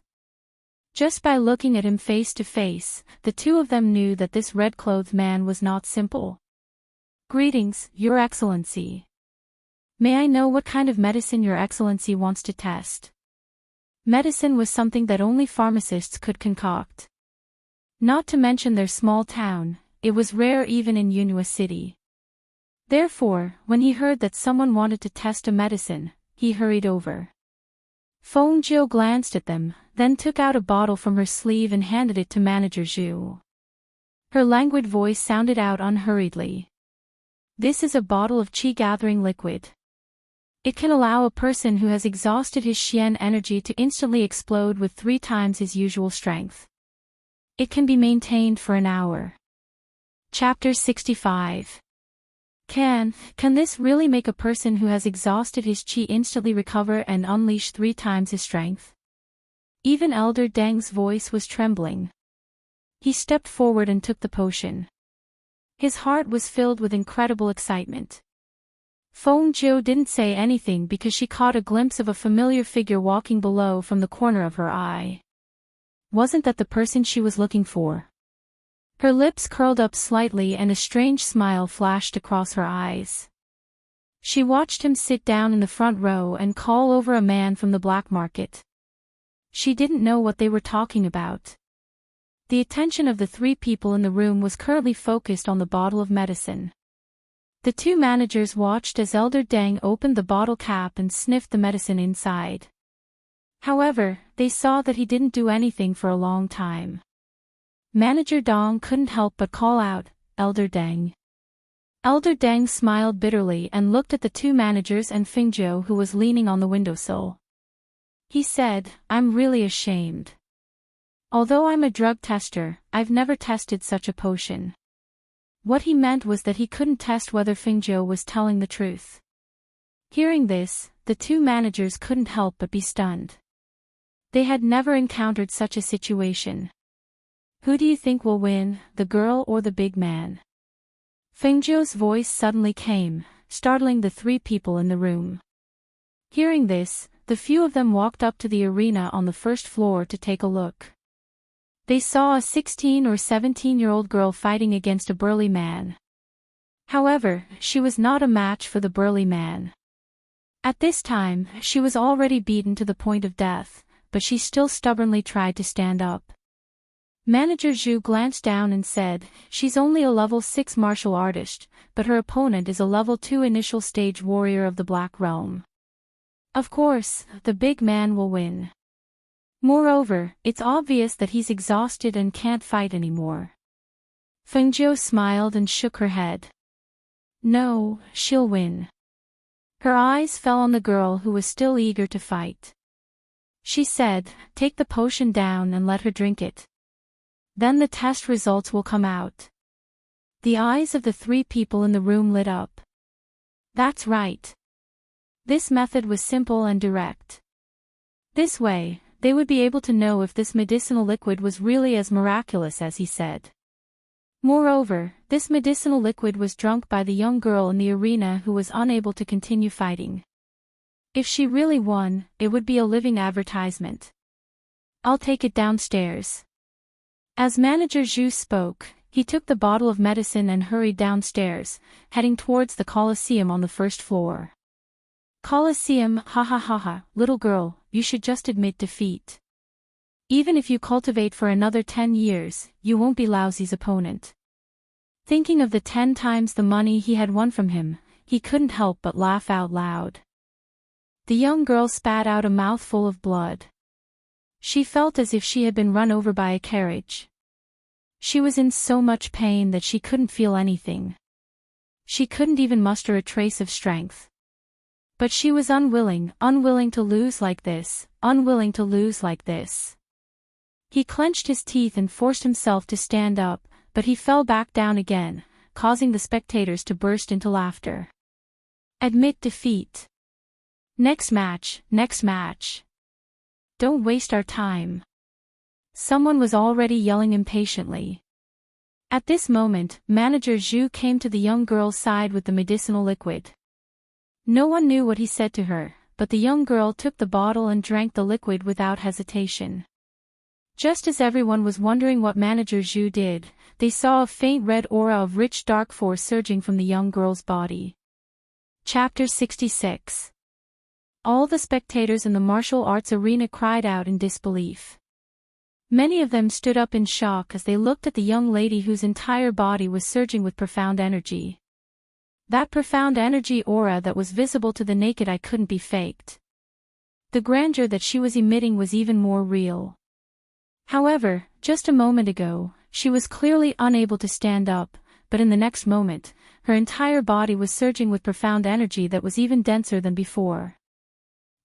Just by looking at him face to face, the two of them knew that this red-clothed man was not simple. "Greetings, Your Excellency. May I know what kind of medicine Your Excellency wants to test?" Medicine was something that only pharmacists could concoct. Not to mention their small town, it was rare even in Yunhua City. Therefore, when he heard that someone wanted to test a medicine, he hurried over. Feng Jiu glanced at them, then took out a bottle from her sleeve and handed it to Manager Zhu. Her languid voice sounded out unhurriedly. "This is a bottle of qi-gathering liquid. It can allow a person who has exhausted his xian energy to instantly explode with 3 times his usual strength. It can be maintained for an hour." Chapter 65. Can this really make a person who has exhausted his qi instantly recover and unleash 3 times his strength? Even Elder Deng's voice was trembling. He stepped forward and took the potion. His heart was filled with incredible excitement. Feng Jiu didn't say anything because she caught a glimpse of a familiar figure walking below from the corner of her eye. Wasn't that the person she was looking for? Her lips curled up slightly and a strange smile flashed across her eyes. She watched him sit down in the front row and call over a man from the black market. She didn't know what they were talking about. The attention of the 3 people in the room was currently focused on the bottle of medicine. The 2 managers watched as Elder Deng opened the bottle cap and sniffed the medicine inside. However, they saw that he didn't do anything for a long time. Manager Dong couldn't help but call out, "Elder Deng." Elder Deng smiled bitterly and looked at the 2 managers and Fengzhou who was leaning on the windowsill. He said, "I'm really ashamed. Although I'm a drug tester, I've never tested such a potion." What he meant was that he couldn't test whether Fengzhou was telling the truth. Hearing this, the 2 managers couldn't help but be stunned. They had never encountered such a situation. "Who do you think will win, the girl or the big man?" Fengzhou's voice suddenly came, startling the 3 people in the room. Hearing this, the few of them walked up to the arena on the first floor to take a look. They saw a 16 or 17-year-old girl fighting against a burly man. However, she was not a match for the burly man. At this time, she was already beaten to the point of death, but she still stubbornly tried to stand up. Manager Zhu glanced down and said, "She's only a level 6 martial artist, but her opponent is a level 2 initial stage warrior of the Black Realm. Of course, the big man will win. Moreover, it's obvious that he's exhausted and can't fight anymore." Fengzhou smiled and shook her head. "No, she'll win." Her eyes fell on the girl who was still eager to fight. She said, "Take the potion down and let her drink it. Then the test results will come out." The eyes of the 3 people in the room lit up. That's right. This method was simple and direct. This way, they would be able to know if this medicinal liquid was really as miraculous as he said. Moreover, this medicinal liquid was drunk by the young girl in the arena who was unable to continue fighting. If she really won, it would be a living advertisement. "I'll take it downstairs." As Manager Zhu spoke, he took the bottle of medicine and hurried downstairs, heading towards the Colosseum on the first floor. "Colosseum, ha ha ha ha, little girl, you should just admit defeat. Even if you cultivate for another 10 years, you won't be Laozi's opponent." Thinking of the 10 times the money he had won from him, he couldn't help but laugh out loud. The young girl spat out a mouthful of blood. She felt as if she had been run over by a carriage. She was in so much pain that she couldn't feel anything. She couldn't even muster a trace of strength. But she was unwilling to lose like this, unwilling to lose like this. He clenched his teeth and forced himself to stand up, but he fell back down again, causing the spectators to burst into laughter. Admit defeat. Next match, next match. Don't waste our time. Someone was already yelling impatiently. At this moment, Manager Zhu came to the young girl's side with the medicinal liquid. No one knew what he said to her, but the young girl took the bottle and drank the liquid without hesitation. Just as everyone was wondering what Manager Zhu did, they saw a faint red aura of rich dark force surging from the young girl's body. Chapter 66. All the spectators in the martial arts arena cried out in disbelief. Many of them stood up in shock as they looked at the young lady whose entire body was surging with profound energy. That profound energy aura that was visible to the naked eye couldn't be faked. The grandeur that she was emitting was even more real. However, just a moment ago, she was clearly unable to stand up, but in the next moment, her entire body was surging with profound energy that was even denser than before.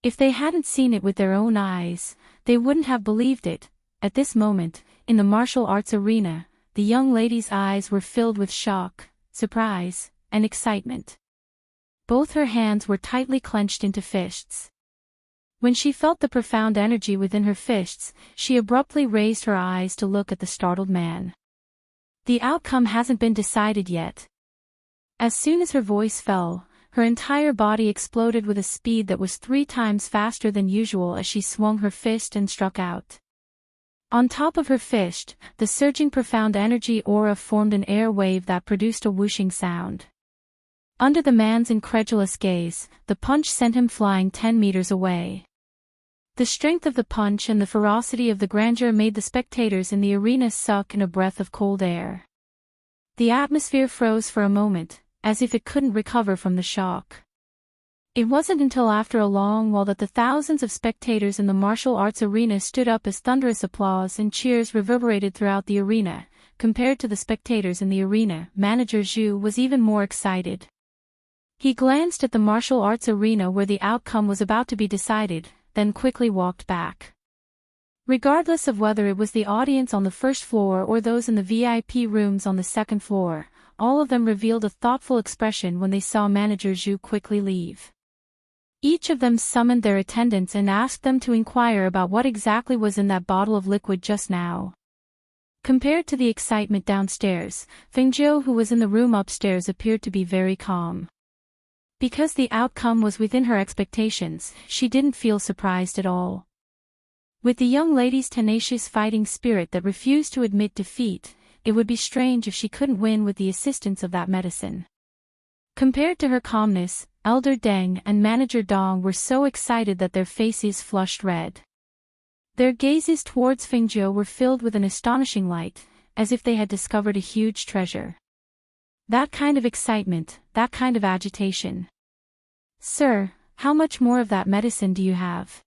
If they hadn't seen it with their own eyes, they wouldn't have believed it. At this moment, in the martial arts arena, the young lady's eyes were filled with shock, surprise, and excitement. Both her hands were tightly clenched into fists. When she felt the profound energy within her fists, she abruptly raised her eyes to look at the startled man. The outcome hasn't been decided yet. As soon as her voice fell, her entire body exploded with a speed that was 3 times faster than usual as she swung her fist and struck out. On top of her fist, the surging profound energy aura formed an air wave that produced a whooshing sound. Under the man's incredulous gaze, the punch sent him flying 10 meters away. The strength of the punch and the ferocity of the grandeur made the spectators in the arena suck in a breath of cold air. The atmosphere froze for a moment, as if it couldn't recover from the shock. It wasn't until after a long while that the thousands of spectators in the martial arts arena stood up as thunderous applause and cheers reverberated throughout the arena. Compared to the spectators in the arena, Manager Zhu was even more excited. He glanced at the martial arts arena where the outcome was about to be decided, then quickly walked back. Regardless of whether it was the audience on the first floor or those in the VIP rooms on the second floor, all of them revealed a thoughtful expression when they saw Manager Zhu quickly leave. Each of them summoned their attendants and asked them to inquire about what exactly was in that bottle of liquid just now. Compared to the excitement downstairs, Fengjiu, who was in the room upstairs, appeared to be very calm. Because the outcome was within her expectations, she didn't feel surprised at all. With the young lady's tenacious fighting spirit that refused to admit defeat, it would be strange if she couldn't win with the assistance of that medicine. Compared to her calmness, Elder Deng and Manager Dong were so excited that their faces flushed red. Their gazes towards Fengjiu were filled with an astonishing light, as if they had discovered a huge treasure. That kind of excitement, that kind of agitation. "Sir, how much more of that medicine do you have?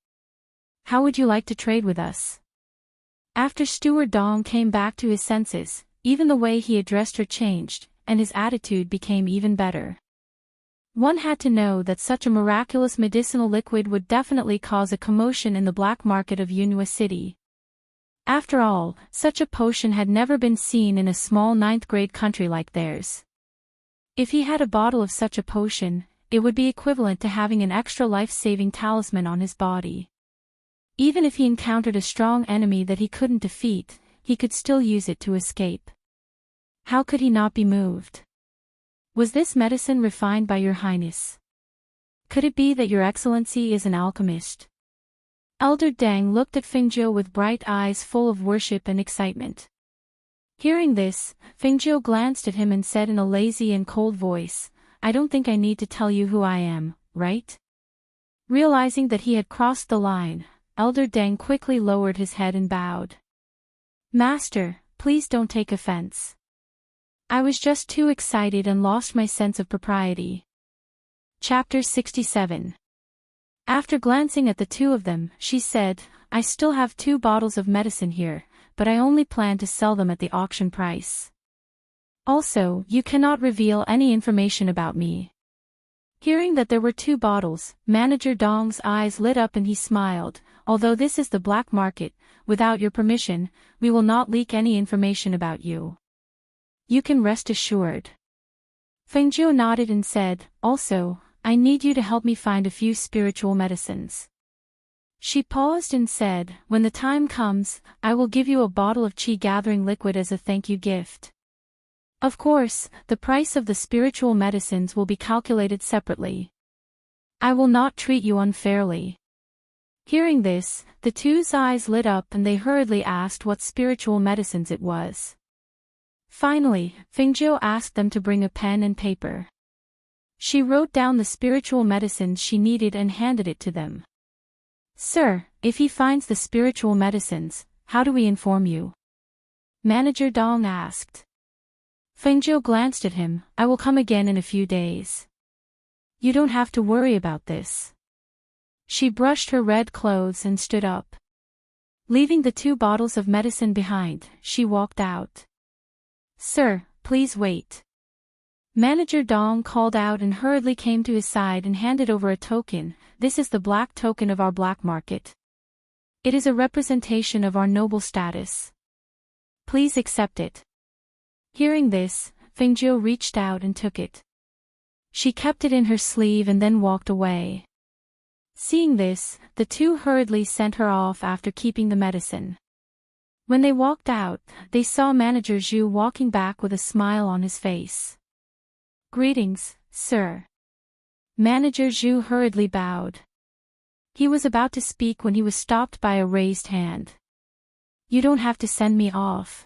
How would you like to trade with us?" After Steward Dong came back to his senses, even the way he addressed her changed, and his attitude became even better. One had to know that such a miraculous medicinal liquid would definitely cause a commotion in the black market of Yunhua City. After all, such a potion had never been seen in a small 9th-grade country like theirs. If he had a bottle of such a potion, it would be equivalent to having an extra life-saving talisman on his body. Even if he encountered a strong enemy that he couldn't defeat, he could still use it to escape. How could he not be moved? "Was this medicine refined by your highness? Could it be that your excellency is an alchemist?" Elder Deng looked at Fengjiu with bright eyes full of worship and excitement. Hearing this, Fengjiu glanced at him and said in a lazy and cold voice, "I don't think I need to tell you who I am, right?" Realizing that he had crossed the line, Elder Deng quickly lowered his head and bowed. "Master, please don't take offense. I was just too excited and lost my sense of propriety." Chapter 67. After glancing at the two of them, she said, "I still have 2 bottles of medicine here, but I only plan to sell them at the auction price." Also, you cannot reveal any information about me. Hearing that there were 2 bottles, Manager Dong's eyes lit up and he smiled. Although this is the black market, without your permission, we will not leak any information about you. You can rest assured. Feng Zhou nodded and said, also, I need you to help me find a few spiritual medicines. She paused and said, when the time comes, I will give you a bottle of qi gathering liquid as a thank you gift. Of course, the price of the spiritual medicines will be calculated separately. I will not treat you unfairly. Hearing this, the 2's eyes lit up and they hurriedly asked what spiritual medicines it was. Finally, Feng Zhou asked them to bring a pen and paper. She wrote down the spiritual medicines she needed and handed it to them. Sir, if he finds the spiritual medicines, how do we inform you? Manager Dong asked. Feng Zhou glanced at him, I will come again in a few days. You don't have to worry about this. She brushed her red clothes and stood up. Leaving the 2 bottles of medicine behind, she walked out. Sir, please wait. Manager Dong called out and hurriedly came to his side and handed over a token. This is the black token of our black market. It is a representation of our noble status. Please accept it. Hearing this, Feng Zhou reached out and took it. She kept it in her sleeve and then walked away. Seeing this, the 2 hurriedly sent her off after keeping the medicine. When they walked out, they saw Manager Zhu walking back with a smile on his face. Greetings, sir. Manager Zhu hurriedly bowed. He was about to speak when he was stopped by a raised hand. You don't have to send me off.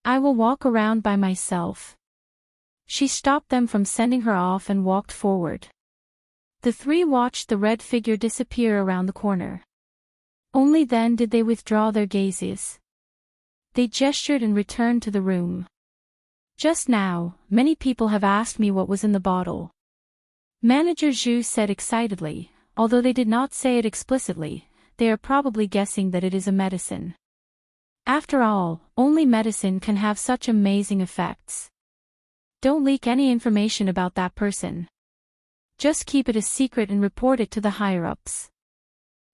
I will walk around by myself. She stopped them from sending her off and walked forward. The 3 watched the red figure disappear around the corner. Only then did they withdraw their gazes. They gestured and returned to the room. Just now, many people have asked me what was in the bottle. Manager Zhu said excitedly, although they did not say it explicitly, they are probably guessing that it is a medicine. After all, only medicine can have such amazing effects. Don't leak any information about that person. Just keep it a secret and report it to the higher-ups.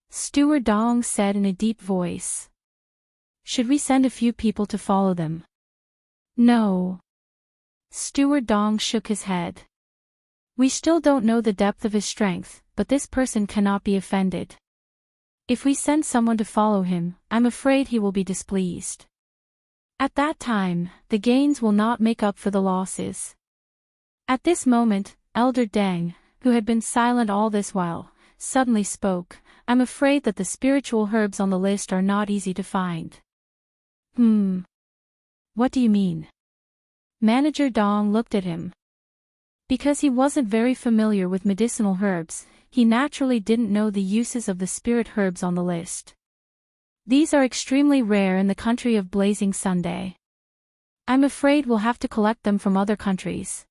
Steward Dong said in a deep voice. Should we send a few people to follow them? No. Steward Dong shook his head. We still don't know the depth of his strength, but this person cannot be offended. If we send someone to follow him, I'm afraid he will be displeased. At that time, the gains will not make up for the losses. At this moment, Elder Deng, who had been silent all this while, suddenly spoke. I'm afraid that the spiritual herbs on the list are not easy to find. What do you mean? Manager Dong looked at him. Because he wasn't very familiar with medicinal herbs, he naturally didn't know the uses of the spirit herbs on the list. These are extremely rare in the country of Blazing Sunday. I'm afraid we'll have to collect them from other countries.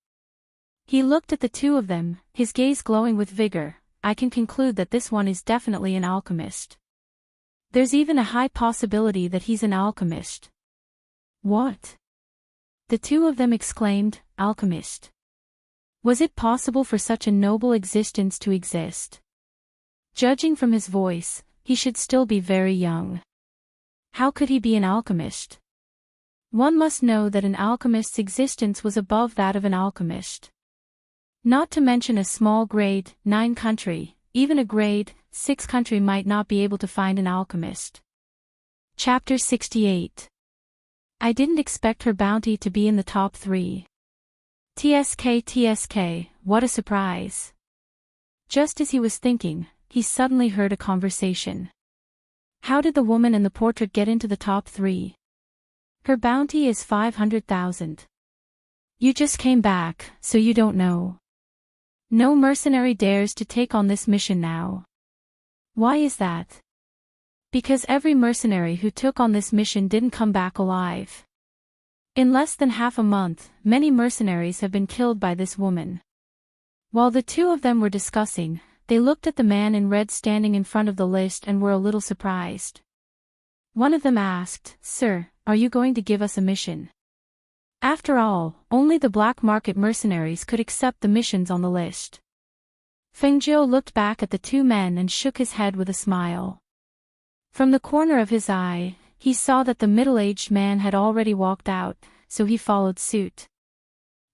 He looked at the 2 of them, his gaze glowing with vigor. I can conclude that this one is definitely an alchemist. There's even a high possibility that he's an alchemist. What? The 2 of them exclaimed, alchemist. Was it possible for such a noble existence to exist? Judging from his voice, he should still be very young. How could he be an alchemist? One must know that an alchemist's existence was above that of an alchemist. Not to mention a small grade 9 country, even a grade 6 country might not be able to find an alchemist. Chapter 68. I didn't expect her bounty to be in the top 3. TSK, what a surprise. Just as he was thinking, he suddenly heard a conversation. How did the woman in the portrait get into the top 3? Her bounty is 500,000. You just came back, so you don't know. No mercenary dares to take on this mission now. Why is that? Because every mercenary who took on this mission didn't come back alive. In less than half a month, many mercenaries have been killed by this woman. While the 2 of them were discussing, they looked at the man in red standing in front of the list and were a little surprised. One of them asked, Sir, are you going to give us a mission? After all, only the black market mercenaries could accept the missions on the list. Fengjiu looked back at the two men and shook his head with a smile. From the corner of his eye, he saw that the middle-aged man had already walked out, so he followed suit.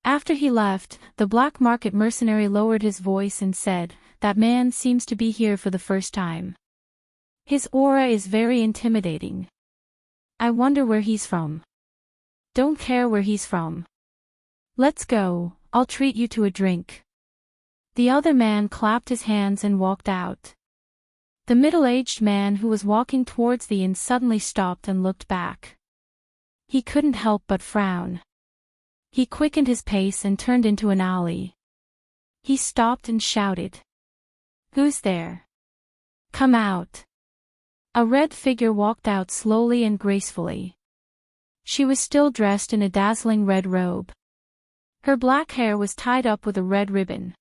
After he left, the black market mercenary lowered his voice and said, "That man seems to be here for the first time. His aura is very intimidating. I wonder where he's from." "Don't care where he's from. Let's go, I'll treat you to a drink." The other man clapped his hands and walked out. The middle-aged man who was walking towards the inn suddenly stopped and looked back. He couldn't help but frown. He quickened his pace and turned into an alley. He stopped and shouted, "Who's there? Come out." A red figure walked out slowly and gracefully. She was still dressed in a dazzling red robe. Her black hair was tied up with a red ribbon.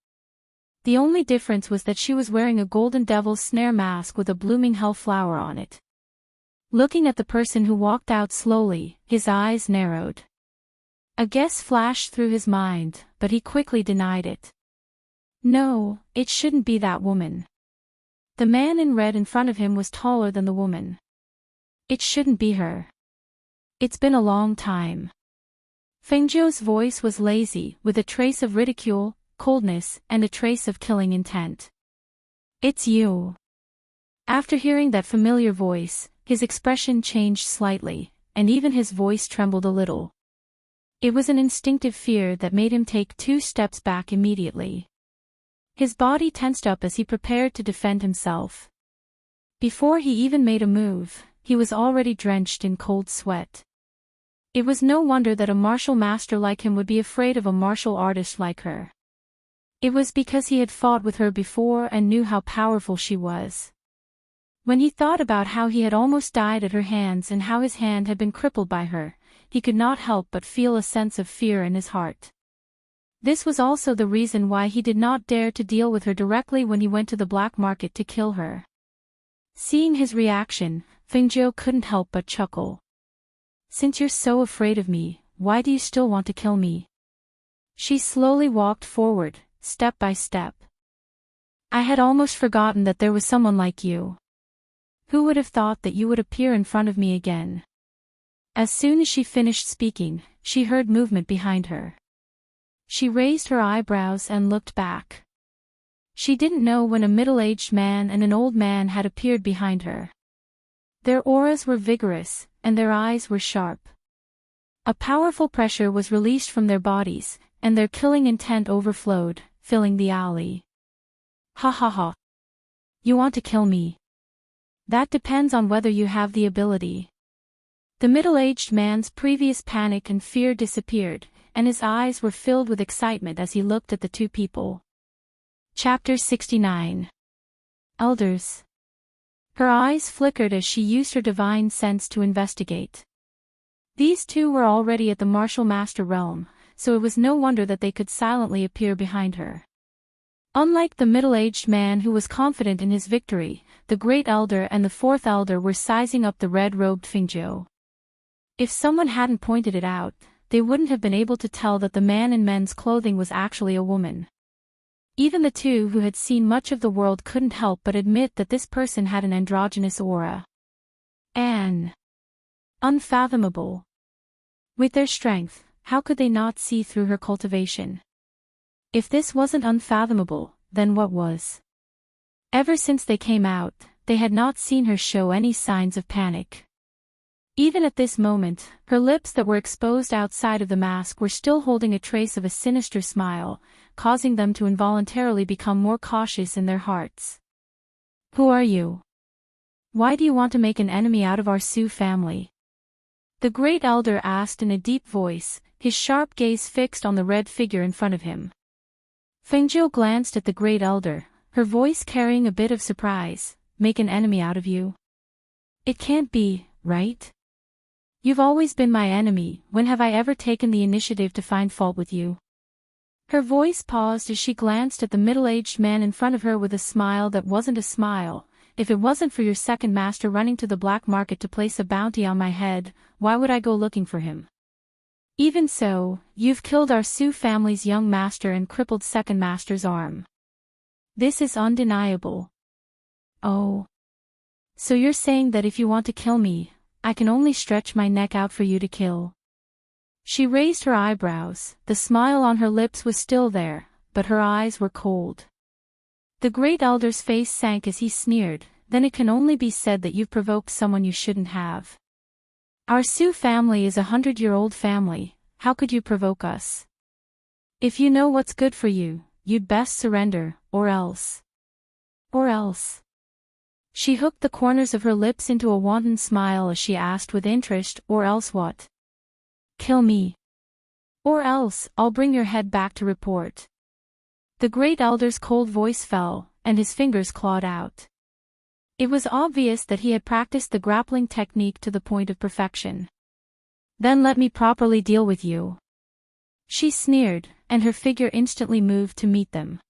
The only difference was that she was wearing a golden devil's snare mask with a blooming hellflower on it. Looking at the person who walked out slowly, his eyes narrowed. A guess flashed through his mind, but he quickly denied it. No, it shouldn't be that woman. The man in red in front of him was taller than the woman. It shouldn't be her. It's been a long time. Fengjiu's voice was lazy, with a trace of ridicule, coldness, and a trace of killing intent. "It's you." After hearing that familiar voice, his expression changed slightly, and even his voice trembled a little. It was an instinctive fear that made him take 2 steps back immediately. His body tensed up as he prepared to defend himself. Before he even made a move, he was already drenched in cold sweat. It was no wonder that a martial master like him would be afraid of a martial artist like her. It was because he had fought with her before and knew how powerful she was. When he thought about how he had almost died at her hands and how his hand had been crippled by her, he could not help but feel a sense of fear in his heart. This was also the reason why he did not dare to deal with her directly when he went to the black market to kill her. Seeing his reaction, Fengjiu couldn't help but chuckle. "Since you're so afraid of me, why do you still want to kill me?" She slowly walked forward, step by step. "I had almost forgotten that there was someone like you. Who would have thought that you would appear in front of me again?" As soon as she finished speaking, she heard movement behind her. She raised her eyebrows and looked back. She didn't know when a middle-aged man and an old man had appeared behind her. Their auras were vigorous, and their eyes were sharp. A powerful pressure was released from their bodies, and their killing intent overflowed, filling the alley. "Ha ha ha. You want to kill me? That depends on whether you have the ability." The middle-aged man's previous panic and fear disappeared, and his eyes were filled with excitement as he looked at the two people. Chapter 69. Elders. Her eyes flickered as she used her divine sense to investigate. These two were already at the martial master realm, so it was no wonder that they could silently appear behind her. Unlike the middle-aged man who was confident in his victory, the great elder and the fourth elder were sizing up the red-robed Fengjiu. If someone hadn't pointed it out, they wouldn't have been able to tell that the man in men's clothing was actually a woman. Even the two who had seen much of the world couldn't help but admit that this person had an androgynous aura. Unfathomable. With their strength, how could they not see through her cultivation? If this wasn't unfathomable, then what was? Ever since they came out, they had not seen her show any signs of panic. Even at this moment, her lips that were exposed outside of the mask were still holding a trace of a sinister smile, causing them to involuntarily become more cautious in their hearts. "Who are you? Why do you want to make an enemy out of our Sioux family?" The great elder asked in a deep voice, his sharp gaze fixed on the red figure in front of him. Fengjiu glanced at the great elder, her voice carrying a bit of surprise. "Make an enemy out of you? It can't be, right? You've always been my enemy. When have I ever taken the initiative to find fault with you?" Her voice paused as she glanced at the middle-aged man in front of her with a smile that wasn't a smile. "If it wasn't for your second master running to the black market to place a bounty on my head, why would I go looking for him?" Even so, you've killed our Sioux family's young master and crippled second master's arm. This is undeniable. Oh. So you're saying that if you want to kill me, I can only stretch my neck out for you to kill? She raised her eyebrows, the smile on her lips was still there, but her eyes were cold. The great elder's face sank as he sneered, then it can only be said that you've provoked someone you shouldn't have. Our Sioux family is a 100-year-old family, how could you provoke us? If you know what's good for you, you'd best surrender, or else. Or else. She hooked the corners of her lips into a wanton smile as she asked with interest, or else what? Kill me. Or else, I'll bring your head back to report. The great elder's cold voice fell, and his fingers clawed out. It was obvious that he had practiced the grappling technique to the point of perfection. Then let me properly deal with you. She sneered, and her figure instantly moved to meet them.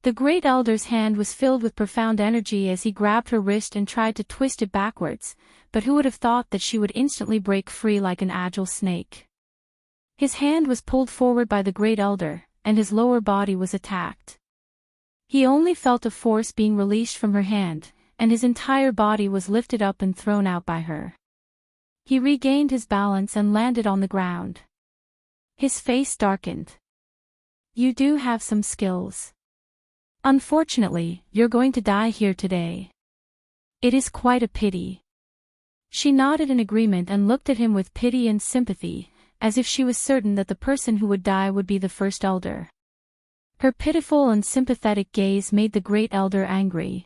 The great elder's hand was filled with profound energy as he grabbed her wrist and tried to twist it backwards, but who would have thought that she would instantly break free like an agile snake? His hand was pulled forward by the great elder, and his lower body was attacked. He only felt a force being released from her hand, and his entire body was lifted up and thrown out by her. He regained his balance and landed on the ground. His face darkened. You do have some skills. Unfortunately, you're going to die here today. It is quite a pity. She nodded in agreement and looked at him with pity and sympathy, as if she was certain that the person who would die would be the first elder. Her pitiful and sympathetic gaze made the great elder angry.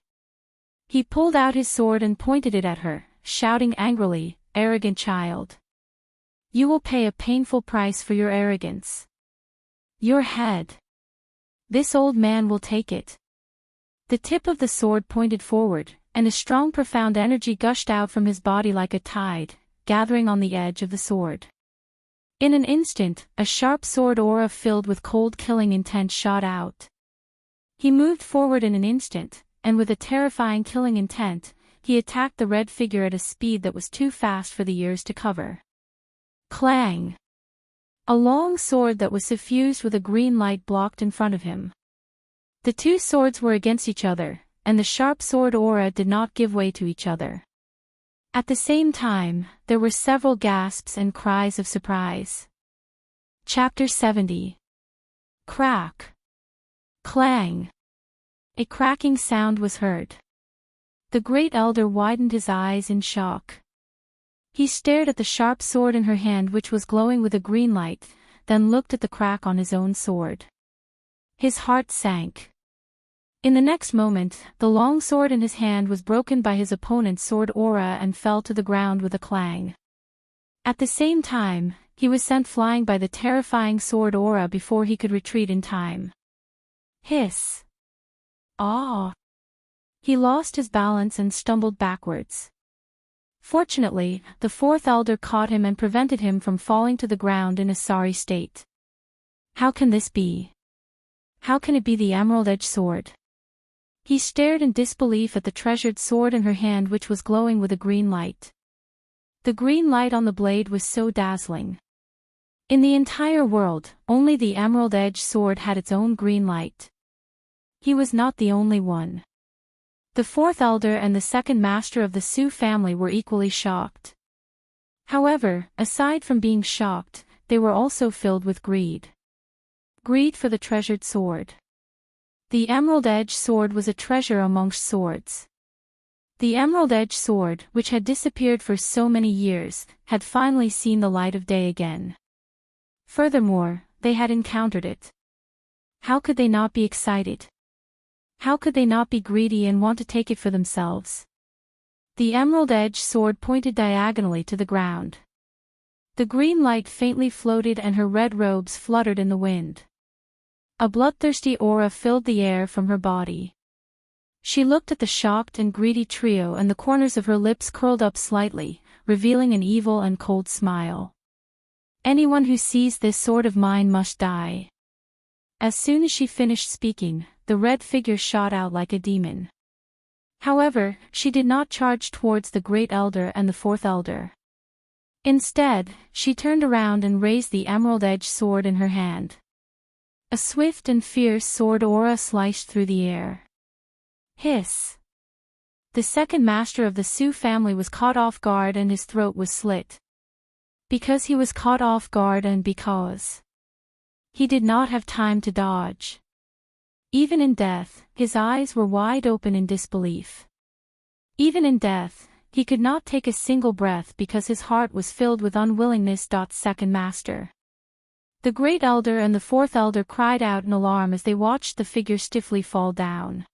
He pulled out his sword and pointed it at her, shouting angrily, "Arrogant child! You will pay a painful price for your arrogance. Your head. This old man will take it." The tip of the sword pointed forward, and a strong profound energy gushed out from his body like a tide, gathering on the edge of the sword. In an instant, a sharp sword aura filled with cold killing intent shot out. He moved forward in an instant, and with a terrifying killing intent, he attacked the red figure at a speed that was too fast for the ears to cover. Clang! A long sword that was suffused with a green light blocked in front of him. The two swords were against each other, and the sharp sword aura did not give way to each other. At the same time, there were several gasps and cries of surprise. Chapter 70. Crack! Clang! A cracking sound was heard. The great elder widened his eyes in shock. He stared at the sharp sword in her hand which was glowing with a green light, then looked at the crack on his own sword. His heart sank. In the next moment, the long sword in his hand was broken by his opponent's sword aura and fell to the ground with a clang. At the same time, he was sent flying by the terrifying sword aura before he could retreat in time. Hiss! Ah! He lost his balance and stumbled backwards. Fortunately, the fourth elder caught him and prevented him from falling to the ground in a sorry state. How can this be? How can it be the emerald-edged sword? He stared in disbelief at the treasured sword in her hand which was glowing with a green light. The green light on the blade was so dazzling. In the entire world, only the emerald-edged sword had its own green light. He was not the only one. The fourth elder and the second master of the Sioux family were equally shocked. However, aside from being shocked, they were also filled with greed. Greed for the treasured sword. The emerald-edged sword was a treasure amongst swords. The emerald-edged sword, which had disappeared for so many years, had finally seen the light of day again. Furthermore, they had encountered it. How could they not be excited? How could they not be greedy and want to take it for themselves? The emerald-edged sword pointed diagonally to the ground. The green light faintly floated and her red robes fluttered in the wind. A bloodthirsty aura filled the air from her body. She looked at the shocked and greedy trio and the corners of her lips curled up slightly, revealing an evil and cold smile. Anyone who sees this sword of mine must die. As soon as she finished speaking, the red figure shot out like a demon. However, she did not charge towards the great elder and the fourth elder. Instead, she turned around and raised the emerald-edged sword in her hand. A swift and fierce sword aura sliced through the air. Hiss! The second master of the Sioux family was caught off guard and his throat was slit. Because he was caught off guard and because he did not have time to dodge. Even in death, his eyes were wide open in disbelief. Even in death, he could not take a single breath because his heart was filled with unwillingness. Second master. The great elder and the fourth elder cried out in alarm as they watched the figure stiffly fall down.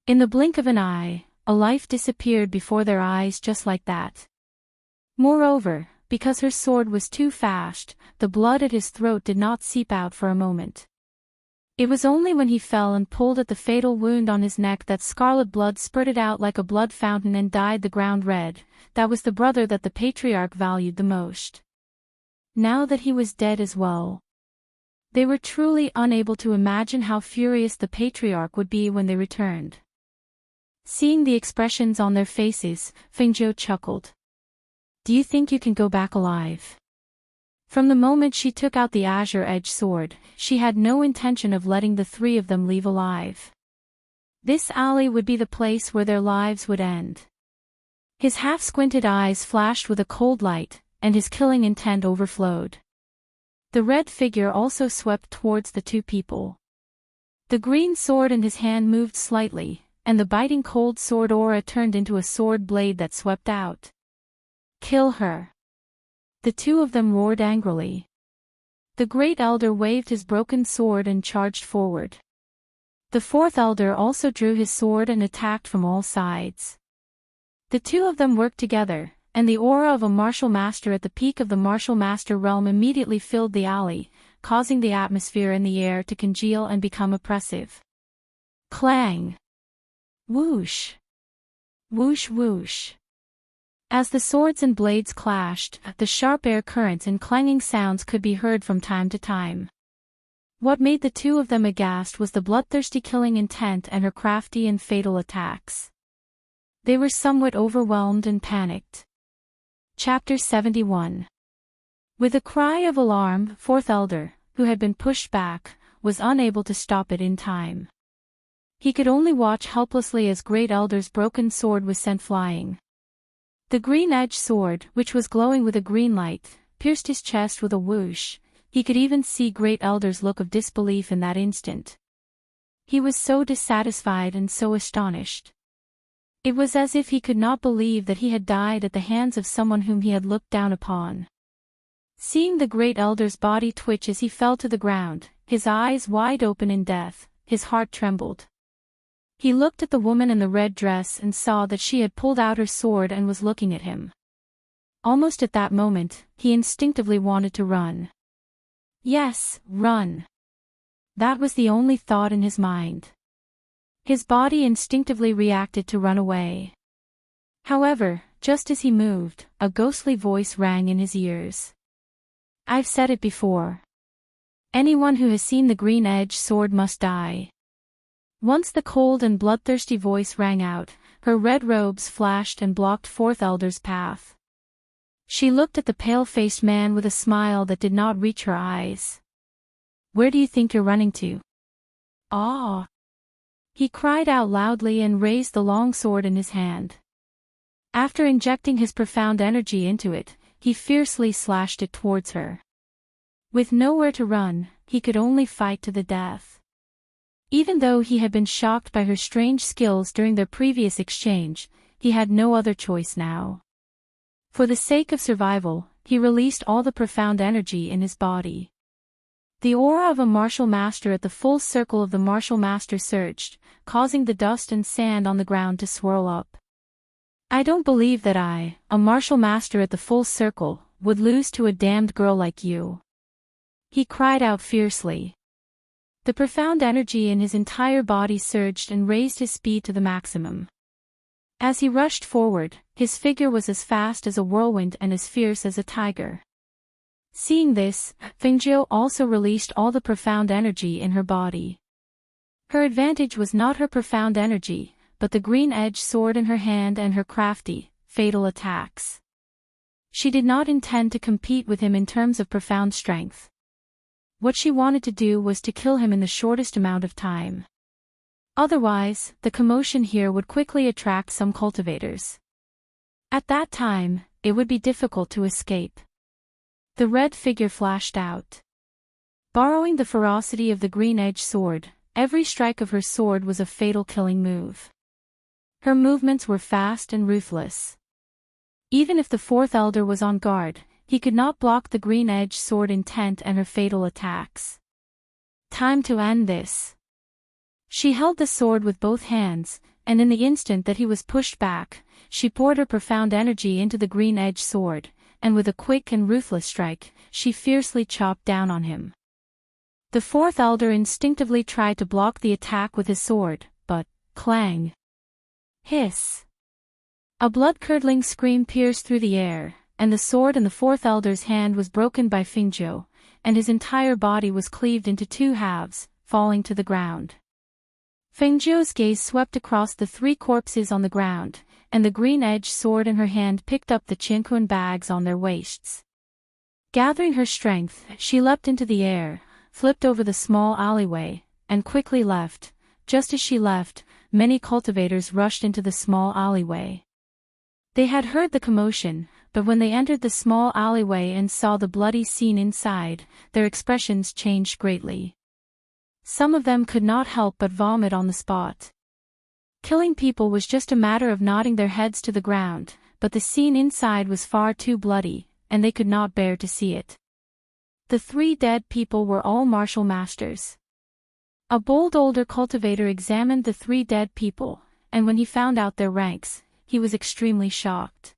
In the blink of an eye, a life disappeared before their eyes just like that. Moreover, because her sword was too fast, the blood at his throat did not seep out for a moment. It was only when he fell and pulled at the fatal wound on his neck that scarlet blood spurted out like a blood fountain and dyed the ground red. That was the brother that the patriarch valued the most. Now that he was dead as well, they were truly unable to imagine how furious the patriarch would be when they returned. Seeing the expressions on their faces, Fengjiu chuckled. Do you think you can go back alive? From the moment she took out the azure-edged sword, she had no intention of letting the three of them leave alive. This alley would be the place where their lives would end. His half-squinted eyes flashed with a cold light, and his killing intent overflowed. The red figure also swept towards the two people. The green sword in his hand moved slightly, and the biting cold sword aura turned into a sword blade that swept out. Kill her! The two of them roared angrily. The great elder waved his broken sword and charged forward. The fourth elder also drew his sword and attacked from all sides. The two of them worked together, and the aura of a martial master at the peak of the martial master realm immediately filled the alley, causing the atmosphere in the air to congeal and become oppressive. Clang! Whoosh! Whoosh whoosh! As the swords and blades clashed, the sharp air currents and clanging sounds could be heard from time to time. What made the two of them aghast was the bloodthirsty killing intent and her crafty and fatal attacks. They were somewhat overwhelmed and panicked. Chapter 71. With a cry of alarm, fourth elder, who had been pushed back, was unable to stop it in time. He could only watch helplessly as great elder's broken sword was sent flying. The green-edged sword, which was glowing with a green light, pierced his chest with a whoosh. He could even see great elder's look of disbelief in that instant. He was so dissatisfied and so astonished. It was as if he could not believe that he had died at the hands of someone whom he had looked down upon. Seeing the great elder's body twitch as he fell to the ground, his eyes wide open in death, his heart trembled. He looked at the woman in the red dress and saw that she had pulled out her sword and was looking at him. Almost at that moment, he instinctively wanted to run. Yes, run. That was the only thought in his mind. His body instinctively reacted to run away. However, just as he moved, a ghostly voice rang in his ears. I've said it before. Anyone who has seen the green-edged sword must die. Once the cold and bloodthirsty voice rang out, her red robes flashed and blocked fourth elder's path. She looked at the pale-faced man with a smile that did not reach her eyes. Where do you think you're running to? Ah! He cried out loudly and raised the long sword in his hand. After injecting his profound energy into it, he fiercely slashed it towards her. With nowhere to run, he could only fight to the death. Even though he had been shocked by her strange skills during their previous exchange, he had no other choice now. For the sake of survival, he released all the profound energy in his body. The aura of a martial master at the full circle of the martial master surged, causing the dust and sand on the ground to swirl up. I don't believe that I, a martial master at the full circle, would lose to a damned girl like you. He cried out fiercely. The profound energy in his entire body surged and raised his speed to the maximum. As he rushed forward, his figure was as fast as a whirlwind and as fierce as a tiger. Seeing this, Fengjiu also released all the profound energy in her body. Her advantage was not her profound energy, but the green-edged sword in her hand and her crafty, fatal attacks. She did not intend to compete with him in terms of profound strength. What she wanted to do was to kill him in the shortest amount of time. Otherwise, the commotion here would quickly attract some cultivators. At that time, it would be difficult to escape. The red figure flashed out. Borrowing the ferocity of the green-edged sword, every strike of her sword was a fatal killing move. Her movements were fast and ruthless. Even if the fourth elder was on guard, he could not block the green-edged sword intent and her fatal attacks. Time to end this. She held the sword with both hands, and in the instant that he was pushed back, she poured her profound energy into the green-edged sword, and with a quick and ruthless strike, she fiercely chopped down on him. The fourth elder instinctively tried to block the attack with his sword, but, clang! Hiss! A blood-curdling scream pierced through the air, and the sword in the fourth elder's hand was broken by Fingzhou, and his entire body was cleaved into two halves, falling to the ground. Fengzhou's gaze swept across the three corpses on the ground, and the green-edged sword in her hand picked up the Qianquan bags on their waists. Gathering her strength, she leapt into the air, flipped over the small alleyway, and quickly left. Just as she left, many cultivators rushed into the small alleyway. They had heard the commotion, but when they entered the small alleyway and saw the bloody scene inside, their expressions changed greatly. Some of them could not help but vomit on the spot. Killing people was just a matter of nodding their heads to the ground, but the scene inside was far too bloody, and they could not bear to see it. The three dead people were all martial masters. A bold older cultivator examined the three dead people, and when he found out their ranks, he was extremely shocked.